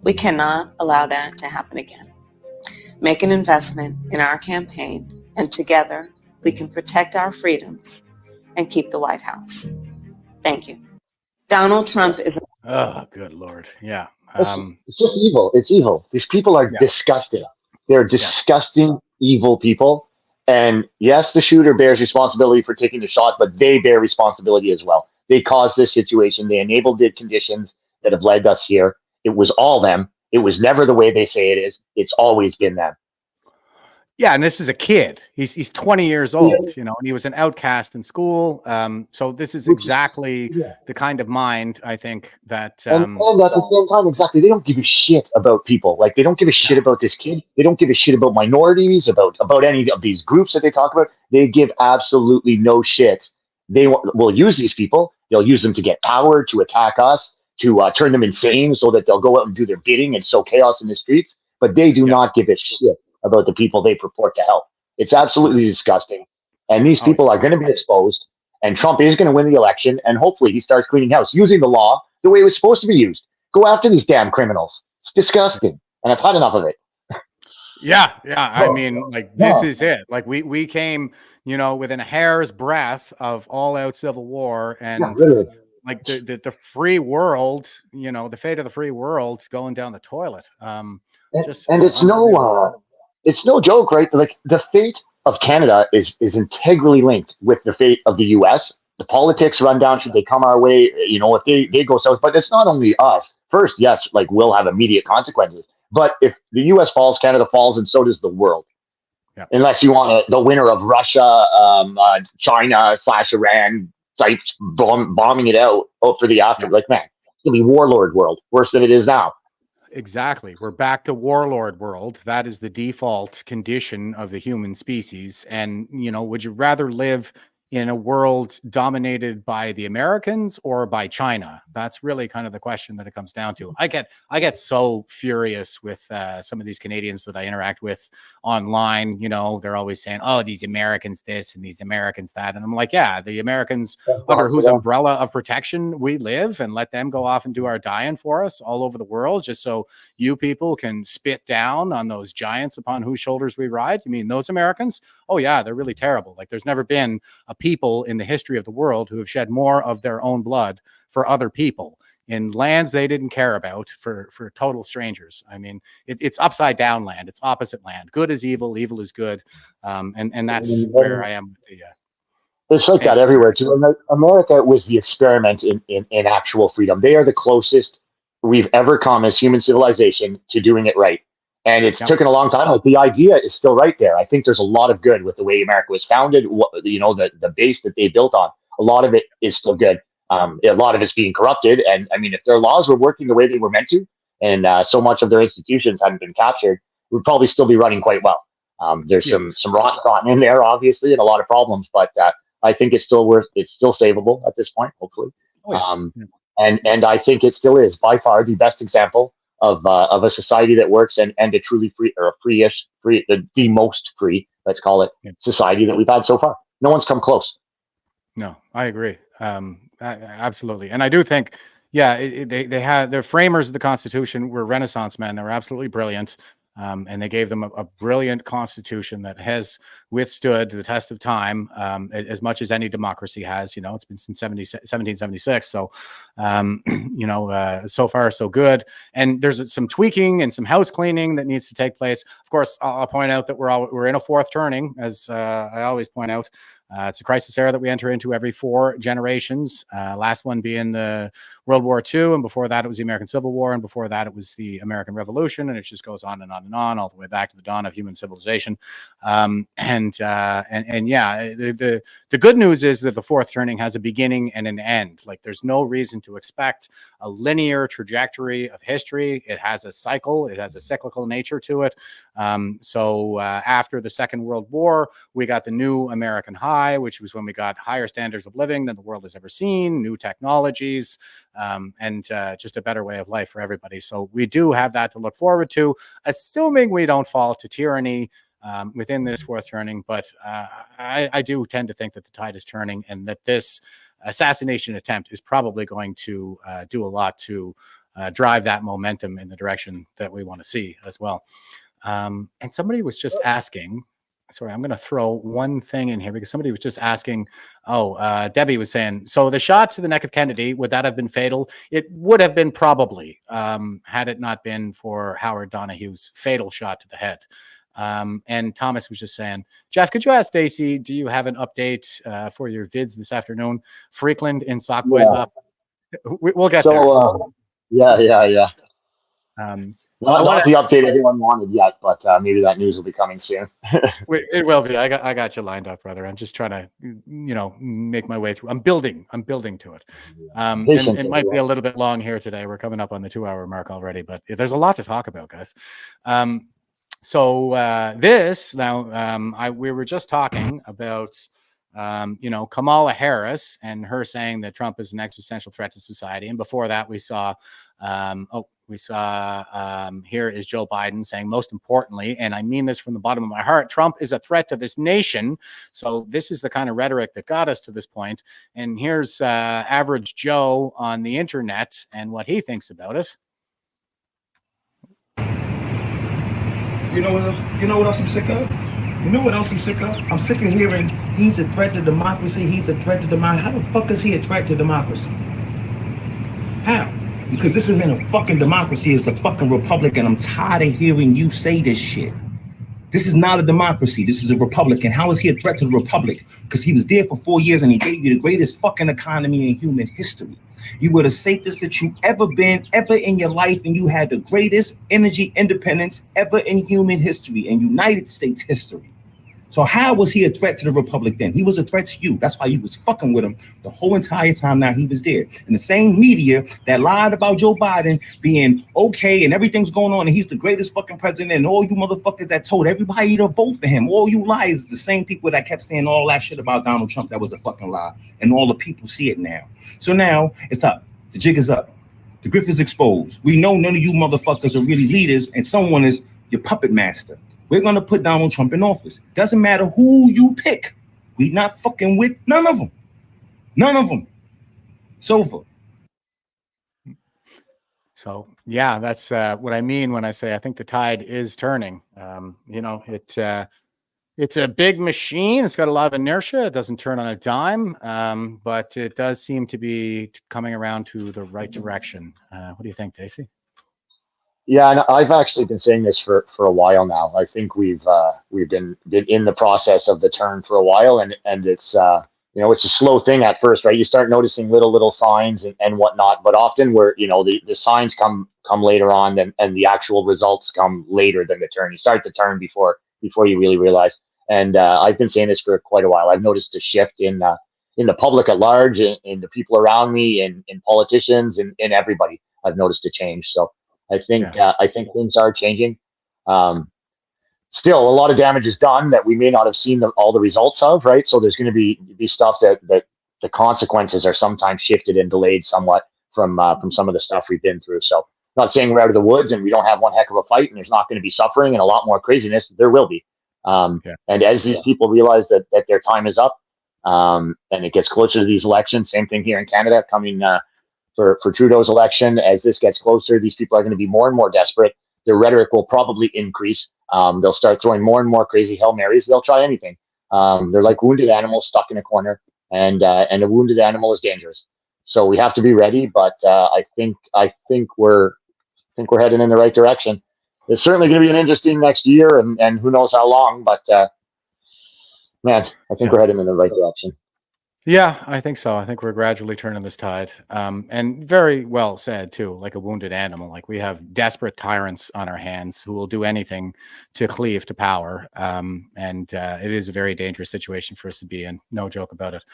[SPEAKER 16] We cannot allow that to happen again. Make an investment in our campaign, and together we can protect our freedoms and keep the White House. Thank you. Donald Trump is...
[SPEAKER 3] Oh, good Lord. Yeah.
[SPEAKER 4] It's just evil. It's evil. These people are disgusting. They're disgusting, evil people. And yes, the shooter bears responsibility for taking the shot, but they bear responsibility as well. They caused this situation. They enabled the conditions. that have led us here. It was all them. It was never the way they say it is. It's always been them.
[SPEAKER 3] Yeah, and this is a kid. He's 20 years old, you know, and he was an outcast in school. So this is exactly the kind of mind, I think, that
[SPEAKER 4] And at the same time, exactly, they don't give a shit about people. Like, they don't give a shit about this kid. They don't give a shit about minorities, about any of these groups that they talk about. They give absolutely no shit. They will use these people. They'll use them to get power, to attack us, to turn them insane so that they'll go out and do their bidding and sow chaos in the streets. But they do not give a shit about the people they purport to help. It's absolutely disgusting. And these people are going to be exposed. And Trump is going to win the election. And hopefully he starts cleaning house using the law the way it was supposed to be used. Go after these damn criminals. It's disgusting. And I've had enough of it.
[SPEAKER 3] Yeah. I mean, like, this is it. Like, we came, you know, within a hair's breadth of all out civil war, and like the free world, you know, the fate of the free world's going down the toilet.
[SPEAKER 4] And it's no joke, right? Like, the fate of Canada is integrally linked with the fate of the US. The politics run down, should they come our way, you know, if they go south. But it's not only us. First, yes, like, we'll have immediate consequences. But if the US falls, Canada falls, and so does the world.
[SPEAKER 3] Yeah.
[SPEAKER 4] Unless you want the winner of Russia, China / Iran sites bombing it out for the after. Like, man, it's going to be warlord world, worse than it is now.
[SPEAKER 3] Exactly. We're back to warlord world. That is the default condition of the human species. And, you know, would you rather live in a world dominated by the Americans or by China? That's really kind of the question that it comes down to. I get so furious with some of these Canadians that I interact with online. You know, they're always saying, oh, these Americans this and these Americans that. And I'm like, yeah, the Americans under whose umbrella of protection we live, and let them go off and do our dying for us all over the world, just so you people can spit down on those giants upon whose shoulders we ride. You mean those Americans? Oh yeah, they're really terrible. Like, there's never been a people in the history of the world who have shed more of their own blood for other people in lands they didn't care about, for total strangers. I mean, it's upside down land. It's opposite land. Good is evil. Evil is good. And that's where I am with the
[SPEAKER 4] it's like that everywhere too. America was the experiment in actual freedom. They are the closest we've ever come as human civilization to doing it right. And it's taken a long time. Like, the idea is still right there. I think there's a lot of good with the way America was founded. You know, the base that they built on. A lot of it is still good. A lot of it's being corrupted. And I mean, if their laws were working the way they were meant to, and so much of their institutions hadn't been captured, we'd probably still be running quite well. There's some rot rotten in there, obviously, and a lot of problems. But I think it's still savable at this point, hopefully. And I think it still is by far the best example of a society that works and a truly free, or the most free, let's call it, society that we've had so far. No one's come close.
[SPEAKER 3] No, I agree. Absolutely. And I do think, they had the framers of the Constitution were Renaissance men. They were absolutely brilliant. And they gave them a brilliant constitution that has withstood the test of time, as much as any democracy has. You know, it's been since 1776. So, you know, so far so good. And there's some tweaking and some house cleaning that needs to take place. Of course, I'll point out that we're in a fourth turning, as I always point out. It's a crisis era that we enter into every 4 generations. Last one being the World War II, and before that it was the American Civil War, and before that it was the American Revolution, and it just goes on and on and on, all the way back to the dawn of human civilization. The good news is that the fourth turning has a beginning and an end. Like, there's no reason to expect a linear trajectory of history. It has a cycle. It has a cyclical nature to it. After the Second World War, we got the new American high, which was when we got higher standards of living than the world has ever seen, new technologies, and just a better way of life for everybody. So we do have that to look forward to, assuming we don't fall to tyranny within this fourth turning. But I do tend to think that the tide is turning, and that this assassination attempt is probably going to do a lot to drive that momentum in the direction that we want to see as well. And somebody was just asking, sorry, I'm going to throw one thing in here, because somebody was just asking, Debbie was saying, so the shot to the neck of Kennedy, would that have been fatal? It would have been, probably, had it not been for Howard Donahue's fatal shot to the head. And Thomas was just saying, Jeff, could you ask Dacey, do you have an update for your vids this afternoon? Freakland in Sockboys up. We'll get there.
[SPEAKER 4] Yeah.
[SPEAKER 3] Um,
[SPEAKER 4] Not the update everyone wanted yet, but maybe that news will be coming soon.
[SPEAKER 3] It will be. I got you lined up, brother. I'm just trying to, make my way through. I'm building to it. And it might be a little bit long here today. We're coming up on the 2-hour mark already, but there's a lot to talk about, guys. We were just talking about, Kamala Harris and her saying that Trump is an existential threat to society. And before that, we saw, here is Joe Biden saying, most importantly, and I mean this from the bottom of my heart, Trump is a threat to this nation. So this is the kind of rhetoric that got us to this point. And here's average Joe on the internet and what he thinks about it.
[SPEAKER 17] You know what else I'm sick of? You know what else I'm sick of? I'm sick of hearing he's a threat to democracy. He's a threat to democracy. How the fuck is he a threat to democracy? How? Because this isn't a fucking democracy. It's a fucking republic, and I'm tired of hearing you say this shit. This is not a democracy. This is a republic. And how is he a threat to the republic? Because he was there for 4 years and he gave you the greatest fucking economy in human history. You were the safest that you ever been, ever in your life, and you had the greatest energy independence ever in human history, in United States history. So how was he a threat to the republic then? He was a threat to you. That's why you was fucking with him the whole entire time now he was there. And the same media that lied about Joe Biden being okay and everything's going on and he's the greatest fucking president, and all you motherfuckers that told everybody to vote for him, all you liars, is the same people that kept saying all that shit about Donald Trump that was a fucking lie. And all the people see it now. So now it's up. The jig is up. The griff is exposed. We know none of you motherfuckers are really leaders, and someone is your puppet master. We're going to put Donald Trump in office. Doesn't matter who you pick. We're not fucking with none of them. None of them. It's over.
[SPEAKER 3] So, yeah, that's what I mean when I say I think the tide is turning. It's a big machine. It's got a lot of inertia. It doesn't turn on a dime, but it does seem to be coming around to the right direction. What do you think, Dacey?
[SPEAKER 4] Yeah, and I've actually been saying this for a while now. I think we've been in the process of the turn for a while, and it's it's a slow thing at first, right? You start noticing little signs and whatnot, but often where the signs come later on, and the actual results come later than the turn. You start to turn before you really realize. And I've been saying this for quite a while. I've noticed a shift in the public at large, in the people around me, in politicians, and in everybody. I've noticed a change. So I think things are changing. Still, a lot of damage is done that we may not have seen all the results of, right? So there's going to be stuff that the consequences are sometimes shifted and delayed somewhat from some of the stuff we've been through. So not saying we're out of the woods and we don't have one heck of a fight and there's not going to be suffering and a lot more craziness. There will be. And as these people realize that their time is up, and it gets closer to these elections, same thing here in Canada coming for Trudeau's election. As this gets closer, these people are going to be more and more desperate. Their rhetoric will probably increase. They'll start throwing more and more crazy Hail Marys. They'll try anything. They're like wounded animals stuck in a corner, and a wounded animal is dangerous. So we have to be ready. But I think we're heading in the right direction. It's certainly going to be an interesting next year, and who knows how long. But man, I think we're heading in the right direction.
[SPEAKER 3] Yeah, I think so. I think we're gradually turning this tide. And very well said, too, like a wounded animal. Like we have desperate tyrants on our hands who will do anything to cleave to power. And it is a very dangerous situation for us to be in. No joke about it.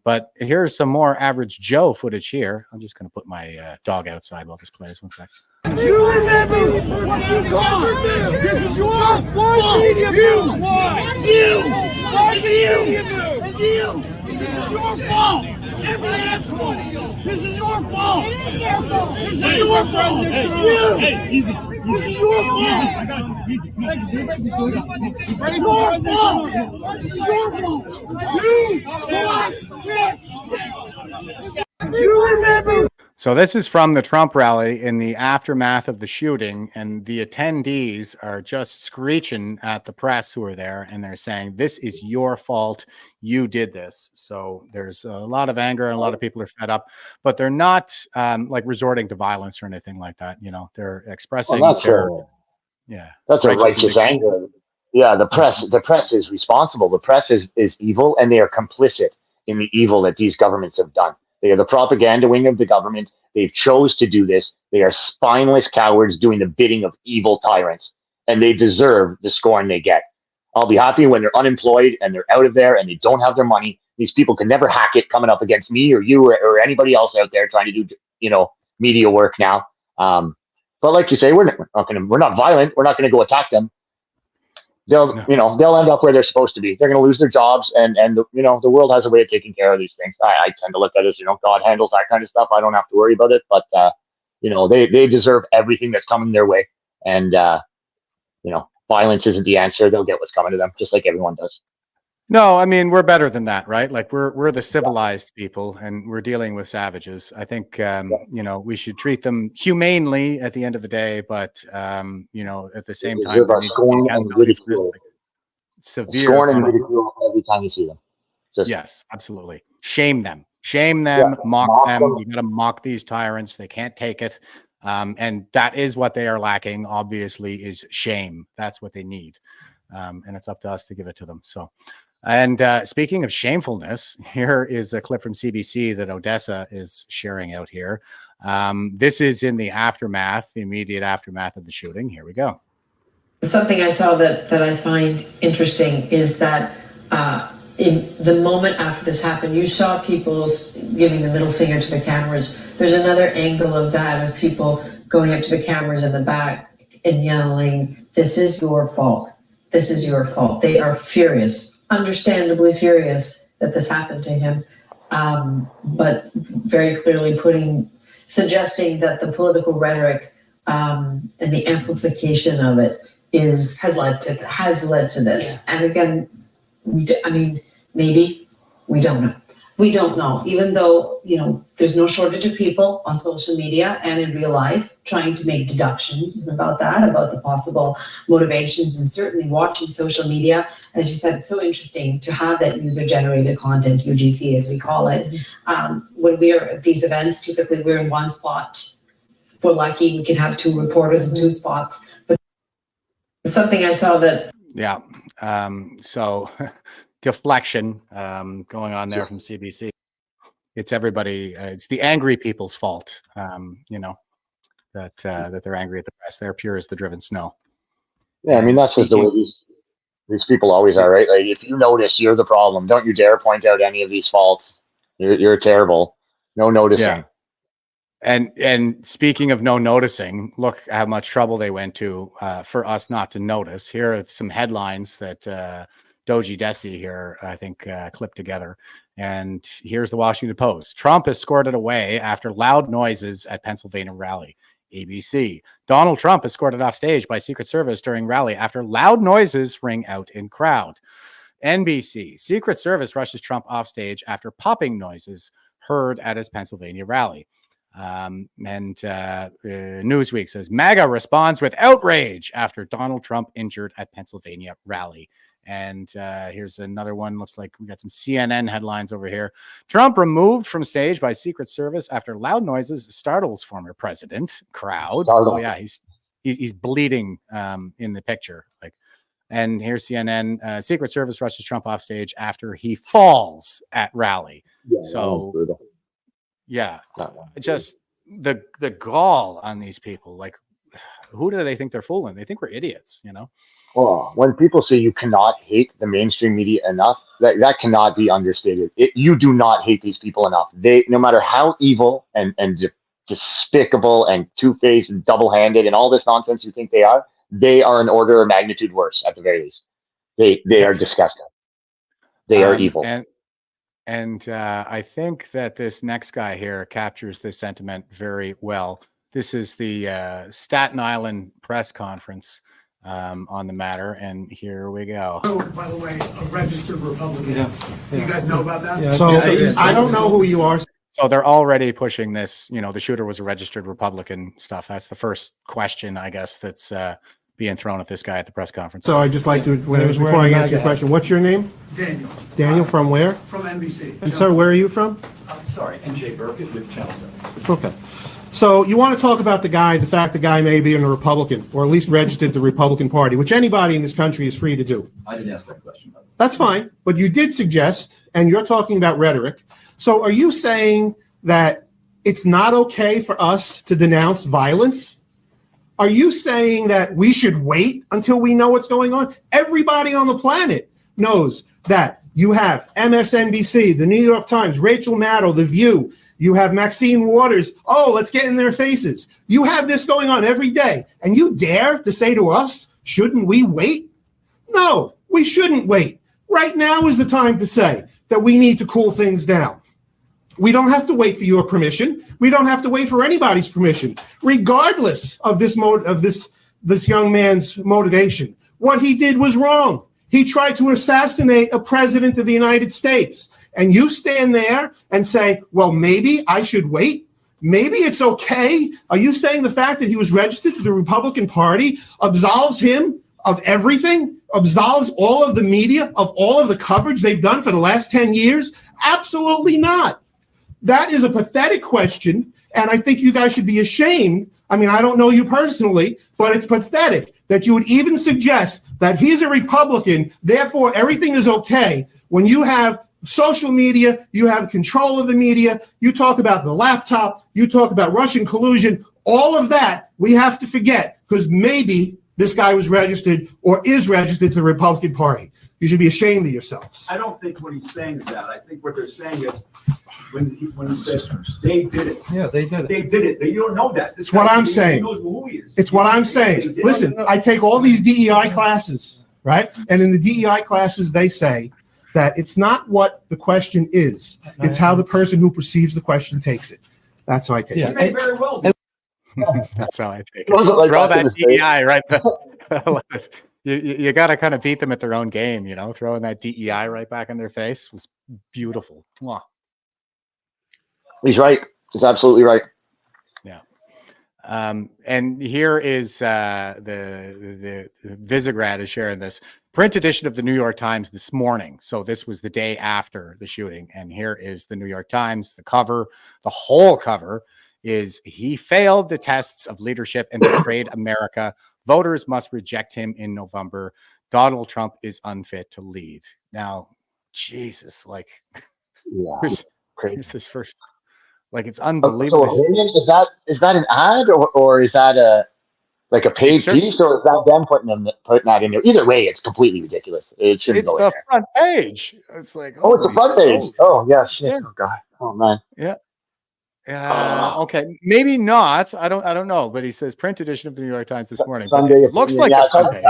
[SPEAKER 3] But here's some more average Joe footage here. I'm just going to put my dog outside while this plays. 1 sec.
[SPEAKER 18] You remember what you caused. This is your fault. Why you? This is your fault. Every last one. This is your fault. This is your fault. This is your fault. I got you. Easy. Thank you, sir. Your fault. This is your fault. You remember.
[SPEAKER 3] So this is from the Trump rally in the aftermath of the shooting, and the attendees are just screeching at the press who are there, and they're saying, this is your fault. You did this. So there's a lot of anger and a lot of people are fed up, but they're not like resorting to violence or anything like that. They're expressing
[SPEAKER 4] that's a righteous anger. Yeah, the press is responsible. The press is evil, and they are complicit in the evil that these governments have done. They are the propaganda wing of the government. They've chose to do this. They are spineless cowards doing the bidding of evil tyrants, and they deserve the scorn they get. I'll be happy when they're unemployed and they're out of there and they don't have their money. These people can never hack it coming up against me or you or anybody else out there trying to do, media work now. But like you say, we're not violent. We're not going to go attack them. They'll end up where they're supposed to be. They're going to lose their jobs, and the world has a way of taking care of these things. I tend to look at it as, God handles that kind of stuff. I don't have to worry about it, but they deserve everything that's coming their way, and violence isn't the answer. They'll get what's coming to them, just like everyone does.
[SPEAKER 3] No, I mean, we're better than that, right? Like we're the civilized people, and we're dealing with savages. I think we should treat them humanely at the end of the day, but at the same time, there needs to be accountability for severe
[SPEAKER 4] scorn and ridicule every time you see them.
[SPEAKER 3] Yes, absolutely. Shame them, mock them. You got to mock these tyrants. They can't take it, and that is what they are lacking. Obviously, is shame. That's what they need, and it's up to us to give it to them. So. And speaking of shamefulness, here is a clip from CBC that Odessa is sharing out here. This is in the immediate aftermath of the shooting. Here we go.
[SPEAKER 19] Something I saw that I find interesting is that in the moment after this happened, you saw people giving the middle finger to the cameras. There's another angle of that, of people going up to the cameras in the back and yelling, "This is your fault. This is your fault." They are furious. Understandably furious that this happened to him, but very clearly suggesting that the political rhetoric and the amplification of it has led to this. Yeah. And again, maybe we don't know. We don't know, even though, there's no shortage of people on social media and in real life trying to make deductions about the possible motivations, and certainly watching social media. As you said, it's so interesting to have that user-generated content, UGC as we call it. When we're at these events, typically we're in one spot. If we're lucky, we can have two reporters in two spots. But something I saw that...
[SPEAKER 3] Yeah, so... deflection going on there from CBC. It's everybody. It's the angry people's fault. That they're angry at the press. They're pure as the driven snow.
[SPEAKER 4] Yeah, I mean that's just the way these people always are, right? Like if you notice, you're the problem. Don't you dare point out any of these faults. You're terrible. No noticing.
[SPEAKER 3] Yeah. And speaking of no noticing, look how much trouble they went to for us not to notice. Here are some headlines that. Doji Dacey here, I think, clipped together. And here's the Washington Post. Trump escorted away after loud noises at Pennsylvania rally. ABC. Donald Trump escorted off stage by Secret Service during rally after loud noises ring out in crowd. NBC. Secret Service rushes Trump off stage after popping noises heard at his Pennsylvania rally. Newsweek says MAGA responds with outrage after Donald Trump injured at Pennsylvania rally. And here's another one. Looks like we got some CNN headlines over here. Trump removed from stage by Secret Service after loud noises startles former president. Crowd. Oh yeah, he's bleeding in the picture. And here's CNN. Secret Service rushes Trump off stage after he falls at rally. Yeah, so yeah, just the gall on these people. Like, who do they think they're fooling? They think we're idiots,
[SPEAKER 4] Oh, when people say you cannot hate the mainstream media enough, that cannot be understated. You do not hate these people enough. They, no matter how evil and despicable and two-faced and double-handed and all this nonsense you think they are an order of magnitude worse at the very least. They are disgusting. They are evil.
[SPEAKER 3] And I think that this next guy here captures this sentiment very well. This is the Staten Island press conference on the matter, and here we go.
[SPEAKER 18] By the way, a registered Republican. Yeah. You guys know about that?
[SPEAKER 20] Yeah. So I don't know who you are.
[SPEAKER 3] So they're already pushing this, the shooter was a registered Republican stuff. That's the first question, I guess, that's being thrown at this guy at the press conference.
[SPEAKER 20] So I'd just like to, before I answer your question, what's your name?
[SPEAKER 18] Daniel.
[SPEAKER 20] Daniel, from where?
[SPEAKER 18] From NBC.
[SPEAKER 20] And sir, where are you from?
[SPEAKER 21] Sorry, NJ Burkett with Channel 7.
[SPEAKER 20] Okay. So you want to talk about the fact the guy may be a Republican, or at least registered the Republican Party, which anybody in this country is free to do.
[SPEAKER 21] I didn't ask that question.
[SPEAKER 20] That's fine, but you did suggest, and you're talking about rhetoric. So are you saying that it's not okay for us to denounce violence? Are you saying that we should wait until we know what's going on? Everybody on the planet knows that you have MSNBC, the New York Times, Rachel Maddow, The View. You have Maxine Waters. Oh, let's get in their faces. You have this going on every day. And you dare to say to us, shouldn't we wait? No, we shouldn't wait. Right now is the time to say that we need to cool things down. We don't have to wait for your permission. We don't have to wait for anybody's permission, regardless of this young man's motivation. What he did was wrong. He tried to assassinate a president of the United States. And you stand there and say, well, maybe I should wait. Maybe it's okay. Are you saying the fact that he was registered to the Republican Party absolves him of everything? Absolves all of the media of all of the coverage they've done for the last 10 years? Absolutely not. That is a pathetic question, and I think you guys should be ashamed. I mean, I don't know you personally, but it's pathetic that you would even suggest that he's a Republican, therefore everything is okay. When you have social media, you have control of the media, you talk about the laptop, you talk about Russian collusion, all of that we have to forget because maybe this guy was registered or is registered to the Republican Party. You should be ashamed of yourselves.
[SPEAKER 2] I don't think what he's saying is that. I think what they're saying is when he says they did it.
[SPEAKER 20] Yeah, they did it.
[SPEAKER 2] They did it. You don't know that.
[SPEAKER 20] It's what I'm saying.
[SPEAKER 2] He knows who he is.
[SPEAKER 20] It's what I'm saying. Listen, I take all these DEI classes, right? And in the DEI classes, they say that it's not what the question is. It's how the person who perceives the question takes it. That's how I take
[SPEAKER 2] He
[SPEAKER 20] it.
[SPEAKER 2] may very well be.
[SPEAKER 3] That's how I take it. Throw that DEI right there. You got to kind of beat them at their own game, you know, throwing that DEI right back in their face was beautiful. Mwah.
[SPEAKER 4] He's right. He's absolutely right.
[SPEAKER 3] Yeah. And here is the Visegrad is sharing this print edition of the New York Times this morning. So this was the day after the shooting. And here is the New York Times, the cover, the whole cover is he failed the tests of leadership and betrayed America. Voters must reject him in November. Donald Trump is unfit to lead. Now, Jesus, like, here's this first, like, it's unbelievable.
[SPEAKER 4] So is that an ad or is that a paid piece or is that them putting that in there? Either way, it's completely ridiculous. It shouldn't go in
[SPEAKER 3] the
[SPEAKER 4] there.
[SPEAKER 3] front page. It's like,
[SPEAKER 4] oh, it's the front page. Oh yeah, shit.
[SPEAKER 3] Yeah.
[SPEAKER 4] Oh god. Oh man.
[SPEAKER 3] Yeah. Okay, maybe not. I don't know, but he says print edition of the New York Times this morning.
[SPEAKER 4] Sunday,
[SPEAKER 3] it looks like the front page.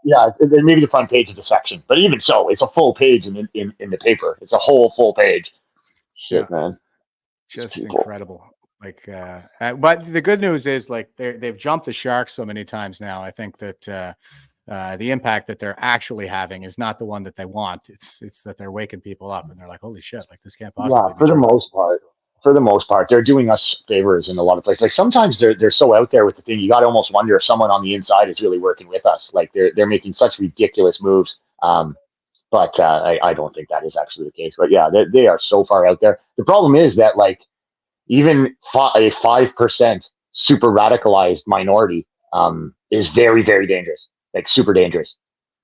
[SPEAKER 4] Yeah, maybe the front page of the section, but even so, it's a full page in the paper. It's a whole full page. Shit, man,
[SPEAKER 3] just incredible. Like, but the good news is, like, they've jumped the shark so many times now. I think that the impact that they're actually having is not the one that they want. It's that they're waking people up, and they're like, holy shit, like this can't possibly.
[SPEAKER 4] Yeah, for the most part. For the most part, they're doing us favors in a lot of places. Like sometimes they're so out there with the thing, you got to almost wonder if someone on the inside is really working with us. Like they're making such ridiculous moves. But I don't think that is actually the case. But yeah, they are so far out there. The problem is that like even a 5% super radicalized minority is very, very dangerous. Like super dangerous.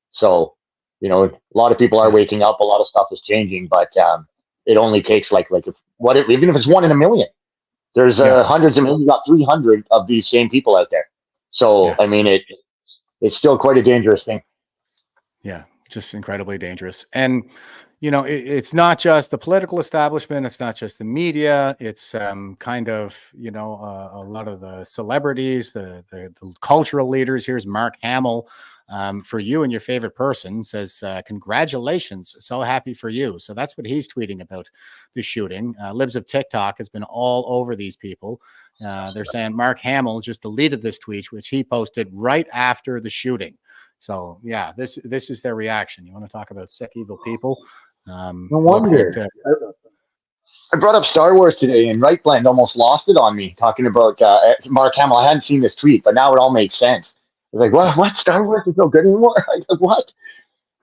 [SPEAKER 4] So, you know, a lot of people are waking up. A lot of stuff is changing, but it only takes even if it's 1 in a million, there's hundreds of millions, got 300 of these same people out there. So, I mean, it's still quite a dangerous thing.
[SPEAKER 3] Yeah, just incredibly dangerous. And, you know, it's not just the political establishment. It's not just the media. It's kind of, you know, a lot of the celebrities, the cultural leaders. Here's Mark Hamill. For you and your favorite person, says, congratulations, so happy for you. So that's what he's tweeting about the shooting. Libs of TikTok has been all over these people. They're saying Mark Hamill just deleted this tweet, which he posted right after the shooting. So yeah, this is their reaction. You want to talk about sick, evil people?
[SPEAKER 4] No wonder. I brought up Star Wars today, and Right Blend almost lost it on me talking about Mark Hamill. I hadn't seen this tweet, but now it all makes sense. I was like, what? Star Wars is no good anymore? Like, what?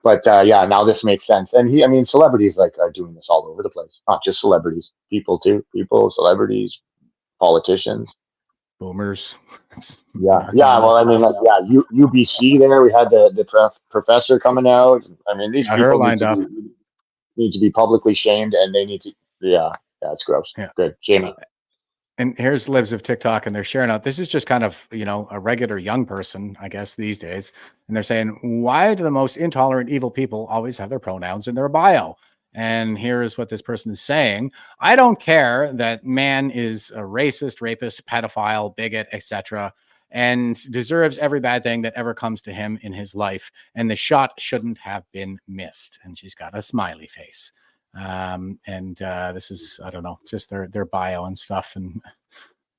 [SPEAKER 4] But yeah, now this makes sense. And celebrities are doing this all over the place. Not just celebrities, people too. People, celebrities, politicians,
[SPEAKER 3] boomers.
[SPEAKER 4] Yeah. Well, I mean, UBC there. We had the professor coming out. I mean, these people need to be publicly shamed, and they need to. Yeah, it's gross.
[SPEAKER 3] Yeah.
[SPEAKER 4] Good, shame it.
[SPEAKER 3] And here's libs of TikTok, and they're sharing out. This is just kind of, you know, a regular young person, I guess, these days. And they're saying, why do the most intolerant, evil people always have their pronouns in their bio? And here is what this person is saying. I don't care that man is a racist, rapist, pedophile, bigot, etc., and deserves every bad thing that ever comes to him in his life. And the shot shouldn't have been missed. And she's got a smiley face. This is, I don't know, just their bio and stuff. And,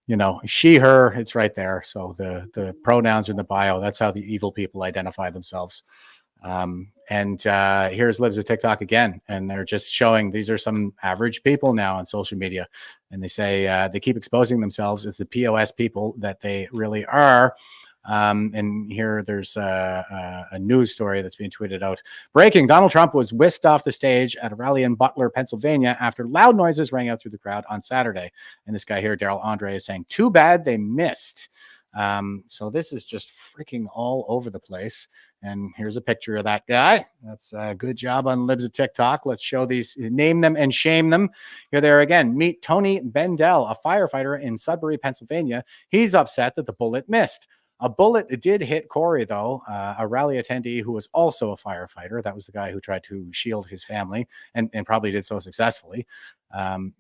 [SPEAKER 3] you know, she, her, it's right there. So the pronouns are in the bio. That's how the evil people identify themselves. Here's libs of TikTok again, and they're just showing these are some average people now on social media, and they say they keep exposing themselves as the POS people that they really are. And here there's a news story that's being tweeted out. Breaking: Donald Trump was whisked off the stage at a rally in Butler, Pennsylvania after loud noises rang out through the crowd on Saturday. And this guy here, Daryl Andre, is saying, too bad they missed. So this is just freaking all over the place. And here's a picture of that guy. That's a good job on libs of TikTok. Let's show these, name them and shame them. Here they are again. Meet Tony Bendel, a firefighter in Sudbury, Pennsylvania. He's upset that the bullet missed. A bullet did hit Corey, though, a rally attendee who was also a firefighter. That was the guy who tried to shield his family and probably did so successfully.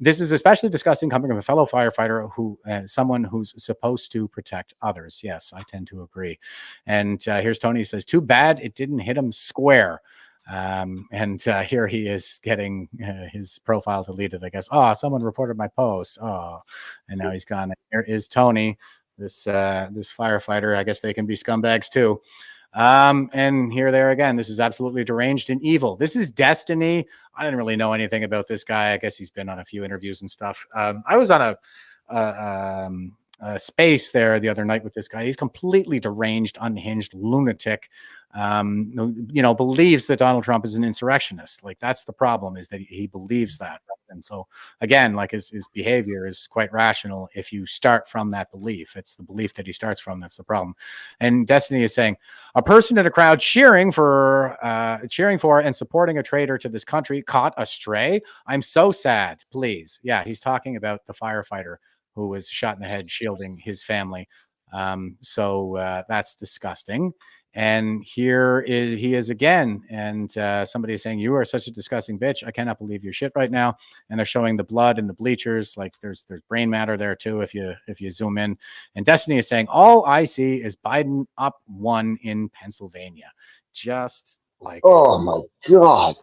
[SPEAKER 3] This is especially disgusting coming from a fellow firefighter who, someone who's supposed to protect others. Yes, I tend to agree. And here's Tony, who says, too bad it didn't hit him square. Here he is getting his profile deleted, I guess. Oh, someone reported my post. Oh, and now he's gone. Here is Tony. This firefighter, I guess they can be scumbags too. And here they are again. This is absolutely deranged and evil. This is Destiny. I didn't really know anything about this guy. I guess he's been on a few interviews and stuff. I was on a space there the other night with this guy. He's completely deranged, unhinged lunatic. Believes that Donald Trump is an insurrectionist. Like, that's the problem, is that he believes that. And so again, like his behavior is quite rational if you start from that belief. It's the belief that he starts from that's the problem. And Destiny is saying, a person in a crowd cheering for and supporting a traitor to this country caught astray. I'm so sad. Please. Yeah, he's talking about the firefighter who was shot in the head shielding his family. That's disgusting. And here he is again. And somebody is saying, you are such a disgusting bitch. I cannot believe your shit right now. And they're showing the blood and the bleachers. Like there's brain matter there too, if you zoom in. And Destiny is saying, all I see is Biden up 1 in Pennsylvania. Just like,
[SPEAKER 4] oh my God,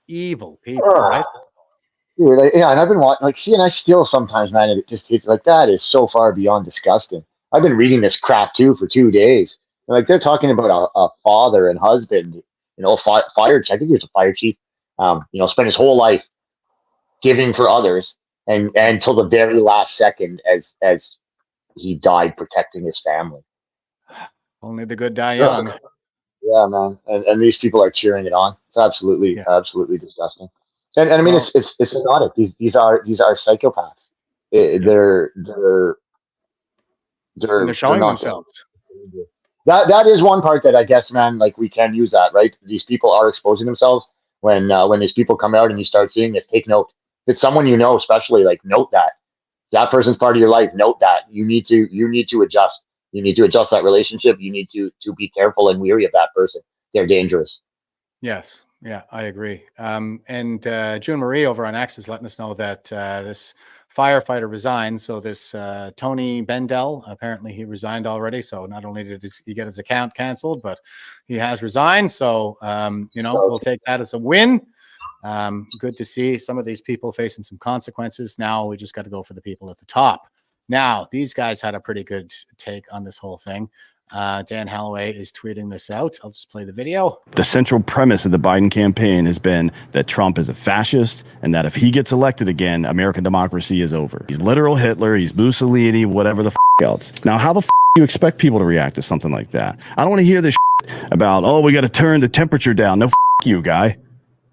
[SPEAKER 3] evil people, right?
[SPEAKER 4] Dude, yeah, and I've been watching, like, and I still sometimes, man, it just hits like that is so far beyond disgusting. I've been reading this crap too for 2 days. Like, they're talking about a father and husband, fire. I think he was a fire chief. Spent his whole life giving for others, and until the very last second, as he died protecting his family.
[SPEAKER 3] Only the good die young.
[SPEAKER 4] Yeah, man, and these people are cheering it on. It's absolutely disgusting. And I mean, it's idiotic. These are psychopaths. They're
[SPEAKER 3] showing themselves.
[SPEAKER 4] That is one part that I guess, man, like, we can use that, right? These people are exposing themselves. When these people come out and you start seeing this, take note. If it's someone you know, especially, like, note that. If that person's part of your life, note that. You need to adjust. You need to adjust that relationship. You need to be careful and wary of that person. They're dangerous.
[SPEAKER 3] Yes. Yeah, I agree. June Marie over on X is letting us know that this firefighter resigned. So this Tony Bendel, apparently he resigned already. So not only did he get his account canceled, but he has resigned. So, we'll take that as a win. Good to see some of these people facing some consequences. Now we just got to go for the people at the top. Now, these guys had a pretty good take on this whole thing. Dan Holloway is tweeting this out. I'll just play the video.
[SPEAKER 14] The central premise of the Biden campaign has been that Trump is a fascist and that if he gets elected again, American democracy is over. He's literal Hitler, he's Mussolini, whatever the else. Now, how the do you expect people to react to something like that? I don't want to hear this about, oh, we got to turn the temperature down. No, you, guy.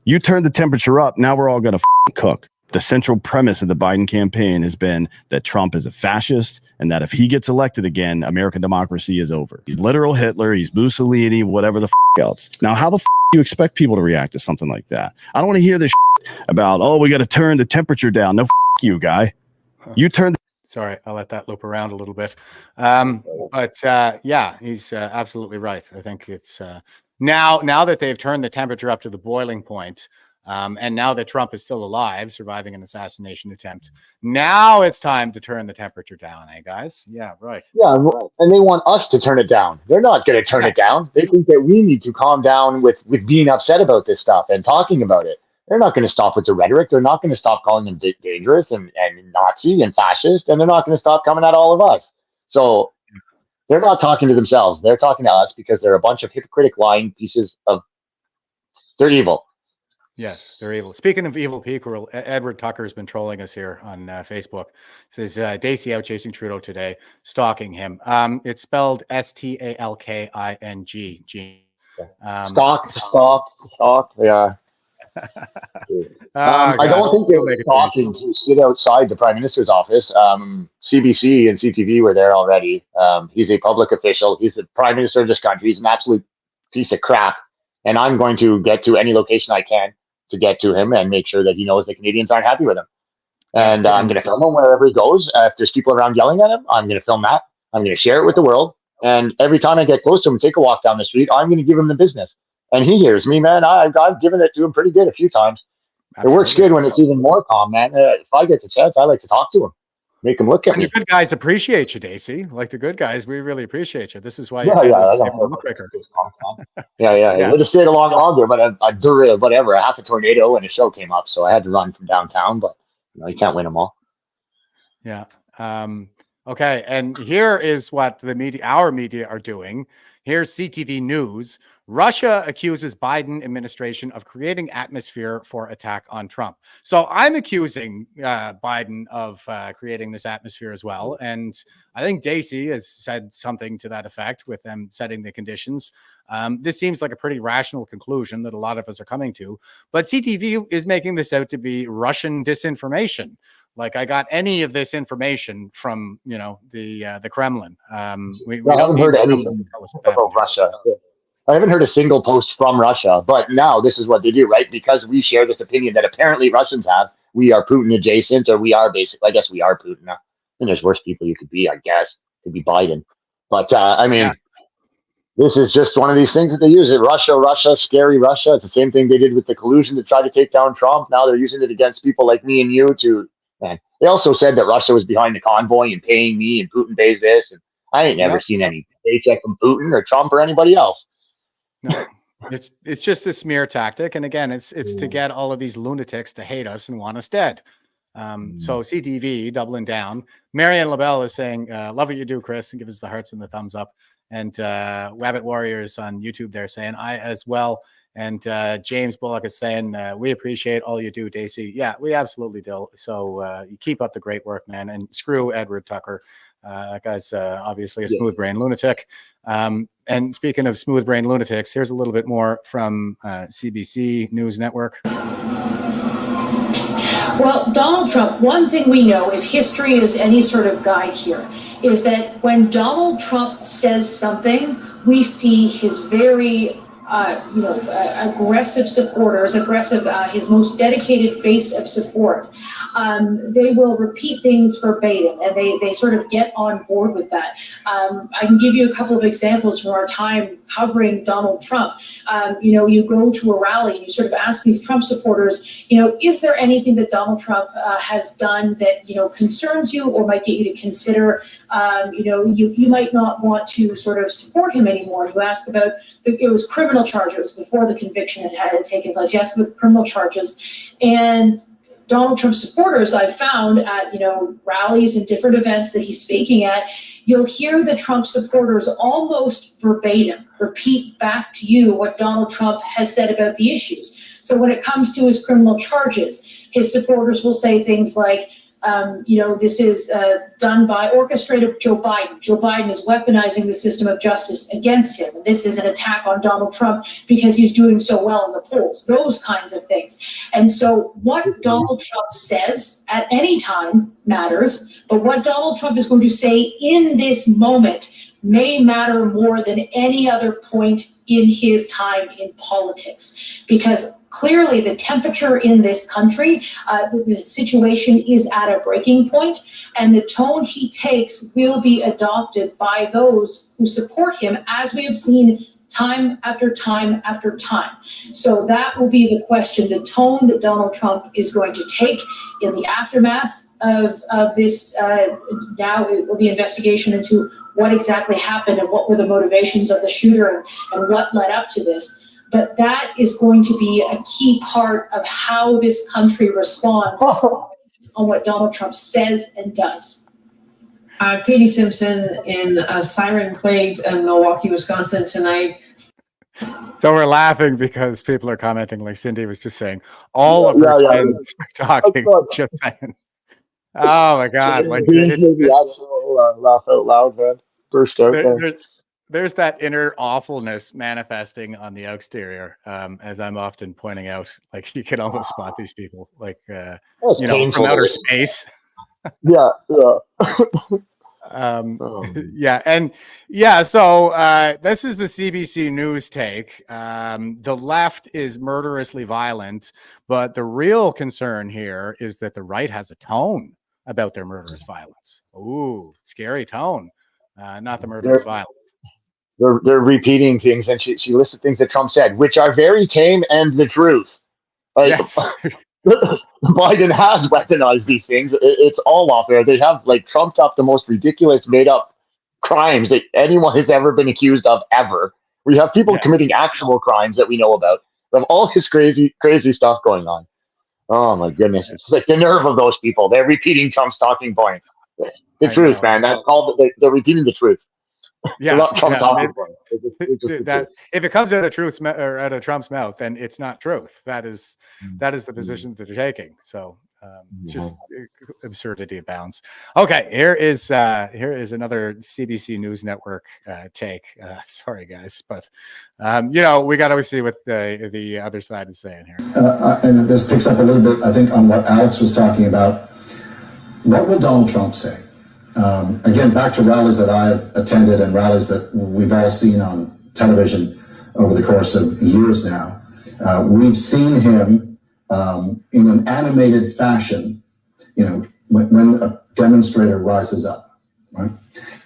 [SPEAKER 14] You turned the temperature up, now we're all going to cook. The central premise of the Biden campaign has been that Trump is a fascist and that if he gets elected again, American democracy is over. He's literal Hitler, he's Mussolini, whatever the else. Now, how the do you expect people to react to something like that? I don't want to hear this about, oh, we got to turn the temperature down. No, you, guy. You turned.
[SPEAKER 3] Sorry, I'll let that loop around a little bit. Yeah, he's absolutely right. I think it's now that they've turned the temperature up to the boiling point, and now that Trump is still alive, surviving an assassination attempt, now it's time to turn the temperature down, guys? Yeah, right.
[SPEAKER 4] Yeah, and they want us to turn it down. They're not going to turn it down. They think that we need to calm down with being upset about this stuff and talking about it. They're not going to stop with the rhetoric. They're not going to stop calling them dangerous and Nazi and fascist, and they're not going to stop coming at all of us. So they're not talking to themselves. They're talking to us because they're a bunch of hypocritic, lying pieces of. They're evil.
[SPEAKER 3] Yes, they're evil. Speaking of evil people, Edward Tucker has been trolling us here on Facebook. Says Dacey out chasing Trudeau today, stalking him. It's spelled STALKING.
[SPEAKER 4] Stalk. Yeah. I don't think they were stalking to sit outside the Prime Minister's office. CBC and CTV were there already. He's a public official. He's the Prime Minister of this country. He's an absolute piece of crap. And I'm going to get to any location I can to get to him and make sure that he knows that Canadians aren't happy with him. And I'm going to film him wherever he goes. If there's people around yelling at him, I'm going to film that. I'm going to share it with the world. And every time I get close to him, take a walk down the street, I'm going to give him the business. And he hears me, man. I've given it to him pretty good a few times. Absolutely. It works good when it's even more calm, man. If I get the chance, I like to talk to him, make him look at me.
[SPEAKER 3] The good guys appreciate you, Dacey. Like the good guys, we really appreciate you. This is why
[SPEAKER 4] you're
[SPEAKER 3] Muckraker.
[SPEAKER 4] Yeah. We'll just stayed along longer, but whatever. Half a tornado and a show came up, so I had to run from downtown. But you can't win them all.
[SPEAKER 3] Yeah. Okay. And here is what our media are doing. Here's CTV News. Russia accuses Biden administration of creating atmosphere for attack on Trump. So I'm accusing Biden of creating this atmosphere as well. And I think Dacey has said something to that effect with them setting the conditions. This seems like a pretty rational conclusion that a lot of us are coming to. But CTV is making this out to be Russian disinformation. Like I got any of this information from, the Kremlin. We
[SPEAKER 4] haven't heard anything about Russia. I haven't heard a single post from Russia, but now this is what they do, right? Because we share this opinion that apparently Russians have. We are Putin adjacent, or we are basically, I guess we are Putin. I think there's worse people you could be, I guess. Could be Biden. But, This is just one of these things that they use. Russia, scary Russia. It's the same thing they did with the collusion to try to take down Trump. Now they're using it against people like me and you man. They also said that Russia was behind the convoy and paying me, and Putin pays this. And I ain't never seen any paycheck from Putin or Trump or anybody else.
[SPEAKER 3] No, it's just a smear tactic, and again, it's to get all of these lunatics to hate us and want us dead. So CTV doubling down. Marianne LaBelle is saying, "Love what you do, Chris," and give us the hearts and the thumbs up. And Wabbit Warriors on YouTube, they're saying, "I as well." And James Bullock is saying, "We appreciate all you do, Dacey." Yeah, we absolutely do. So you keep up the great work, man, and screw Edward Tucker. That guy's obviously a smooth brain lunatic. And speaking of smooth brain lunatics, here's a little bit more from CBC News Network.
[SPEAKER 6] Well, Donald Trump, one thing we know, if history is any sort of guide here, is that when Donald Trump says something, we see his very aggressive supporters, his most dedicated base of support. They will repeat things verbatim, and they sort of get on board with that. I can give you a couple of examples from our time covering Donald Trump. You go to a rally and you sort of ask these Trump supporters, is there anything that Donald Trump has done that, concerns you or might get you to consider, you might not want to sort of support him anymore. You ask about, it was criminal charges before the conviction had taken place. You ask about criminal charges, and Donald Trump supporters, I've found at rallies and different events that he's speaking at, you'll hear the Trump supporters almost verbatim repeat back to you what Donald Trump has said about the issues. So when it comes to his criminal charges, his supporters will say things like, this is done by orchestrated Joe Biden. Joe Biden is weaponizing the system of justice against him. And this is an attack on Donald Trump because he's doing so well in the polls, those kinds of things. And so what Donald Trump says at any time matters, but what Donald Trump is going to say in this moment may matter more than any other point in his time in politics, because clearly the temperature in this country, the situation is at a breaking point, and the tone he takes will be adopted by those who support him, as we have seen time after time after time. So that will be the question, the tone that Donald Trump is going to take in the aftermath of this, now the investigation into what exactly happened and what were the motivations of the shooter and what led up to this. But that is going to be a key part of how this country responds on what Donald Trump says and does.
[SPEAKER 19] Katie Simpson in siren-plagued Milwaukee, Wisconsin tonight.
[SPEAKER 3] So we're laughing because people are commenting, like Cindy was just saying, all of her friends are talking, just saying. Oh my God! Like
[SPEAKER 4] laugh out loud, man. Burst out there.
[SPEAKER 3] There's that inner awfulness manifesting on the exterior, as I'm often pointing out. Like you can almost spot these people, like from outer space.
[SPEAKER 4] Yeah.
[SPEAKER 3] So this is the CBC News take. The left is murderously violent, but the real concern here is that the right has a tone about their murderous violence. Ooh, scary tone, not the murderous violence.
[SPEAKER 4] They're repeating things, and she listed things that Trump said, which are very tame and the truth. Like,
[SPEAKER 3] yes.
[SPEAKER 4] Biden has weaponized these things. It's all off there. They have like trumped up the most ridiculous made up crimes that anyone has ever been accused of ever. We have people committing actual crimes that we know about. We have all this crazy stuff going on. Oh my goodness. It's like the nerve of those people. They're repeating Trump's talking points. The truth, man. That's called, they're repeating the truth.
[SPEAKER 3] Yeah.
[SPEAKER 4] Not Trump talking points.
[SPEAKER 3] If it comes out of Trump's mouth, then it's not truth. That is the position that they're taking. So it's just absurdity abounds. Okay, here is another CBC News Network take. Sorry, guys, but we got to see what the other side is saying here.
[SPEAKER 9] And this picks up a little bit, I think, on what Alex was talking about. What will Donald Trump say? Again, back to rallies that I've attended and rallies that we've all seen on television over the course of years now. We've seen him in an animated fashion, when a demonstrator rises up, right?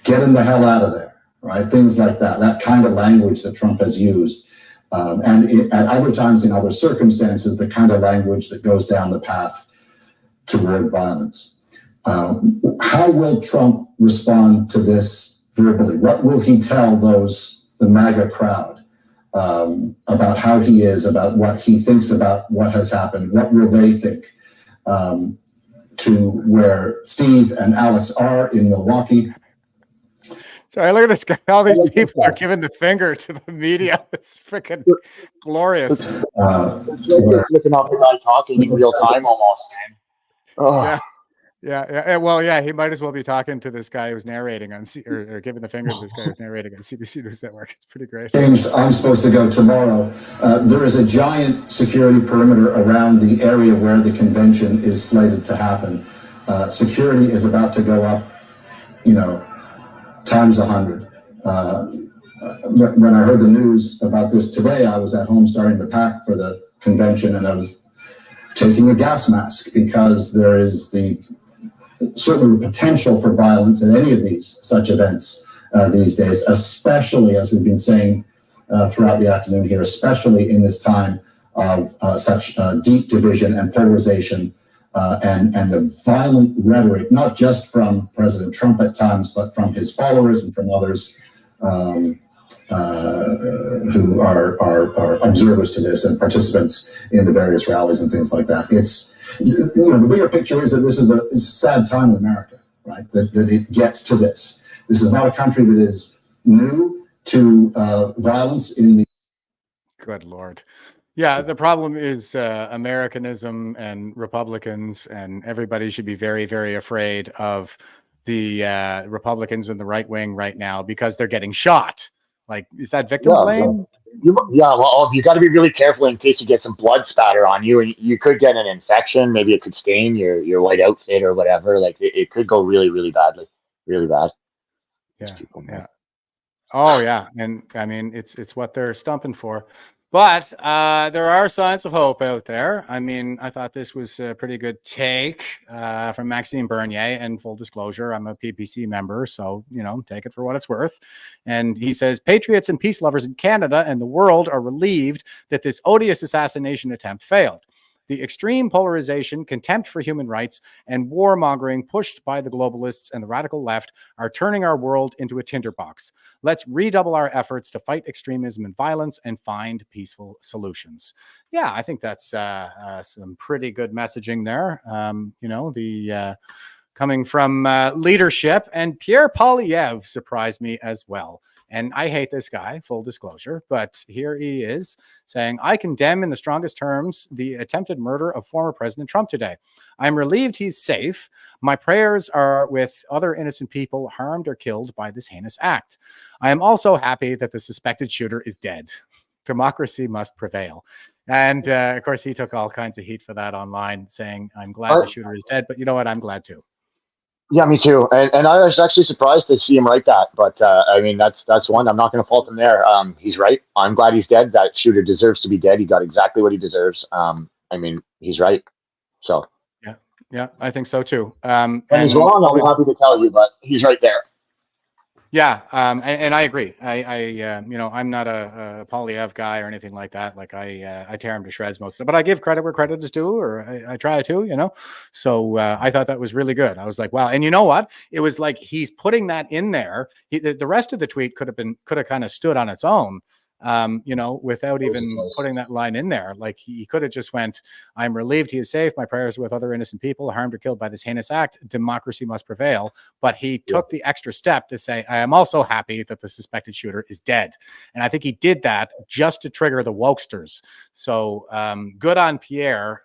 [SPEAKER 9] Get him the hell out of there, right? Things like that kind of language that Trump has used. And at other times in other circumstances, the kind of language that goes down the path toward violence. How will Trump respond to this verbally? What will he tell the MAGA crowd about how he is, about what he thinks about what has happened? What will they think? To where Steve and Alex are in Milwaukee.
[SPEAKER 3] Sorry, look at this guy. All these people are giving the finger to the media. It's freaking glorious.
[SPEAKER 4] Looking up the guy talking in real time almost, man. Oh.
[SPEAKER 3] Yeah. Yeah. Well, yeah, he might as well be talking to this guy who's narrating on or giving the finger to this guy who's narrating on CBC News Network. It's pretty great.
[SPEAKER 9] I'm supposed to go tomorrow. There is a giant security perimeter around the area where the convention is slated to happen. Security is about to go up, times 100. When I heard the news about this today, I was at home starting to pack for the convention, and I was taking a gas mask because there is certainly the potential for violence in any of such events these days, especially, as we've been saying throughout the afternoon here, especially in this time of such deep division and polarization and the violent rhetoric, not just from President Trump at times, but from his followers and from others who are observers to this and participants in the various rallies and things like that. It's the bigger picture is that this is a sad time in America, right? That it gets to this. This is not a country that is new to violence in the.
[SPEAKER 3] Good Lord. Yeah, the problem is Americanism and Republicans, and everybody should be very, very afraid of the Republicans and the right wing right now because they're getting shot. Like, is that victim blame?
[SPEAKER 4] Well, you got to be really careful in case you get some blood spatter on you, and you could get an infection. Maybe it could stain your white outfit or whatever. Like it could go really, really badly, really bad.
[SPEAKER 3] Yeah. Oh yeah, and I mean it's what they're stumping for. But there are signs of hope out there. I mean, I thought this was a pretty good take from Maxime Bernier. And full disclosure, I'm a PPC member, so take it for what it's worth. And he says, patriots and peace lovers in Canada and the world are relieved that this odious assassination attempt failed. The extreme polarization, contempt for human rights, and warmongering pushed by the globalists and the radical left are turning our world into a tinderbox. Let's redouble our efforts to fight extremism and violence and find peaceful solutions. Yeah, I think that's some pretty good messaging there. Coming from leadership, and Pierre Poilievre surprised me as well. And I hate this guy, full disclosure, but here he is saying, I condemn in the strongest terms the attempted murder of former President Trump today. I'm relieved he's safe. My prayers are with other innocent people harmed or killed by this heinous act. I am also happy that the suspected shooter is dead. Democracy must prevail. And of course, he took all kinds of heat for that online, saying, I'm glad the shooter is dead, but you know what? I'm glad too.
[SPEAKER 4] Yeah, me too. And I was actually surprised to see him write that. But I mean, that's one. I'm not going to fault him there. He's right. I'm glad he's dead. That shooter deserves to be dead. He got exactly what he deserves. I mean, he's right. So
[SPEAKER 3] yeah, I think so too.
[SPEAKER 4] When he's wrong, I'm happy to tell you, but he's right there.
[SPEAKER 3] Yeah, and I agree. I'm not a Poilievre guy or anything like that. Like I tear him to shreds most of it, but I give credit where credit is due, or I try to, So I thought that was really good. I was like, wow. And you know what? It was like he's putting that in there. The rest of the tweet could have kind of stood on its own. Without even putting that line in there. Like he could have just went, I'm relieved he is safe. My prayers are with other innocent people harmed or killed by this heinous act. Democracy must prevail. But he took the extra step to say, I am also happy that the suspected shooter is dead. And I think he did that just to trigger the wokesters. So good on Pierre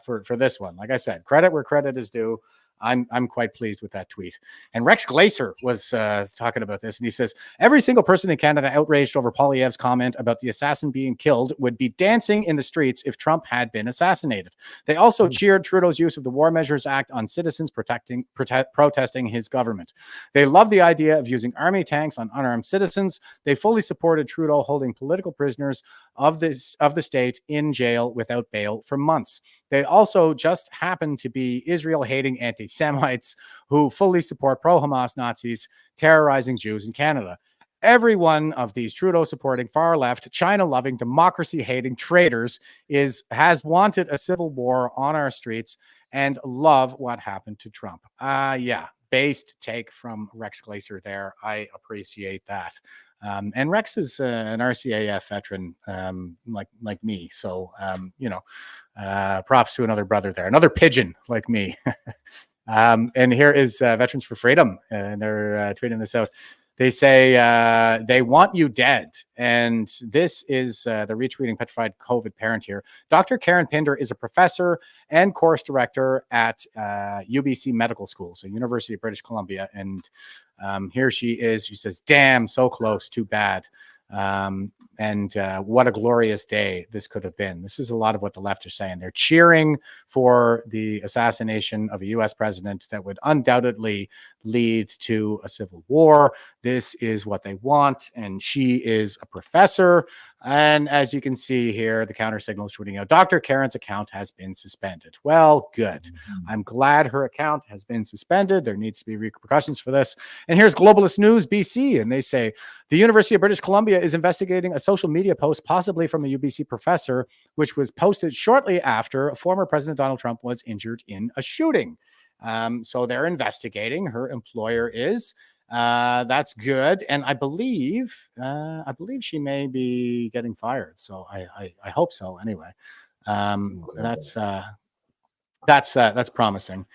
[SPEAKER 3] for this one. Like I said, credit where credit is due. I'm quite pleased with that tweet. And Rex Glaser was talking about this, and he says, every single person in Canada outraged over Poilievre's comment about the assassin being killed would be dancing in the streets if Trump had been assassinated. They also cheered Trudeau's use of the War Measures Act on citizens protesting his government. They love the idea of using army tanks on unarmed citizens. They fully supported Trudeau holding political prisoners of the state in jail without bail for months. They also just happen to be Israel-hating anti-Semites who fully support pro-Hamas Nazis terrorizing Jews in Canada. Every one of these Trudeau-supporting, far-left, China-loving, democracy-hating traitors has wanted a civil war on our streets and love what happened to Trump. Based take from Rex Glaser there. I appreciate that. And Rex is an RCAF veteran, like me. So, props to another brother there, another pigeon like me. And here is Veterans for Freedom, and they're tweeting this out. They say they want you dead. And this is the retweeting petrified COVID parent here. Dr. Karen Pinder is a professor and course director at UBC Medical School, so University of British Columbia. And here she is. She says, damn, so close, too bad. And what a glorious day this could have been. This is a lot of what the left are saying. They're cheering for the assassination of a U.S. president that would undoubtedly lead to a civil war. This is what they want. And she is a professor. And as you can see here, the counter signal is tweeting out, Dr. Karen's account has been suspended. Well, good. I'm glad her account has been suspended. There needs to be repercussions for this. And here's Globalist News BC. And they say, the University of British Columbia is investigating a social media post, possibly from a UBC professor, which was posted shortly after former President Donald Trump was injured in a shooting. So they're investigating. Her employer is. That's good. And I believe she may be getting fired. So I hope so anyway. That's promising.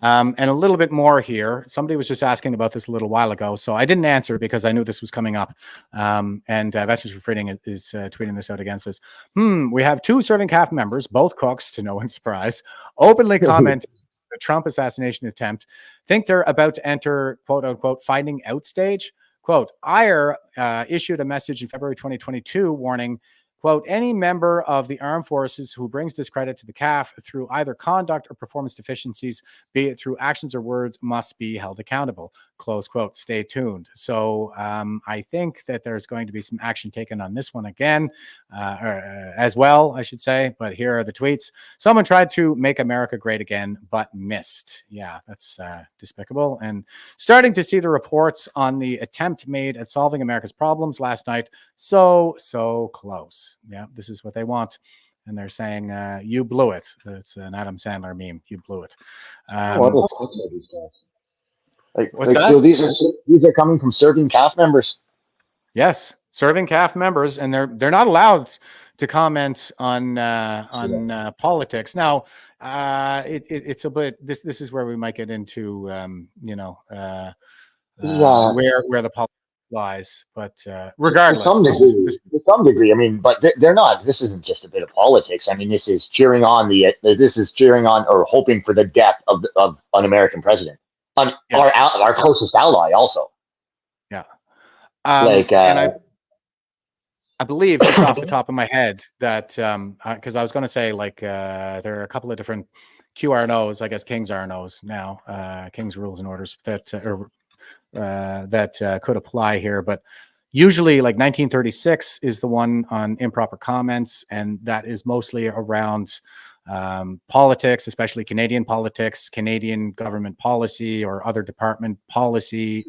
[SPEAKER 3] And a little bit more here. Somebody was just asking about this a little while ago, so I didn't answer because I knew this was coming up. And Veterans for Freedom is tweeting this out again. Says, we have 2 serving CAF members, both cooks, to no one's surprise, openly comment the Trump assassination attempt, think they're about to enter, quote unquote, finding out stage. Quote, Iyer issued a message in February 2022 warning, Quote, any member of the armed forces who brings discredit to the CAF through either conduct or performance deficiencies, be it through actions or words, must be held accountable. Close quote. Stay tuned. So I think that there's going to be some action taken on this one again, as well, I should say. But here are the tweets. Someone tried to make America great again, but missed. Yeah, that's despicable. And starting to see the reports on the attempt made at solving America's problems last night. So close. Yeah, this is what they want. And they're saying, you blew it. It's an Adam Sandler meme. You blew it. What's that?
[SPEAKER 4] So these are coming from serving CAF members.
[SPEAKER 3] Yes, serving CAF members, and they're not allowed to comment on politics. Now, it's a bit. This is where we might get into where the politics lies. But regardless,
[SPEAKER 4] to some degree, I mean, but they're not. This isn't just a bit of politics. I mean, this is cheering on or hoping for the death of an American president, our closest ally, also.
[SPEAKER 3] Yeah. And I believe, just off the top of my head, that because I was going to say, there are a couple of different QRNOs, I guess King's RNOs now, King's Rules and Orders that could apply here, but usually, like 1936 is the one on improper comments, and that is mostly around politics, especially Canadian politics, Canadian government policy or other department policy,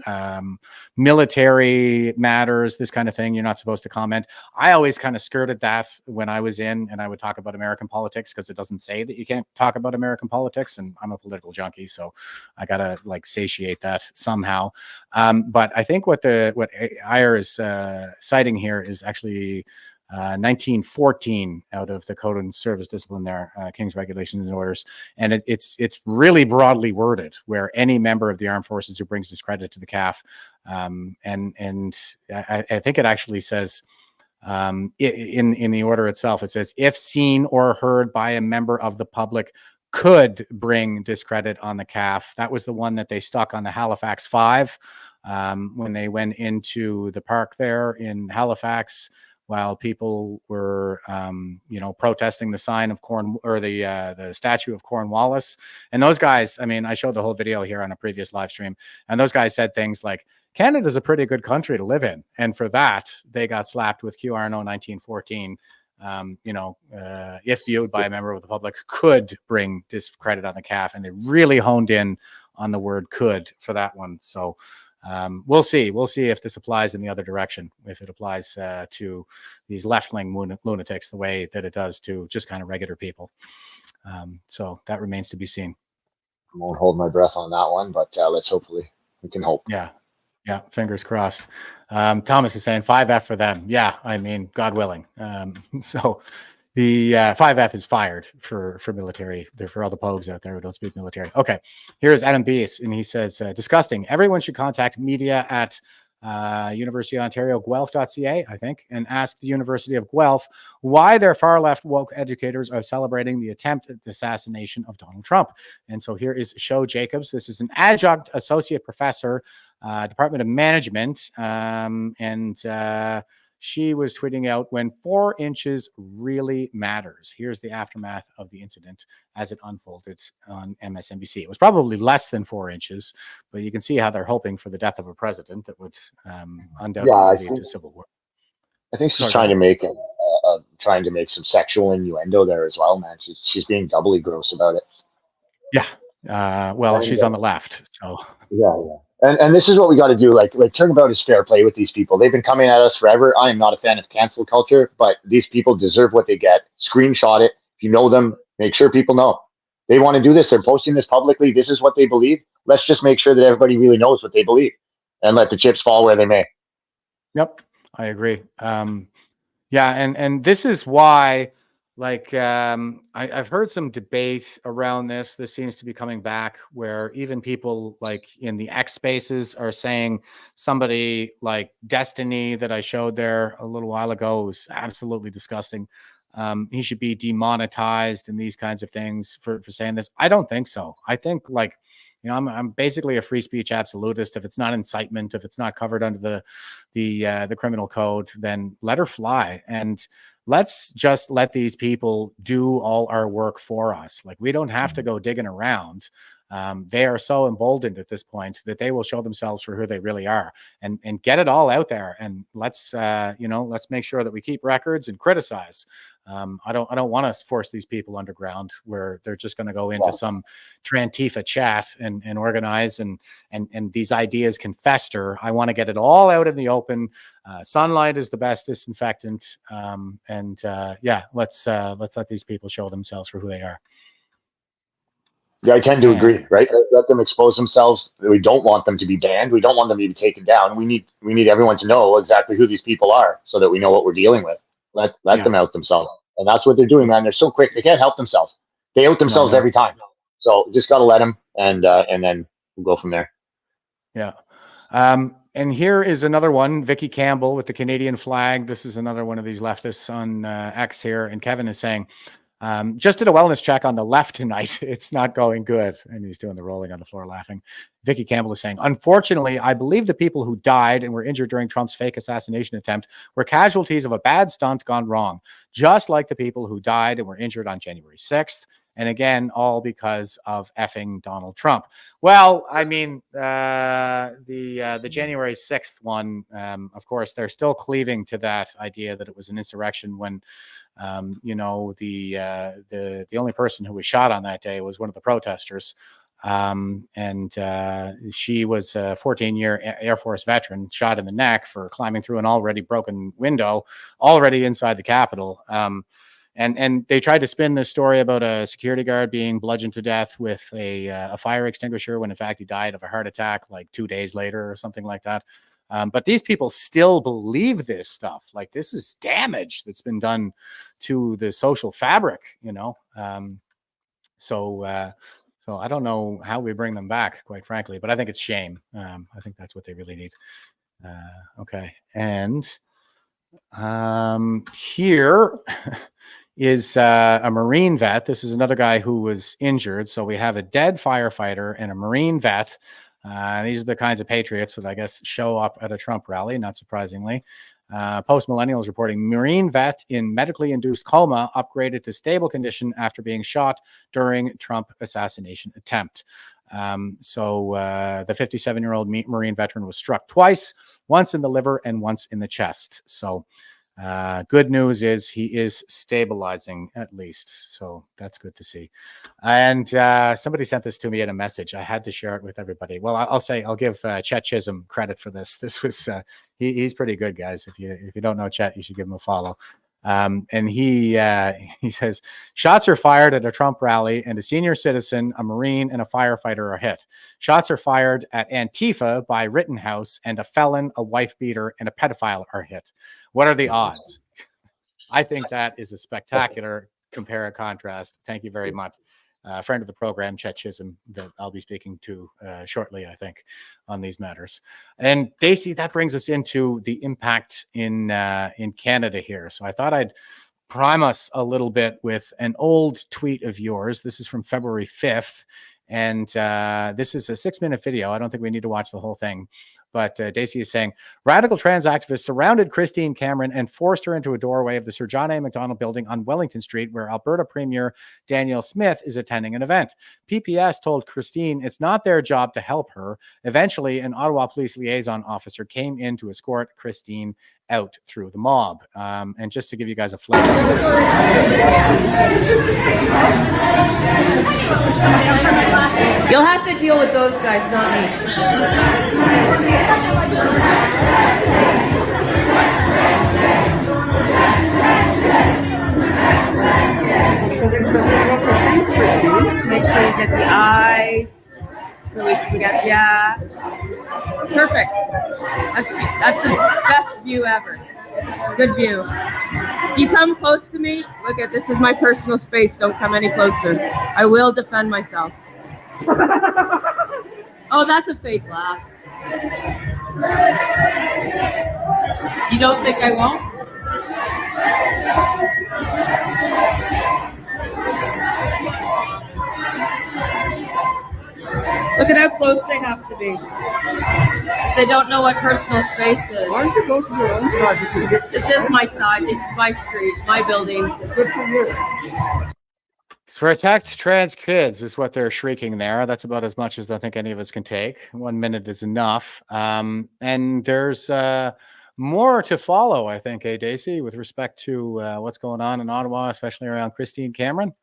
[SPEAKER 3] military matters, this kind of thing. You're not supposed to comment. I always kind of skirted that when I was in, and I would talk about American politics because it doesn't say that you can't talk about American politics, and I'm a political junkie, so I gotta satiate that somehow. But I think what Iyer is citing here is actually 1914 out of the Code and Service Discipline there, King's Regulations and Orders. And it's really broadly worded, where any member of the armed forces who brings discredit to the CAF, and I think it actually says in the order itself, it says, if seen or heard by a member of the public, could bring discredit on the CAF. That was the one that they stuck on the Halifax 5 when they went into the park there in Halifax, while people were, protesting the sign of the statue of Cornwallis. And those guys, I mean, I showed the whole video here on a previous live stream, and those guys said things like, Canada's a pretty good country to live in. And for that, they got slapped with QRNO 1914. If viewed by a member of the public, could bring discredit on the CAF. And they really honed in on the word could for that one. So we'll see if this applies in the other direction, if it applies to these left-wing lunatics the way that it does to just kind of regular people. So that remains to be seen.
[SPEAKER 4] I won't hold my breath on that one, but let's hopefully we can hope.
[SPEAKER 3] Yeah, fingers crossed. Thomas is saying 5F for them. Yeah, I mean, God willing. So the 5F is fired for military. They're for all the pogues out there who don't speak military. Okay, here's Adam Beas, and he says, disgusting. Everyone should contact media at University of Ontario, Guelph.ca, I think, and ask the University of Guelph why their far-left woke educators are celebrating the attempted assassination of Donald Trump. And so here is Sho Jacobs. This is an adjunct associate professor, Department of Management, and she was tweeting out, when 4 inches really matters. Here's the aftermath of the incident as it unfolded on MSNBC. It was probably less than 4 inches, but you can see how they're hoping for the death of a president that would undoubtedly lead to civil war.
[SPEAKER 4] I think she's trying to make some sexual innuendo there as well, man. She's being doubly gross about it.
[SPEAKER 3] Yeah. Well, she's on the left, so.
[SPEAKER 4] Yeah. And this is what we got to do. Like turnabout is fair play with these people. They've been coming at us forever. I am not a fan of cancel culture, but these people deserve what they get. Screenshot it. If you know them, make sure people know. They want to do this. They're posting this publicly. This is what they believe. Let's just make sure that everybody really knows what they believe and let the chips fall where they may.
[SPEAKER 3] Yep, I agree. Yeah, and this is why, I've heard some debate around this. This seems to be coming back, where even people like in the X spaces are saying somebody like Destiny that I showed there a little while ago was absolutely disgusting. He should be demonetized and these kinds of things for saying this. I don't think so. I think I'm basically a free speech absolutist. If it's not incitement, if it's not covered under the criminal code, then let her fly. And let's just let these people do all our work for us. Like, we don't have to go digging around. They are so emboldened at this point that they will show themselves for who they really are, and get it all out there. And let's let's make sure that we keep records and criticize. I don't want to force these people underground where they're just going to go into some Trantifa chat and organize, and these ideas can fester. I want to get it all out in the open. Sunlight is the best disinfectant. Let's let these people show themselves for who they are.
[SPEAKER 4] Yeah, I tend to agree, right? Let them expose themselves. We don't want them to be banned. We don't want them to be taken down. We need everyone to know exactly who these people are so that we know what we're dealing with. Let them out themselves. And that's what they're doing, man. They're so quick. They can't help themselves. They out themselves every time. So just got to let them, and then we'll go from there.
[SPEAKER 3] Yeah. And here is another one, Vicky Campbell with the Canadian flag. This is another one of these leftists on X here. And Kevin is saying, just did a wellness check on the left tonight. It's not going good. And he's doing the rolling on the floor laughing. Vicky Campbell is saying, unfortunately, I believe the people who died and were injured during Trump's fake assassination attempt were casualties of a bad stunt gone wrong, just like the people who died and were injured on January 6th. And again, all because of effing Donald Trump. Well, I mean, the January 6th one, of course, they're still cleaving to that idea that it was an insurrection when, the only person who was shot on that day was one of the protesters. She was a 14-year Air Force veteran shot in the neck for climbing through an already broken window, already inside the Capitol. And they tried to spin this story about a security guard being bludgeoned to death with a fire extinguisher when in fact he died of a heart attack like 2 days later or something like that. But these people still believe this stuff. Like, this is damage that's been done to the social fabric, So I don't know how we bring them back, quite frankly, but I think it's shame. I think that's what they really need. Okay. And here is a Marine vet. This is another guy who was injured. So we have a dead firefighter and a Marine vet. These are the kinds of patriots that I guess show up at a Trump rally, not surprisingly. Post Millennials reporting Marine vet in medically induced coma upgraded to stable condition after being shot during Trump assassination attempt. The 57-year-old Marine veteran was struck twice, once in the liver and once in the chest. So good news is he is stabilizing at least. So that's good to see. And somebody sent this to me in a message. I had to share it with everybody. Well, I'll give Chet Chisholm credit for this. This was, he's pretty good, guys. If you don't know Chet, you should give him a follow. And he says, shots are fired at a Trump rally and a senior citizen, a Marine, and a firefighter are hit. Shots are fired at Antifa by Rittenhouse, and a felon, a wife beater, and a pedophile are hit. What are the odds? I think that is a spectacular compare and contrast. Thank you very much. Friend of the program, Chet Chisholm, that I'll be speaking to shortly, I think, on these matters. And Dacey, that brings us into the impact in Canada here. So I thought I'd prime us a little bit with an old tweet of yours. This is from February 5th, and this is a 6-minute video. I don't think we need to watch the whole thing. But Dacey is saying, radical trans activists surrounded Christine Cameron and forced her into a doorway of the Sir John A. Macdonald building on Wellington Street, where Alberta Premier Danielle Smith is attending an event. PPS told Christine it's not their job to help her. Eventually, an Ottawa police liaison officer came in to escort Christine out through the mob. And just to give you guys a flavor.
[SPEAKER 10] You'll have to deal with those guys, not me. So there's the little thing. Make sure you get the eyes so we can get, yeah. Perfect. That's the best view ever. Good view. You come close to me, look at this is my personal space. Don't come any closer. I will defend myself. Oh, that's a fake laugh. You don't think I won't? Look at how close they have to be. They don't know what personal space is. Why don't you go to your own side? This is my side. It's my street, my building. Good for you.
[SPEAKER 3] Protect trans kids is what they're shrieking there. That's about as much as I think any of us can take. 1 minute is enough. And there's more to follow, I think, Dacey, with respect to what's going on in Ottawa, especially around Christine Cameron.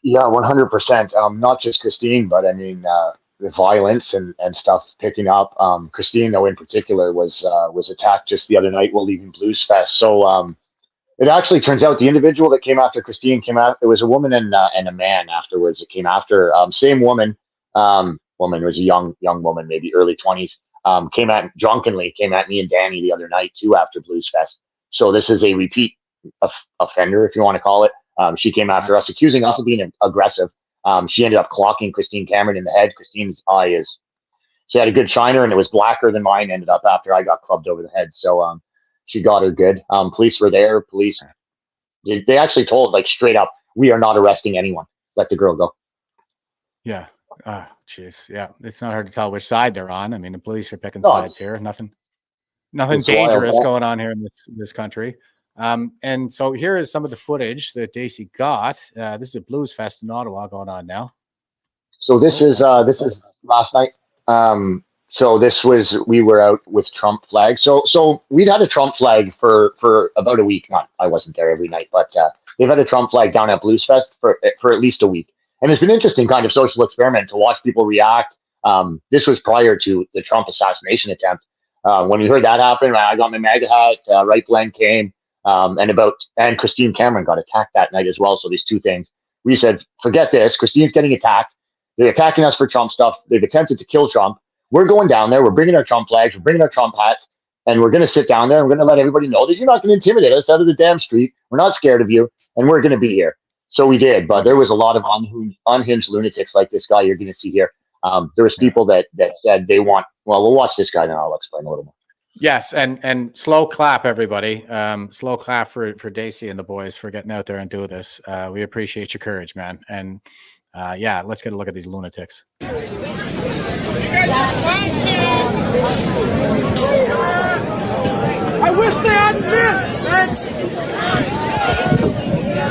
[SPEAKER 4] Yeah, 100%. Not just Christine, but I mean, the violence and stuff picking up. Christine, though, in particular, was attacked just the other night while leaving Blues Fest. So it actually turns out the individual that came after Christine came out. There was a woman and a man afterwards that came after. Same woman. Woman was a young woman, maybe early 20s. Came at me and Danny the other night too after Blues Fest. So this is a repeat offender, if you want to call it. She came after us, accusing us of being aggressive. She ended up clocking Christine Cameron in the head. Christine's eye she had a good shiner, and it was blacker than mine. Ended up after I got clubbed over the head. So she got her good. Police were there. Police, they actually told, like, straight up, we are not arresting anyone. Let the girl go.
[SPEAKER 3] Yeah. Oh, jeez. Yeah. It's not hard to tell which side they're on. I mean, the police are picking sides here. Nothing dangerous going on here in this country. And so here is some of the footage that Dacey got. This is a Blues Fest in Ottawa going on now.
[SPEAKER 4] So this is last night. So we were out with Trump flag. So we'd had a Trump flag for about a week. I wasn't there every night, but they've had a Trump flag down at Blues Fest for at least a week. And it's been an interesting kind of social experiment to watch people react. This was prior to the Trump assassination attempt. When we heard that happen, I got my MAGA hat, Right Glenn came, and Christine Cameron got attacked that night as well. So these two things, we said, forget this. Christine's getting attacked. They're attacking us for Trump stuff. They've attempted to kill Trump. We're going down there. We're bringing our Trump flags. We're bringing our Trump hats. And we're going to sit down there. And we're going to let everybody know that you're not going to intimidate us out of the damn street. We're not scared of you. And we're going to be here. So we did. But there was a lot of unhinged lunatics like this guy you're going to see here. There was people that said they want, well, we'll watch this guy now. I'll explain a little more.
[SPEAKER 3] Yes, and slow clap, everybody. Slow clap for Dacey and the boys for getting out there and do this. We appreciate your courage, man. And yeah, let's get a look at these lunatics.
[SPEAKER 18] I wish they hadn't missed, bitch.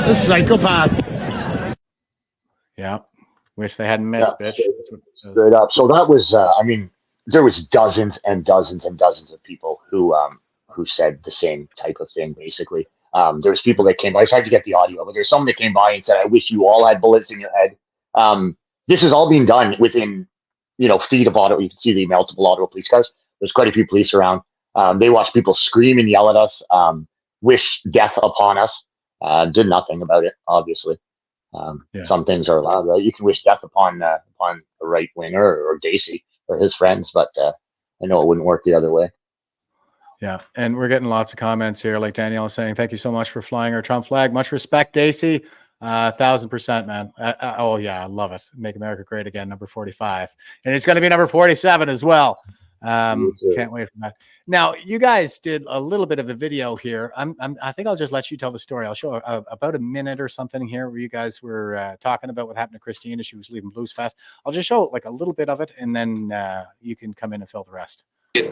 [SPEAKER 3] The psychopath. Yeah, wish they hadn't missed, bitch. That's what it says.
[SPEAKER 4] Straight up. So that was, I mean, there was dozens and dozens and dozens of people who said the same type of thing. Basically, there's people that came by. I tried to get the audio, but there's someone that came by and said, "I wish you all had bullets in your head." This is all being done within, feet of Ottawa. You can see the multiple Ottawa police cars. There's quite a few police around. They watched people scream and yell at us, wish death upon us. Did nothing about it, obviously. Some things are allowed, right? You can wish death upon a right winger or Dacey or his friends, but I know it wouldn't work the other way.
[SPEAKER 3] Yeah, and we're getting lots of comments here, like Danielle is saying, thank you so much for flying our Trump flag. Much respect, Dacey. 1,000%, man. Oh yeah, I love it. Make America Great Again, number 45, and it's going to be number 47 as well. Can't wait for that. Now, you guys did a little bit of a video here. I think I'll just let you tell the story. I'll show about a minute or something here where you guys were talking about what happened to Christine as she was leaving Blues Fest. I'll just show like a little bit of it, and then you can come in and fill the rest.
[SPEAKER 11] And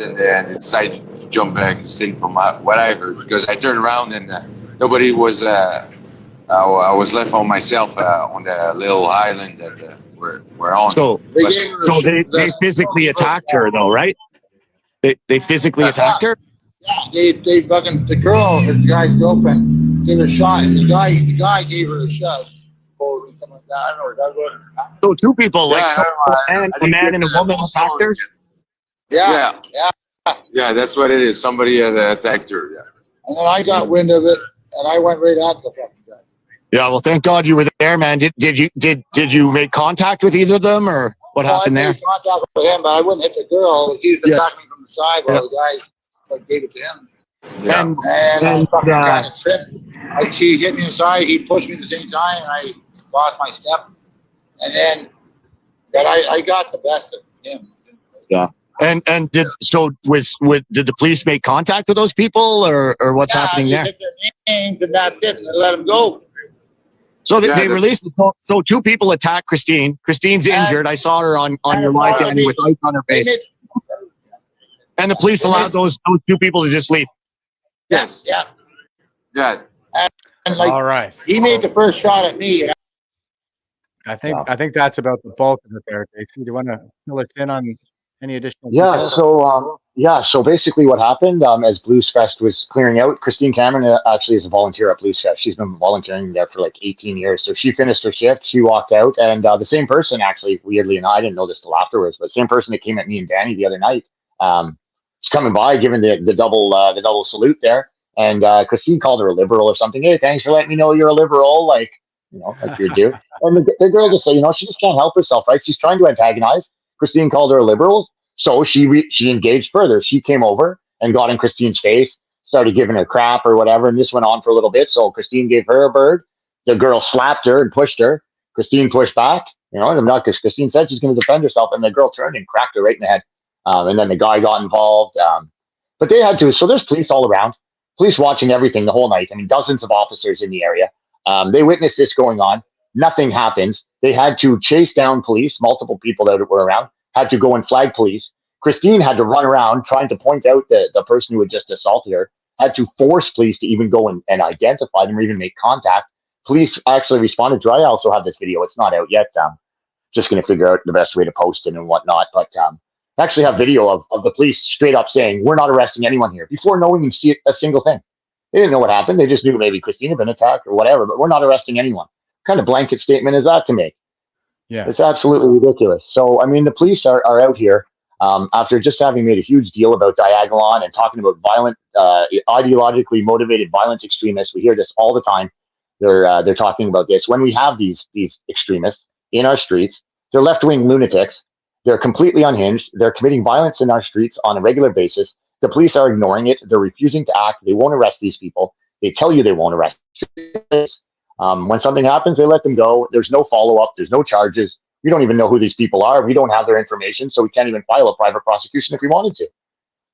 [SPEAKER 11] decided to jump back and sing from what I heard, because I turned around and nobody was. I was left on myself on the little island that we're on.
[SPEAKER 22] So they physically attacked her, though, right? They physically attacked her.
[SPEAKER 23] Yeah, they fucking the girl, the guy's girlfriend, gave her a shot, and the guy gave her a shot. Or something like that. I don't know.
[SPEAKER 22] So two people, a man and a woman attacked her.
[SPEAKER 23] Yeah.
[SPEAKER 11] Yeah, that's what it is. Somebody attacked her. Yeah.
[SPEAKER 23] And then I got wind of it, and I went right at the fucking guy.
[SPEAKER 22] Yeah, well, thank God you were there, man. Did you make contact with either of them, or what happened there?
[SPEAKER 23] I made contact with him, but I wouldn't hit the girl. He was attacking me from the side while the guy gave it to him.
[SPEAKER 22] Yeah.
[SPEAKER 23] And I fucking kind of tripped. He hit me in the side. He pushed me at the same time, and I lost my step. And then I got the best of him.
[SPEAKER 22] Yeah. And did the police make contact with those people, or what's happening there?
[SPEAKER 23] Hit their names and that's it, and they let them go.
[SPEAKER 22] So
[SPEAKER 11] Yeah,
[SPEAKER 22] they released it. So two people attacked Christine. Christine's injured. I saw her on your live, Danny, with ice on her face. And the police allowed those two people to just leave.
[SPEAKER 11] Yes.
[SPEAKER 23] Yeah.
[SPEAKER 11] Yeah.
[SPEAKER 23] And like,
[SPEAKER 3] All right.
[SPEAKER 23] he made the first shot at me. And
[SPEAKER 3] I think that's about the bulk of it there, Dacey. Do you want to fill us in on any additional
[SPEAKER 4] Yeah,
[SPEAKER 3] details?
[SPEAKER 4] so basically what happened as Blues Fest was clearing out, Christine Cameron actually is a volunteer at Blues Fest. She's been volunteering there for like 18 years. So she finished her shift, she walked out, and the same person actually, weirdly enough, I didn't know this till afterwards, but same person that came at me and Danny the other night, was coming by, giving the double salute there, and Christine called her a liberal or something. Hey, thanks for letting me know you're a liberal, like you're due. And the girl just said, she just can't help herself, right? She's trying to antagonize. Christine called her a liberal. So she engaged further. She came over and got in Christine's face, started giving her crap or whatever, and this went on for a little bit. So Christine gave her a bird. The girl slapped her and pushed her. Christine pushed back. Not because Christine said she's going to defend herself, and the girl turned and cracked her right in the head. And then the guy got involved. But they had to. So there's police all around. Police watching everything the whole night. I mean, dozens of officers in the area. They witnessed this going on. Nothing happened. They had to chase down police. Multiple people that were around had to go and flag police. Christine had to run around trying to point out the person who had just assaulted her, had to force police to even go and identify them or even make contact. Police actually responded to her. I also have this video. It's not out yet. Just going to figure out the best way to post it and whatnot. But I actually have video of the police straight up saying, we're not arresting anyone here, before knowing and see a single thing. They didn't know what happened. They just knew maybe Christine had been attacked or whatever, but we're not arresting anyone. What kind of blanket statement is that to make?
[SPEAKER 3] Yeah.
[SPEAKER 4] It's absolutely ridiculous. So, I mean, the police are out here after just having made a huge deal about Diagolon and talking about violent, ideologically motivated violence extremists. We hear this all the time. They're talking about this. When we have these extremists in our streets, they're left-wing lunatics. They're completely unhinged. They're committing violence in our streets on a regular basis. The police are ignoring it. They're refusing to act. They won't arrest these people. They tell you they won't arrest. When something happens, they let them go. There's no follow-up. There's no charges. We don't even know who these people are. We don't have their information, so we can't even file a private prosecution if we wanted to.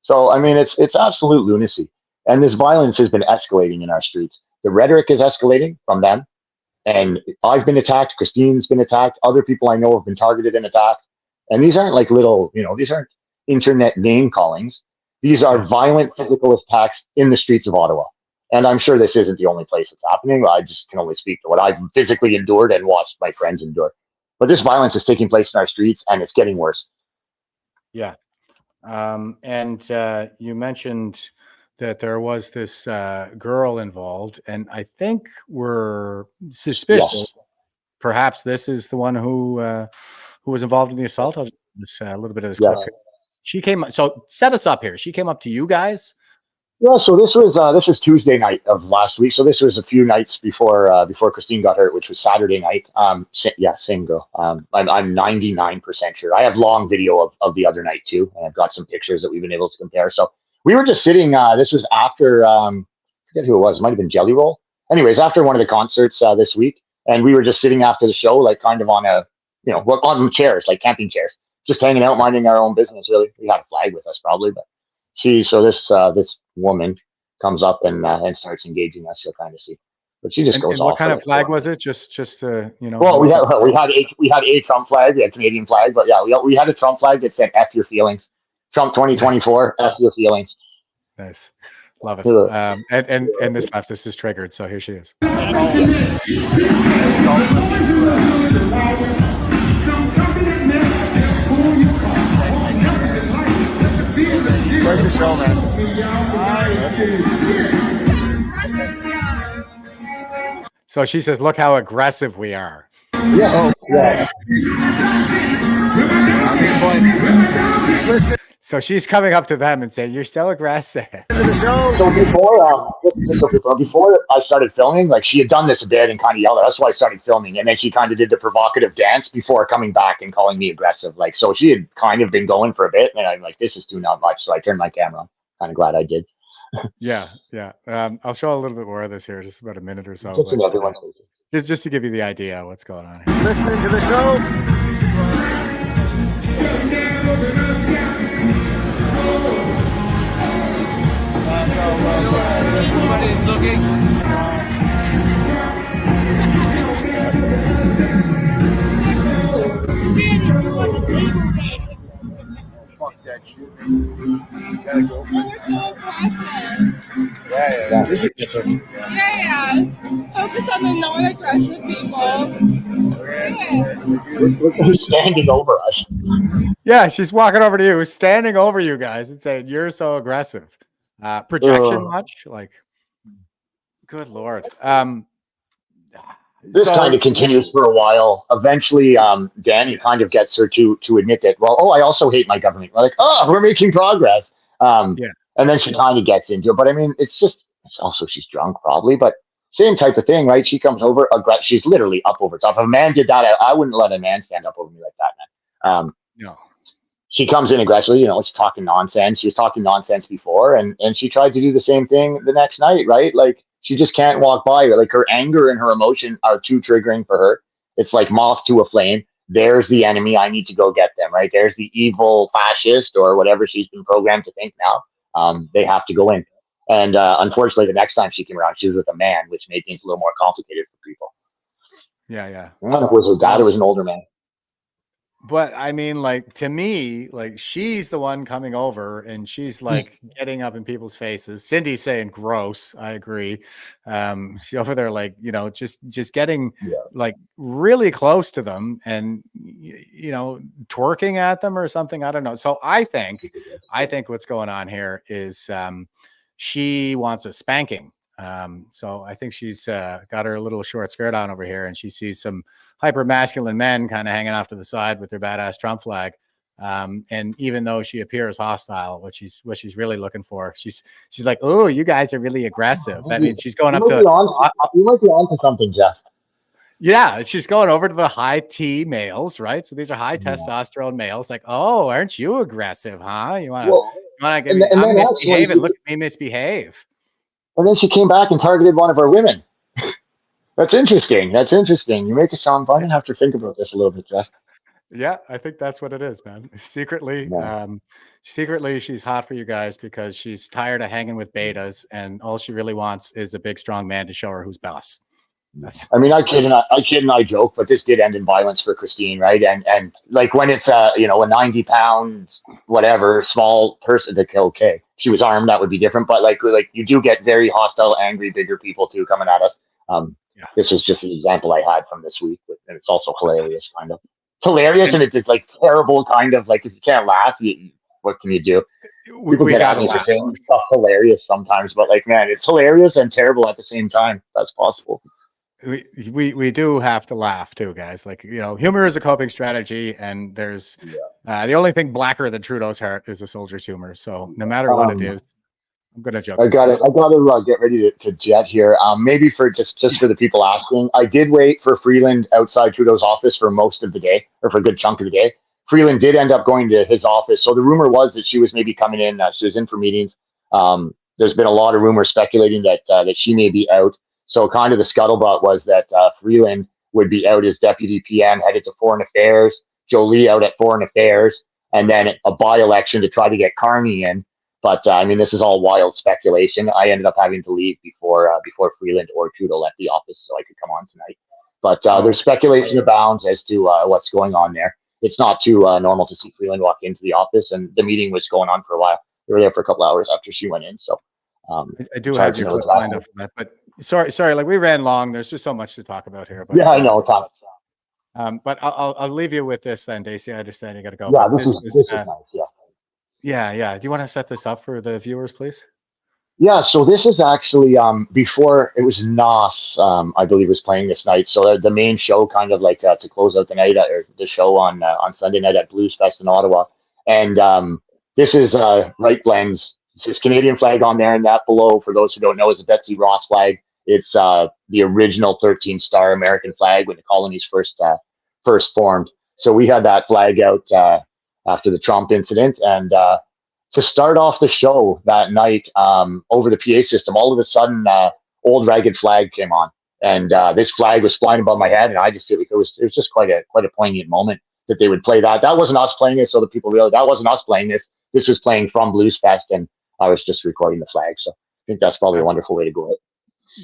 [SPEAKER 4] So, I mean, it's absolute lunacy. And this violence has been escalating in our streets. The rhetoric is escalating from them. And I've been attacked. Christine's been attacked. Other people I know have been targeted and attacked. And these aren't like little, these aren't internet name callings. These are violent physical attacks in the streets of Ottawa. And I'm sure this isn't the only place it's happening. I just can only speak to what I've physically endured and watched my friends endure. But this violence is taking place in our streets, and it's getting worse.
[SPEAKER 3] Yeah. And you mentioned that there was this girl involved, and I think we're suspicious. Yes. Perhaps this is the one who was involved in the assault. I'll just a little bit of this clip here. She came. So set us up here. She came up to you guys.
[SPEAKER 4] Yeah, so this was Tuesday night of last week. So this was a few nights before Christine got hurt, which was Saturday night. Same girl. I'm 99% sure. I have long video of the other night too, and I've got some pictures that we've been able to compare. So we were just sitting. This was after I forget who it was. It might have been Jelly Roll. Anyways, after one of the concerts this week, and we were just sitting after the show, like kind of on on chairs, like camping chairs, just hanging out, minding our own business. Really, we had a flag with us probably, but this woman comes up and starts engaging us. You'll kind of see, but she just goes off.
[SPEAKER 3] What kind of flag was it? Just
[SPEAKER 4] Well, we had a Trump flag, a Canadian flag, but yeah, we had a Trump flag that said "F your feelings," Trump 2024, F your feelings.
[SPEAKER 3] Nice, love it. And this leftist is triggered, so here she is.
[SPEAKER 4] Where's the show, man?
[SPEAKER 3] So she says, "Look how aggressive we are."
[SPEAKER 4] Yeah. Yeah.
[SPEAKER 3] So she's coming up to them and saying, "You're so aggressive."
[SPEAKER 4] So before I started filming, like she had done this a bit and kind of yelled. That's why I started filming, and then she kind of did the provocative dance before coming back and calling me aggressive. Like, so she had kind of been going for a bit, and I'm like, "This is too not much." So I turned my camera on. Kind of glad I did.
[SPEAKER 3] Yeah. I'll show a little bit more of this here, just about a minute or so. Just to give you the idea of what's going on here.
[SPEAKER 4] Listening to the show.
[SPEAKER 18] Everybody's looking.
[SPEAKER 1] Fuck that shit. You gotta go.
[SPEAKER 10] We're so aggressive.
[SPEAKER 1] Yeah. This is different.
[SPEAKER 10] Yeah. Focus on the non-aggressive people.
[SPEAKER 4] Who's standing over us?
[SPEAKER 3] Yeah, she's walking over to you, standing over you guys and saying, "You're so aggressive." Projection much? Like, good Lord.
[SPEAKER 4] This kind of continues for a while. Eventually, Danny kind of gets her to admit that, well, I also hate my government. We're like, we're making progress.
[SPEAKER 3] Yeah.
[SPEAKER 4] And then she kind of gets into it. But I mean, it's also she's drunk probably, but same type of thing, right? She comes over, she's literally up over top. If a man did that, I wouldn't let a man stand up over me like that, man.
[SPEAKER 3] No.
[SPEAKER 4] She comes in aggressively, it's talking nonsense. She was talking nonsense before, and she tried to do the same thing the next night, right? Like, she just can't walk by her. Like, her anger and her emotion are too triggering for her. It's like moth to a flame. There's the enemy. I need to go get them, right? There's the evil fascist or whatever she's been programmed to think now. They have to go in. And unfortunately, the next time she came around, she was with a man, which made things a little more complicated for people.
[SPEAKER 3] Yeah.
[SPEAKER 4] I don't know if it was her dad, it was an older man.
[SPEAKER 3] But I mean, like, to me, like, she's the one coming over and she's like getting up in people's faces. Cindy's saying gross. I agree. She's over there, like, just getting like really close to them and, twerking at them or something. I don't know. So I think what's going on here is she wants a spanking. So I think she's got her little short skirt on over here and she sees some hyper masculine men kind of hanging off to the side with their badass Trump flag. And even though she appears hostile, what she's really looking for, she's like, "Oh, you guys are really aggressive." That means she's going up to
[SPEAKER 4] you might be onto something, Jeff.
[SPEAKER 3] Yeah, she's going over to the high T males, right? So these are high testosterone males. Like, "Oh, aren't you aggressive, huh? You want to get me? I'm misbehaving. Look at me misbehave."
[SPEAKER 4] And then she came back and targeted one of our women. That's interesting. You make a song, but I have to think about this a little bit, Jeff.
[SPEAKER 3] Yeah, I think that's what it is, man. Secretly, she's hot for you guys because she's tired of hanging with betas, and all she really wants is a big, strong man to show her who's boss.
[SPEAKER 4] I kid and I joke, but this did end in violence for Christine, right? And like when it's a 90-pound whatever small person, okay, she was armed, that would be different. But like you do get very hostile, angry, bigger people too coming at us. This was just an example I had from this week, and it's also hilarious, kind of. It's hilarious, and it's like terrible, kind of like if you can't laugh, what can you do? People get at me for saying stuff hilarious sometimes, but like, man, it's hilarious and terrible at the same time. That's possible.
[SPEAKER 3] We do have to laugh too, guys. Like, humor is a coping strategy, and there's the only thing blacker than Trudeau's heart is a soldier's humor. So no matter what it is, I'm gonna joke.
[SPEAKER 4] I got to get ready to jet here. Maybe for just for the people asking, I did wait for Freeland outside Trudeau's office for most of the day, or for a good chunk of the day. Freeland did end up going to his office, so the rumor was that she was maybe coming in. She was in for meetings. There's been a lot of rumors speculating that she may be out. So kind of the scuttlebutt was that Freeland would be out as deputy PM, headed to Foreign Affairs, Jolie out at Foreign Affairs, and then a by-election to try to get Carney in. But this is all wild speculation. I ended up having to leave before Freeland or Trudeau left the office, so I could come on tonight. But there's speculation abounds as to what's going on there. It's not too normal to see Freeland walk into the office, and the meeting was going on for a while. We were there for a couple hours after she went in. So
[SPEAKER 3] I do have your clip lined up for that, but sorry, like we ran long. There's just so much to talk about here. But,
[SPEAKER 4] yeah, I know.
[SPEAKER 3] But I'll leave you with this then, Dacey. I understand you got to go.
[SPEAKER 4] Yeah, this is nice.
[SPEAKER 3] Yeah. Do you want to set this up for the viewers, please?
[SPEAKER 4] Yeah, so this is actually before it was Nos, I believe, was playing this night. So the main show, kind of like to close out the night, or the show on Sunday night at Blues Fest in Ottawa. And this is Right Blends. It says Canadian flag on there, and that below, for those who don't know, is a Betsy Ross flag. It's the original 13-star American flag when the colonies first formed. So we had that flag out after the Trump incident, and to start off the show that night, over the PA system, all of a sudden, Old Ragged Flag came on, and this flag was flying above my head, and I just it was just quite a poignant moment that they would play that. That wasn't us playing it, so the people realized that wasn't us playing this. This was playing from Blues Fest, and I was just recording the flag. So I think that's probably a wonderful way to go out.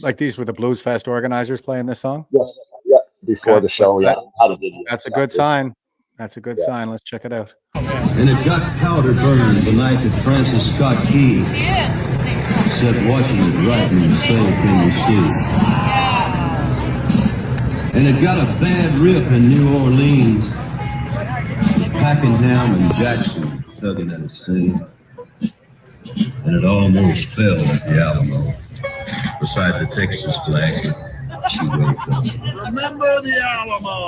[SPEAKER 3] Like these were the Blues Fest organizers playing this song?
[SPEAKER 4] Yeah, before the show. Yeah, had a video.
[SPEAKER 3] That's a good sign. That's a good sign. Let's check it out.
[SPEAKER 7] And it got powder burned the night that Francis Scott Key said watching it right and say, can you see? And it got a bad rip in New Orleans. Packenham and Jackson tugging at its seam. And it almost fell at the Alamo beside the Texas flag. She waved up.
[SPEAKER 18] Remember the Alamo.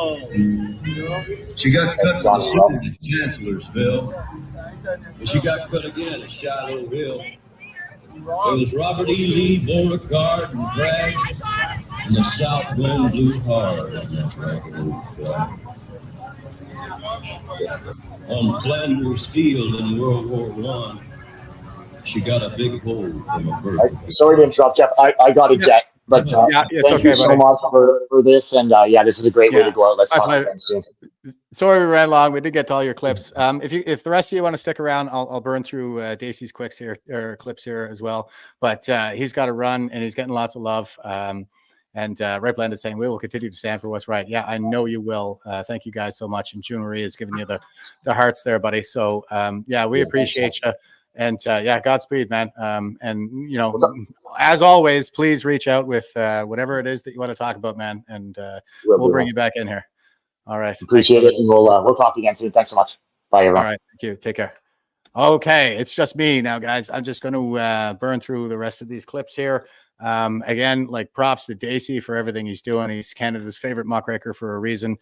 [SPEAKER 7] She got cut from the city at Chancellorsville. And she got cut again at Shiloh Hill. There was Robert E. Lee, Beauregard, and Bragg, and the South wind blew hard on that railroad. On Flanders Field in World War I, she got a big hole from a bird.
[SPEAKER 4] Sorry to interrupt, Jeff. I got a jet, but
[SPEAKER 3] Yeah, it's
[SPEAKER 4] thank
[SPEAKER 3] okay,
[SPEAKER 4] you so
[SPEAKER 3] buddy.
[SPEAKER 4] much for this. And yeah, this is a great way to go out. Let's talk again soon.
[SPEAKER 3] Sorry we ran long. We did get to all your clips. If the rest of you want to stick around, I'll burn through Dacey's clips here as well. But he's got to run, and he's getting lots of love. And Right Blended saying, we will continue to stand for what's right. Yeah, I know you will. Thank you guys so much. And June Marie is giving you the hearts there, buddy. So yeah, we appreciate you. And yeah, Godspeed, man. And you know, as always, please reach out with whatever it is that you want to talk about, man. And we'll bring you back in here. All right.
[SPEAKER 4] Appreciate it. And we'll talk again soon. Thanks so much. Bye, everyone.
[SPEAKER 3] All right. Thank you. Take care. Okay, it's just me now, guys. I'm just going to burn through the rest of these clips here. Again, like props to Dacey for everything he's doing. He's Canada's favorite muckraker for a reason.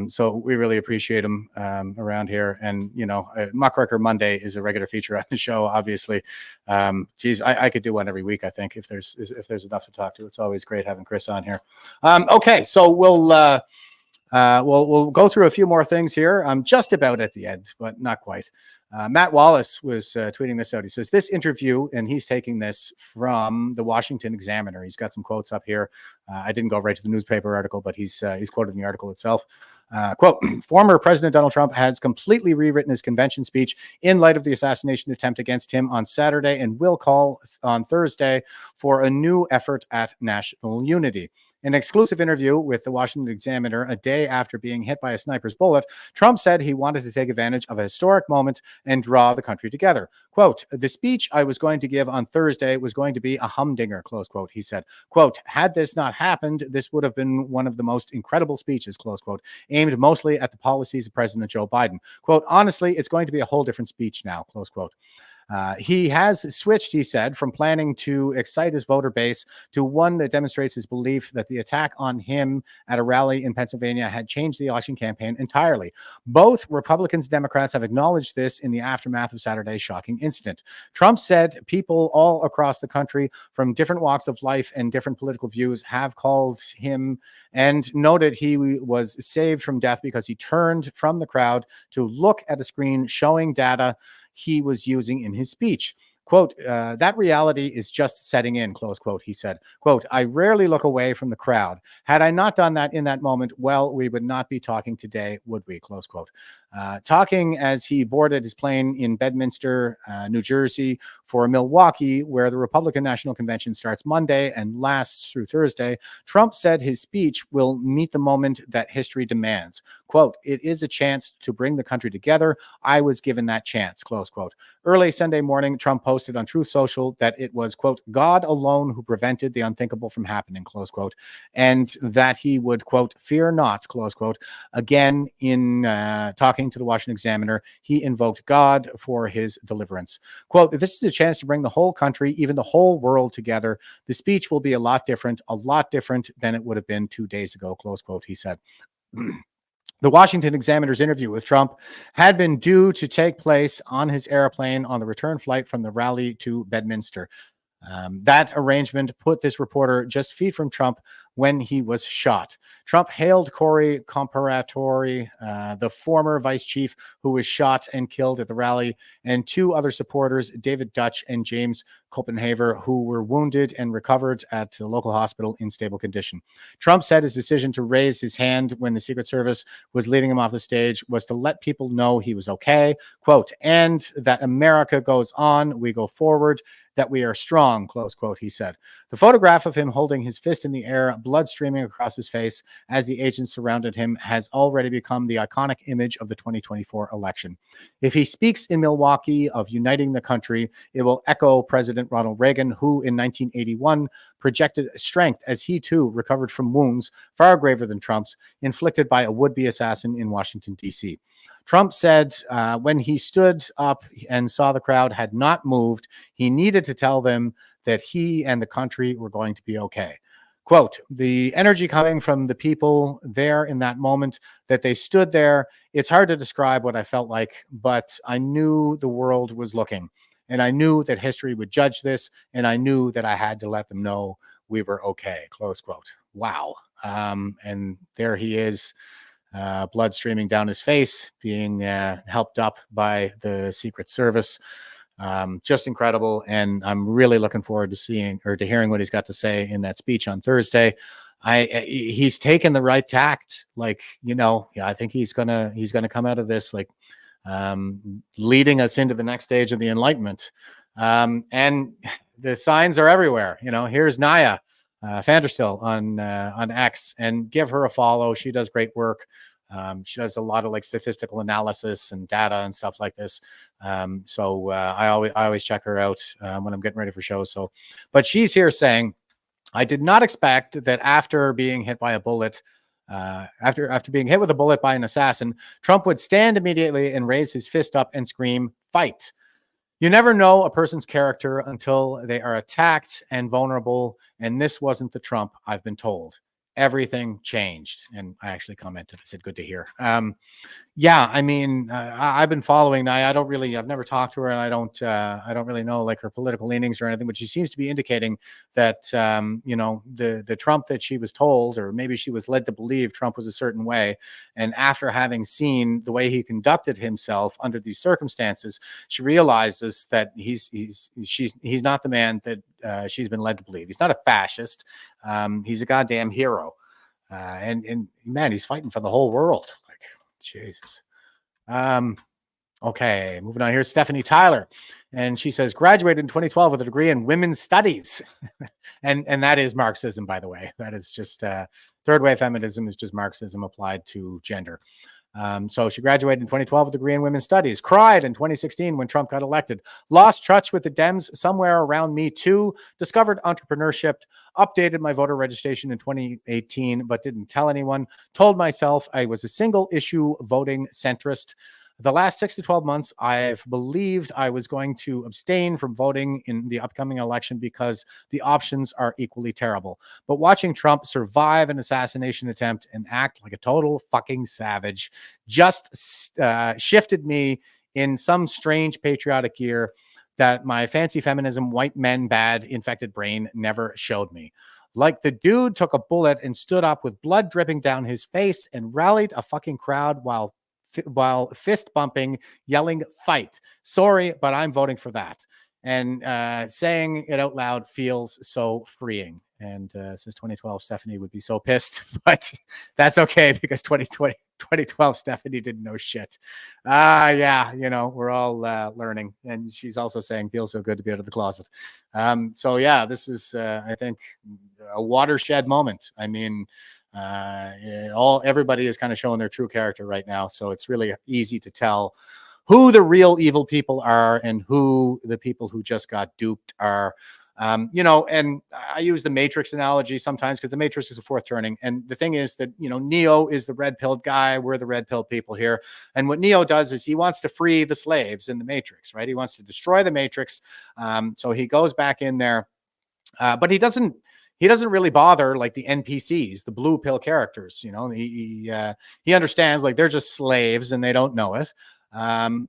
[SPEAKER 3] So we really appreciate him around here. And, you know, Muckraker Monday is a regular feature on the show, obviously. Geez, I could do one every week, I think, if there's enough to talk to. It's always great having Chris on here. Okay, so we'll go through a few more things here. I'm just about at the end, but not quite. Matt Wallace was tweeting this out. He says, this interview, and he's taking this from the Washington Examiner. He's got some quotes up here. I didn't go right to the newspaper article, but he's quoted in the article itself. Quote, former President Donald Trump has completely rewritten his convention speech in light of the assassination attempt against him on Saturday and will call on Thursday for a new effort at national unity. In an exclusive interview with the Washington Examiner a day after being hit by a sniper's bullet, Trump said he wanted to take advantage of a historic moment and draw the country together. Quote, the speech I was going to give on Thursday was going to be a humdinger, close quote, he said. Quote, had this not happened, this would have been one of the most incredible speeches, close quote, aimed mostly at the policies of President Joe Biden. Quote, honestly, it's going to be a whole different speech now, close quote. He has switched, he said, from planning to excite his voter base to one that demonstrates his belief that the attack on him at a rally in Pennsylvania had changed the election campaign entirely. Both Republicans and Democrats have acknowledged this in the aftermath of Saturday's shocking incident. Trump said people all across the country from different walks of life and different political views have called him and noted he was saved from death because he turned from the crowd to look at a screen showing data he was using in his speech. Quote, that reality is just setting in, close quote, he said. Quote, I rarely look away from the crowd. Had I not done that in that moment, well, we would not be talking today, would we, close quote. Talking as he boarded his plane in Bedminster, New Jersey, for Milwaukee, where the Republican National Convention starts Monday and lasts through Thursday, Trump said his speech will meet the moment that history demands. Quote, it is a chance to bring the country together. I was given that chance, close quote. Early Sunday morning, Trump posted on Truth Social that it was, quote, God alone who prevented the unthinkable from happening, close quote, and that he would, quote, fear not, close quote. Again, in talking to the Washington Examiner, he invoked God for his deliverance. Quote, this is a chance to bring the whole country, even the whole world together. The speech will be a lot different than it would have been 2 days ago, close quote, he said. The Washington Examiner's interview with Trump had been due to take place on his airplane on the return flight from the rally to Bedminster. That arrangement put this reporter just feet from Trump when he was shot. Trump hailed Corey Comparatori, the former vice chief who was shot and killed at the rally, and two other supporters, David Dutch and James Copenhaver, who were wounded and recovered at the local hospital in stable condition. Trump said his decision to raise his hand when the Secret Service was leading him off the stage was to let people know he was okay, quote, and that America goes on, we go forward, that we are strong, close quote, he said. The photograph of him holding his fist in the air blood streaming across his face as the agents surrounded him, has already become the iconic image of the 2024 election. If he speaks in Milwaukee of uniting the country, it will echo President Ronald Reagan, who in 1981 projected strength as he too recovered from wounds far graver than Trump's, inflicted by a would-be assassin in Washington, D.C. Trump said when he stood up and saw the crowd had not moved, he needed to tell them that he and the country were going to be okay. Quote, the energy coming from the people there in that moment that they stood there, it's hard to describe what I felt like, but I knew the world was looking, and I knew that history would judge this, and I knew that I had to let them know we were okay, close quote. Wow. And there he is, blood streaming down his face, being helped up by the Secret Service. Just incredible. And I'm really looking forward to seeing or to hearing what he's got to say in that speech on Thursday. He's taken the right tact. Like, you know, I think he's gonna come out of this like leading us into the next stage of the Enlightenment. And the signs are everywhere. You know, here's Naya Vanderstill on X, and give her a follow. She does great work. She does a lot of like statistical analysis and data and stuff like this. So I always check her out when I'm getting ready for shows. So, but she's here saying, I did not expect that after being hit by a bullet, after being hit with a bullet by an assassin, Trump would stand immediately and raise his fist up and scream, "Fight." You never know a person's character until they are attacked and vulnerable. And this wasn't the Trump I've been told. Everything changed. And I actually commented, I said, good to hear. Yeah, I mean, I've been following Naya. I've never talked to her, and I don't really know like her political leanings or anything, but she seems to be indicating that, you know, the Trump that she was told, or maybe she was led to believe Trump was a certain way. And after having seen the way he conducted himself under these circumstances, she realizes that he's not the man that she's been led to believe. He's not a fascist. He's a goddamn hero. And man, he's fighting for the whole world. Like, Jesus. Okay, moving on. Here's Stephanie Tyler, and she says, graduated in 2012 with a degree in women's studies. and that is Marxism, by the way. That is just third wave feminism is just Marxism applied to gender. So she graduated in 2012 with a degree in women's studies, cried in 2016 when Trump got elected, lost touch with the Dems somewhere around Me Too, discovered entrepreneurship, updated my voter registration in 2018, but didn't tell anyone, told myself I was a single issue voting centrist. The last 6 to 12 months, I've believed I was going to abstain from voting in the upcoming election because the options are equally terrible. But watching Trump survive an assassination attempt and act like a total fucking savage just shifted me in some strange patriotic gear that my fancy feminism, white men, bad, infected brain never showed me. Like the dude took a bullet and stood up with blood dripping down his face and rallied a fucking crowd while fist bumping, yelling, "Fight." Sorry, but I'm voting for that. And saying it out loud feels so freeing. And since 2012, Stephanie would be so pissed, but that's okay because 2012, Stephanie didn't know shit. Yeah, you know, we're all learning. And she's also saying, feels so good to be out of the closet. So yeah, this is, I think, a watershed moment. I mean, everybody is kind of showing their true character right now, so it's really easy to tell who the real evil people are and who the people who just got duped are. You know, and I use the Matrix analogy sometimes because the Matrix is a fourth turning, and the thing is that, you know, Neo is the red-pilled guy, we're the red-pilled people here, and what Neo does is he wants to free the slaves in the Matrix, right? He wants to destroy the Matrix, so he goes back in there, but he doesn't really bother like the NPCs, the blue pill characters. You know, he understands like they're just slaves and they don't know it.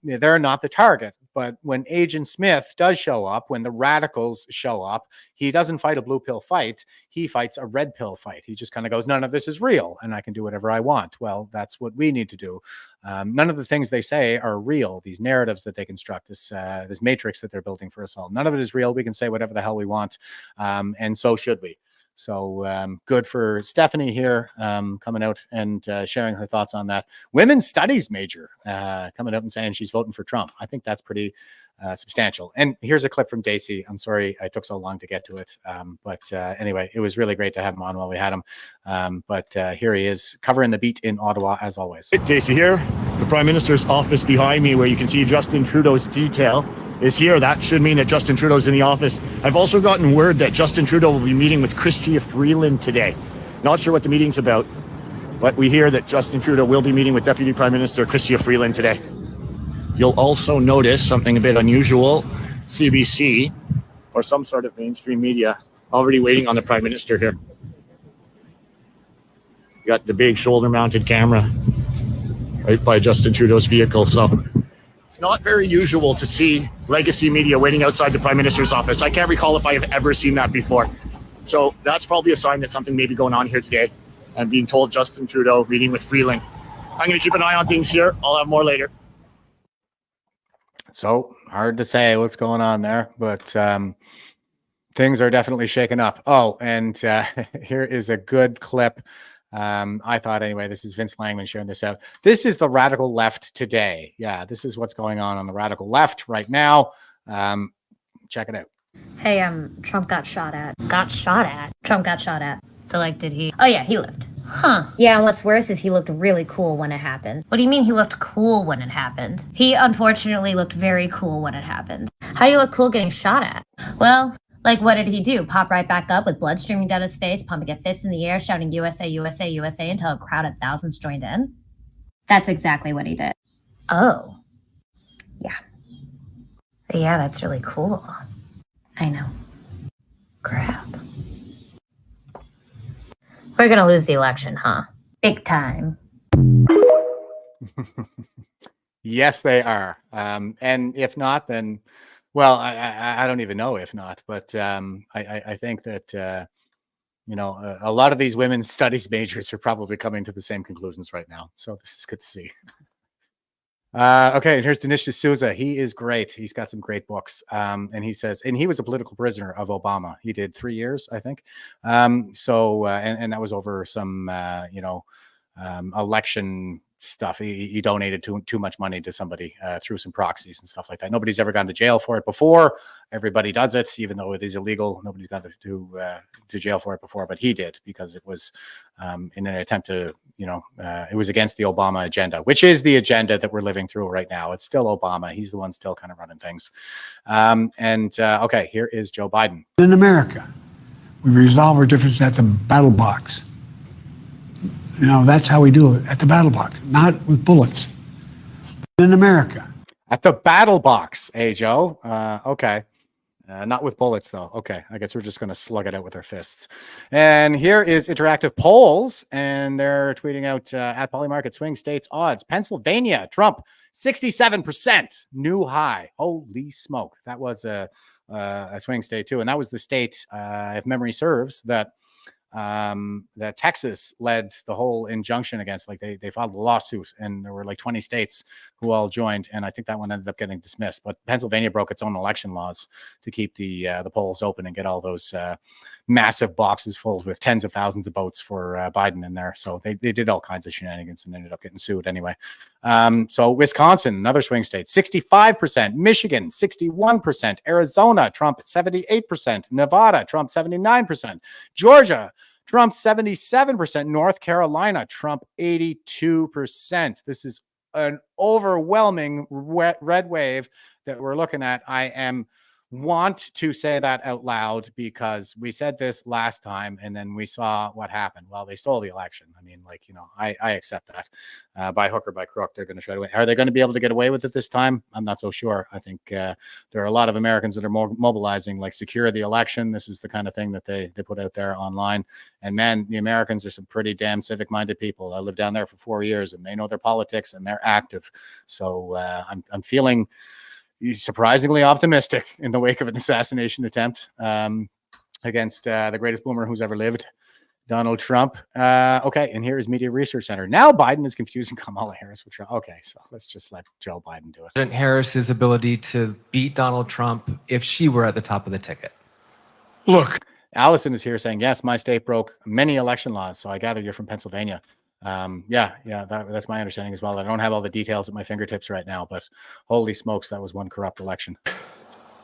[SPEAKER 3] They're not the target. But when Agent Smith does show up, when the radicals show up, he doesn't fight a blue pill fight. He fights a red pill fight. He just kind of goes, none of this is real and I can do whatever I want. Well, that's what we need to do. None of the things they say are real. These narratives that they construct, this matrix that they're building for us all, none of it is real. We can say whatever the hell we want. And so should we. So good for Stephanie here coming out and sharing her thoughts on that. Women's studies major coming out and saying she's voting for Trump. I think that's pretty substantial. And here's a clip from Dacey. I'm sorry I took so long to get to it. But anyway, it was really great to have him on while we had him. But here he is covering the beat in Ottawa as always.
[SPEAKER 22] Dacey here. The Prime Minister's office behind me, where you can see Justin Trudeau's detail, is here. That should mean that Justin Trudeau's in the office. I've also gotten word that Justin Trudeau will be meeting with Chrystia Freeland today. Not sure what the meeting's about, but we hear that Justin Trudeau will be meeting with Deputy Prime Minister Chrystia Freeland today. You'll also notice something a bit unusual. CBC, or some sort of mainstream media, already waiting on the Prime Minister here. You got the big shoulder-mounted camera right by Justin Trudeau's vehicle. So it's not very usual to see legacy media waiting outside the Prime Minister's office. I can't recall if I have ever seen that before. So that's probably a sign that something may be going on here today. I'm being told Justin Trudeau meeting with Freeland. I'm going to keep an eye on things here. I'll have more later.
[SPEAKER 3] So hard to say what's going on there, but things are definitely shaken up. Oh, and here is a good clip. I thought anyway, this is Vince Langman sharing this out. This is the radical left today. Yeah, this is what's going on the radical left right now. Check it out.
[SPEAKER 12] Hey, Trump got shot at. Got shot at? Trump got shot at. So, like, did he? Oh, yeah, he lived. Huh. Yeah, and what's worse is he looked really cool when it happened. What do you mean he looked cool when it happened? He unfortunately looked very cool when it happened. How do you look cool getting shot at? Well, like, what did he do? Pop right back up with blood streaming down his face, pumping a fist in the air, shouting USA, USA, USA until a crowd of thousands joined in? That's exactly what he did. Oh. Yeah. Yeah, that's really cool. I know. Crap. We're gonna lose the election, huh? Big time.
[SPEAKER 3] Yes, they are. And if not, then, well, I don't even know if not, but I think that, you know, a lot of these women's studies majors are probably coming to the same conclusions right now. So this is good to see. Okay, and here's Dinesh D'Souza. He is great. He's got some great books. And he says, and he was a political prisoner of Obama. He did 3 years, I think. And that was over some, election stuff. He donated too much money to somebody through some proxies and stuff like that. Nobody's ever gone to jail for it before. Everybody does it, even though it is illegal. Nobody's gone to jail for it before, but he did, because it was in an attempt to, it was against the Obama agenda, which is the agenda that we're living through right now. It's still Obama. He's the one still kind of running things. Okay, here is Joe Biden.
[SPEAKER 8] In America, we resolve our differences at the battle box. You know, that's how we do it, at the battle box, not with bullets. In America.
[SPEAKER 3] At the battle box, Joe? Okay. Not with bullets, though. Okay, I guess we're just going to slug it out with our fists. And here is interactive polls, and they're tweeting out at Polymarket swing states odds. Pennsylvania, Trump, 67%, new high. Holy smoke. That was a swing state, too. And that was the state, if memory serves, that Texas led the whole injunction against. Like they filed a lawsuit, and there were like 20 states who all joined, and I think that one ended up getting dismissed. But Pennsylvania broke its own election laws to keep the polls open and get all those massive boxes full with tens of thousands of votes for Biden in there. So they did all kinds of shenanigans and ended up getting sued anyway. So Wisconsin, another swing state, 65%, Michigan, 61%, Arizona, Trump 78%, Nevada, Trump 79%, Georgia, Trump 77%, North Carolina, Trump 82%. This is an overwhelming red wave that we're looking at. I want to say that out loud because we said this last time and then we saw what happened. Well, they stole the election. I mean, like, I accept that by hook or by crook, they're going to try to win. Are they going to be able to get away with it this time? I'm not so sure. I think there are a lot of Americans that are mobilizing, like secure the election. This is the kind of thing that they put out there online. And man, the Americans are some pretty damn civic minded people. I lived down there for 4 years and they know their politics and they're active. So I'm feeling surprisingly optimistic in the wake of an assassination attempt against the greatest boomer who's ever lived, Donald Trump. Okay, and here is Media Research Center. Now Biden is confusing Kamala Harris with Trump. Okay, so let's just let Joe Biden do it.
[SPEAKER 13] President Harris's ability to beat Donald Trump if she were at the top of the ticket.
[SPEAKER 8] Look.
[SPEAKER 3] Allison is here saying, yes, my state broke many election laws. So I gather you're from Pennsylvania. That's my understanding as well. I don't have all the details at my fingertips right now, but holy smokes, that was one corrupt election.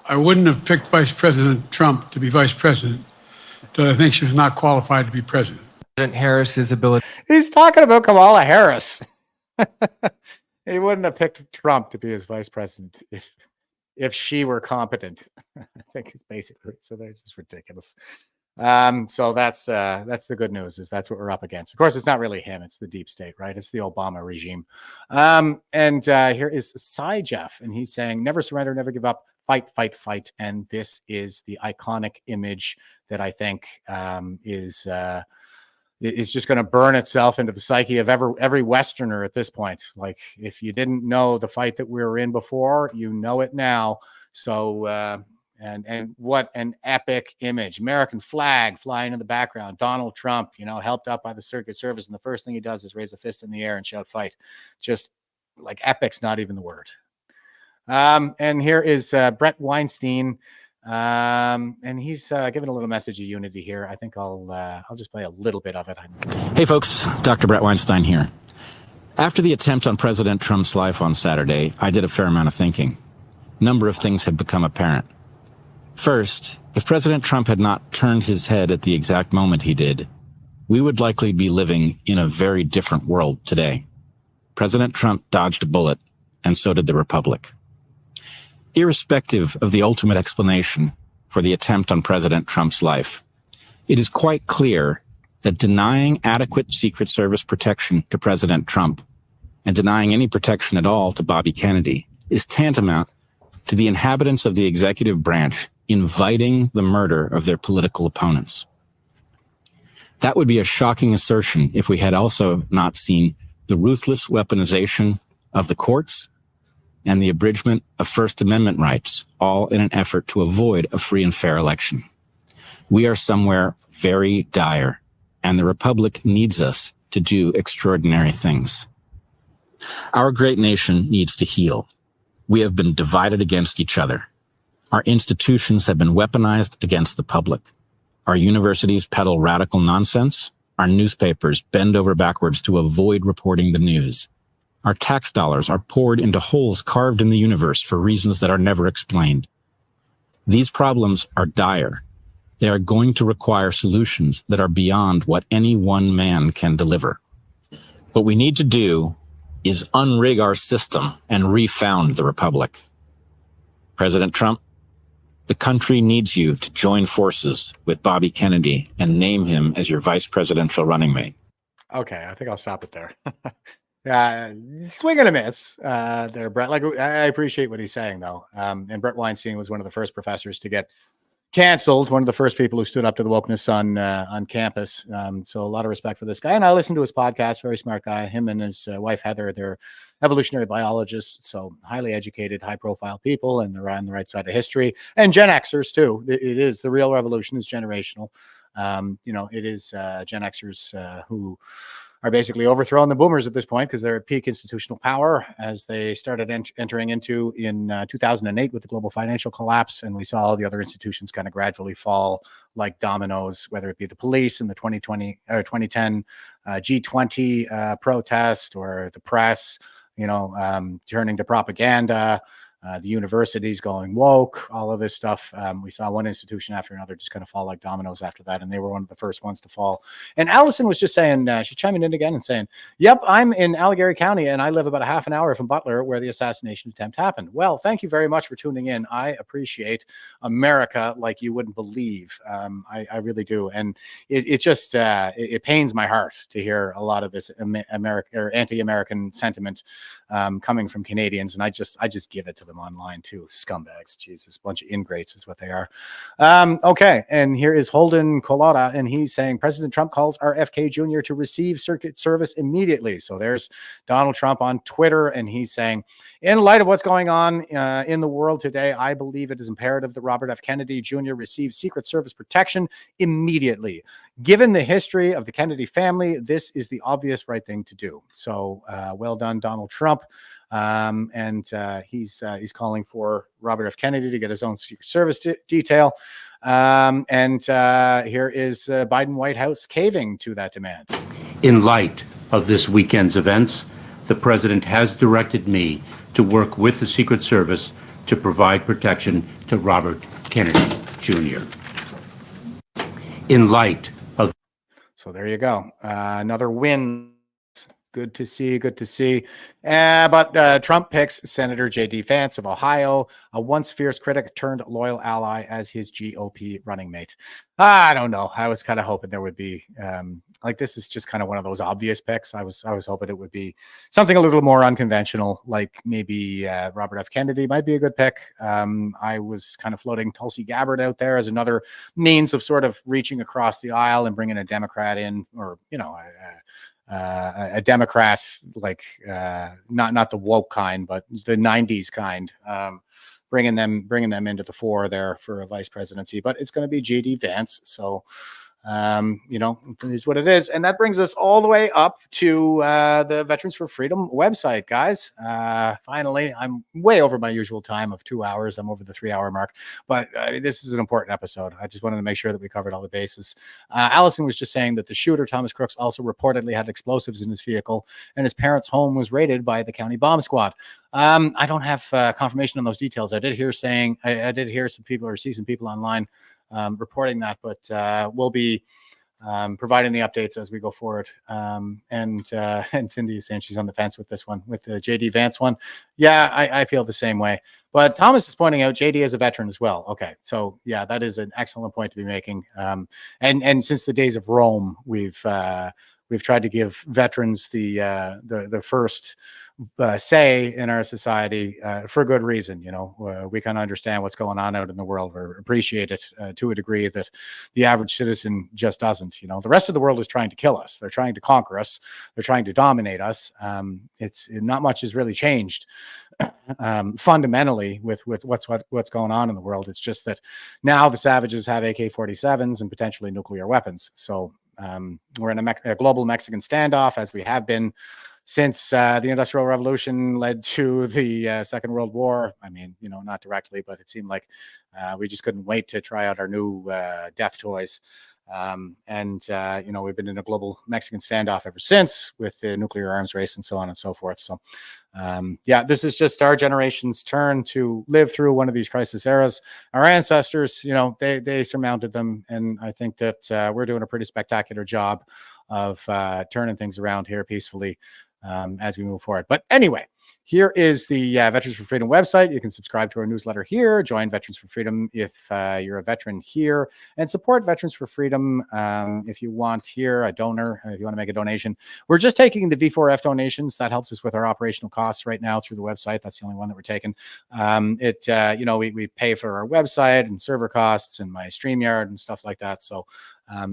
[SPEAKER 8] I wouldn't have picked Vice President Trump to be vice president, but I think she was not qualified to be president.
[SPEAKER 5] President Harris's ability.
[SPEAKER 3] He's talking about Kamala Harris. He wouldn't have picked Trump to be his vice president if she were competent. I think it's basically, so that's just ridiculous. So that's the good news, is that's what we're up against. Of course, it's not really him, it's the deep state, right? It's the Obama regime. Here is Cy Jeff, and he's saying, never surrender, never give up, fight, fight, fight. And this is the iconic image that I think is just going to burn itself into the psyche of every Westerner at this point. Like, if you didn't know the fight that we were in before, you know it now. So, and what an epic image. American flag flying in the background. Donald Trump, helped up by the Secret Service. And the first thing he does is raise a fist in the air and shout fight. Just like epic's not even the word. And here is Brett Weinstein. And he's giving a little message of unity here. I think I'll just play a little bit of it.
[SPEAKER 13] Hey folks, Dr. Brett Weinstein here. After the attempt on President Trump's life on Saturday, I did a fair amount of thinking. A number of things have become apparent. First, if President Trump had not turned his head at the exact moment he did, we would likely be living in a very different world today. President Trump dodged a bullet, and so did the Republic. Irrespective of the ultimate explanation for the attempt on President Trump's life, it is quite clear that denying adequate Secret Service protection to President Trump and denying any protection at all to Bobby Kennedy is tantamount to the inhabitants of the executive branch inviting the murder of their political opponents. That would be a shocking assertion if we had also not seen the ruthless weaponization of the courts and the abridgment of First Amendment rights, all in an effort to avoid a free and fair election. We are somewhere very dire, and the Republic needs us to do extraordinary things. Our great nation needs to heal. We have been divided against each other. Our institutions have been weaponized against the public. Our universities peddle radical nonsense. Our newspapers bend over backwards to avoid reporting the news. Our tax dollars are poured into holes carved in the universe for reasons that are never explained. These problems are dire. They are going to require solutions that are beyond what any one man can deliver. What we need to do is unrig our system and refound the Republic. President Trump, the country needs you to join forces with Bobby Kennedy and name him as your vice presidential running mate.
[SPEAKER 3] Okay, I think I'll stop it there. Swing and a miss there, Brett. Like, I appreciate what he's saying, though. And Brett Weinstein was one of the first professors to get canceled, one of the first people who stood up to the wokeness on campus. So a lot of respect for this guy. And I listened to his podcast, very smart guy. Him and his wife, Heather, they're evolutionary biologists, so highly educated, high-profile people, and they're on the right side of history. And Gen Xers, too. It is the real revolution is generational. It is Gen Xers who are basically overthrowing the boomers at this point because they're at peak institutional power as they started entering into in 2008 with the global financial collapse. And we saw all the other institutions kind of gradually fall like dominoes, whether it be the police in the 2010 G20 protest, or the press, turning to propaganda, the universities going woke, all of this stuff. We saw one institution after another just kind of fall like dominoes after that, and they were one of the first ones to fall. And Allison was just saying, she's chiming in again and saying, yep, I'm in Allegheny County, and I live about a half an hour from Butler, where the assassination attempt happened. Well, thank you very much for tuning in. I appreciate America like you wouldn't believe. I really do. And it just pains my heart to hear a lot of this anti-American sentiment coming from Canadians, and I just give it to them online too. Scumbags, Jesus, bunch of ingrates is what they are. Okay, and here is Holden Colada, and he's saying President Trump calls RFK Jr. to receive Secret Service immediately. So there's Donald Trump on Twitter, and he's saying, in light of what's going on in the world today, I believe it is imperative that Robert F. Kennedy Jr. receive Secret Service protection immediately. Given the history of the Kennedy family, this is the obvious right thing to do. So well done, Donald Trump. and he's calling for Robert F. Kennedy to get his own Secret Service detail. And here is Biden White House caving to that demand.
[SPEAKER 5] In light of this weekend's events, the president has directed me to work with the Secret Service to provide protection to Robert Kennedy Jr. In light of...
[SPEAKER 3] So there you go. Another win. Good to see. Good to see. But Trump picks Senator J.D. Vance of Ohio, a once fierce critic turned loyal ally, as his GOP running mate. I don't know. I was kind of hoping there would be this is just kind of one of those obvious picks. I was hoping it would be something a little more unconventional, like maybe Robert F. Kennedy might be a good pick. I was kind of floating Tulsi Gabbard out there as another means of sort of reaching across the aisle and bringing a Democrat in, or a Democrat, like not the woke kind, but the 90s kind, bringing them into the fore there for a vice presidency. But it's going to be J.D. Vance. So, it is what it is. And that brings us all the way up to the Veterans for Freedom website, guys. Finally, I'm way over my usual time of 2 hours. I'm over the 3-hour mark, but this is an important episode. I just wanted to make sure that we covered all the bases. Allison was just saying that the shooter, Thomas Crooks, also reportedly had explosives in his vehicle, and his parents' home was raided by the county bomb squad. I don't have confirmation on those details. I did hear some people, or see some people online reporting that, but we'll be providing the updates as we go forward. And Cindy is saying she's on the fence with this one, with the JD Vance one. Yeah, I feel the same way. But Thomas is pointing out JD is a veteran as well. Okay, so yeah, that is an excellent point to be making. And since the days of Rome, we've tried to give veterans the first say in our society for good reason. We kind of understand what's going on out in the world, or appreciate it to a degree that the average citizen just doesn't. The rest of the world is trying to kill us. They're trying to conquer us. They're trying to dominate us. It's not much has really changed fundamentally with what's going on in the world. It's just that now the savages have AK-47s and potentially nuclear weapons. So we're in a global Mexican standoff, as we have been since the Industrial Revolution led to the Second World War. I mean, not directly, but it seemed like we just couldn't wait to try out our new death toys. We've been in a global Mexican standoff ever since, with the nuclear arms race and so on and so forth. So, this is just our generation's turn to live through one of these crisis eras. Our ancestors, they surmounted them. And I think that we're doing a pretty spectacular job of turning things around here peacefully as we move forward. But anyway, here is the Veterans for Freedom website. You can subscribe to our newsletter here, join Veterans for Freedom if you're a veteran here, and support Veterans for Freedom if you want here, a donor, if you want to make a donation. We're just taking the V4F donations. That helps us with our operational costs right now through the website. That's the only one that we're taking. We pay for our website and server costs and my StreamYard and stuff like that. So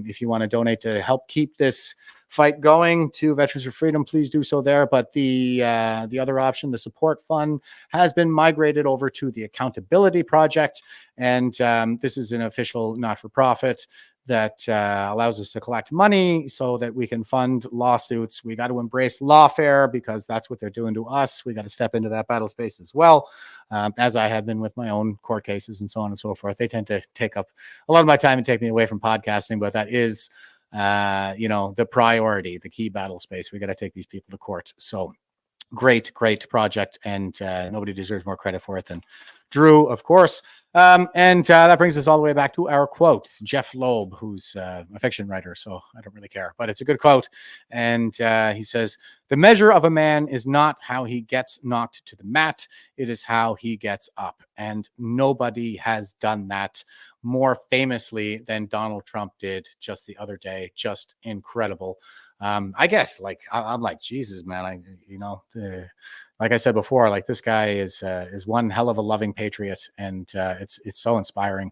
[SPEAKER 3] if you want to donate to help keep this fight going to Veterans for Freedom, please do so there. But the other option, the support fund, has been migrated over to the Accountability Project. And this is an official not-for-profit that allows us to collect money so that we can fund lawsuits. We got to embrace lawfare, because that's what they're doing to us. We got to step into that battle space as well, as I have been with my own court cases and so on and so forth. They tend to take up a lot of my time and take me away from podcasting, but that is the priority, the key battle space. We got to take these people to court. So great project, and nobody deserves more credit for it than Drew, of course. That brings us all the way back to our quote. Jeff Loeb, who's a fiction writer, so I don't really care, but it's a good quote. And he says, "The measure of a man is not how he gets knocked to the mat, it is how he gets up." And nobody has done that more famously than Donald Trump did just the other day. Just incredible. I guess, I'm like, Jesus, man, like I said before, like, this guy is one hell of a loving patriot, and it's so inspiring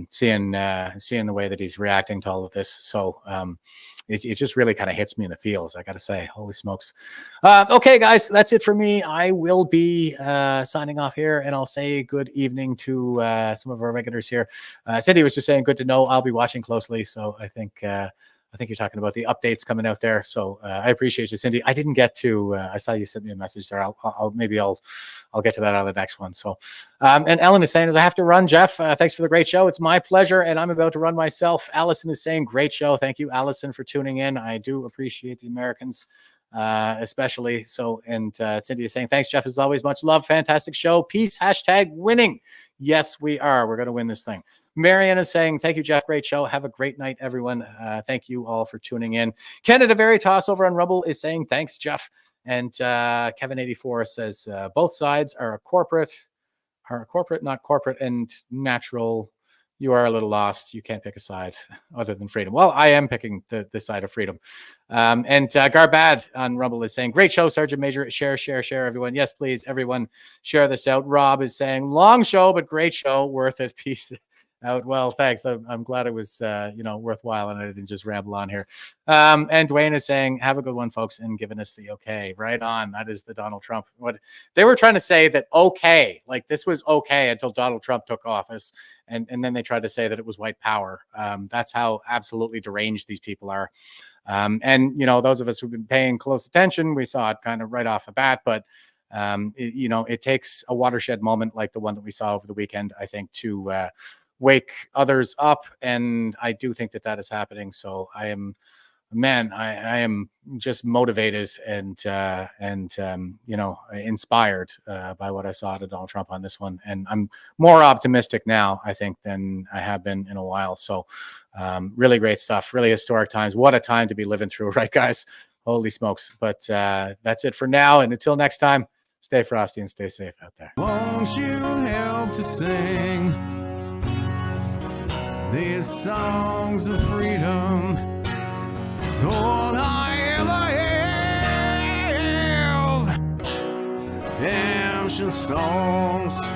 [SPEAKER 3] seeing the way that he's reacting to all of this. So it just really kind of hits me in the feels, I gotta say. Holy smokes. Okay, guys, that's it for me. I will be signing off here, and I'll say good evening to some of our regulars here. Cindy was just saying, good to know. I'll be watching closely, so I think I think you're talking about the updates coming out there. So I appreciate you, Cindy. I didn't get to. I saw you sent me a message there. I'll get to that on the next one. So, and Ellen is saying, as I have to run, Jeff. Thanks for the great show. It's my pleasure, and I'm about to run myself. Allison is saying, great show. Thank you, Allison, for tuning in. I do appreciate the Americans, especially. So, and Cindy is saying, thanks, Jeff, as always. Much love. Fantastic show. Peace. #winning. Yes, we are. We're going to win this thing. Marianne is saying, thank you, Jeff. Great show. Have a great night, everyone. Thank you all for tuning in. Canada Veritas over on Rumble is saying, thanks, Jeff. And Kevin84 says, both sides are corporate, not corporate, and natural. You are a little lost. You can't pick a side other than freedom. Well, I am picking the side of freedom. And Garbad on Rumble is saying, great show, Sergeant Major. Share, everyone. Yes, please, everyone, share this out. Rob is saying, long show, but great show. Worth it. Peace out. Well, thanks. I'm glad it was, worthwhile, and I didn't just ramble on here. And Dwayne is saying, have a good one, folks, and giving us the okay. Right on. That is the Donald Trump. What they were trying to say, that okay, like this was okay until Donald Trump took office. And then they tried to say that it was white power. That's how absolutely deranged these people are. And, those of us who've been paying close attention, we saw it kind of right off the bat. But, it takes a watershed moment like the one that we saw over the weekend, I think, to wake others up. And I do think that is happening. So I am just motivated and inspired by what I saw to Donald Trump on this one. And I'm more optimistic now, I think, than I have been in a while. So really great stuff, really historic times. What a time to be living through, right, guys? Holy smokes. But that's it for now. And until next time, stay frosty and stay safe out there.
[SPEAKER 15] Won't you help to sing these songs of freedom? It's all I ever have. Redemption songs.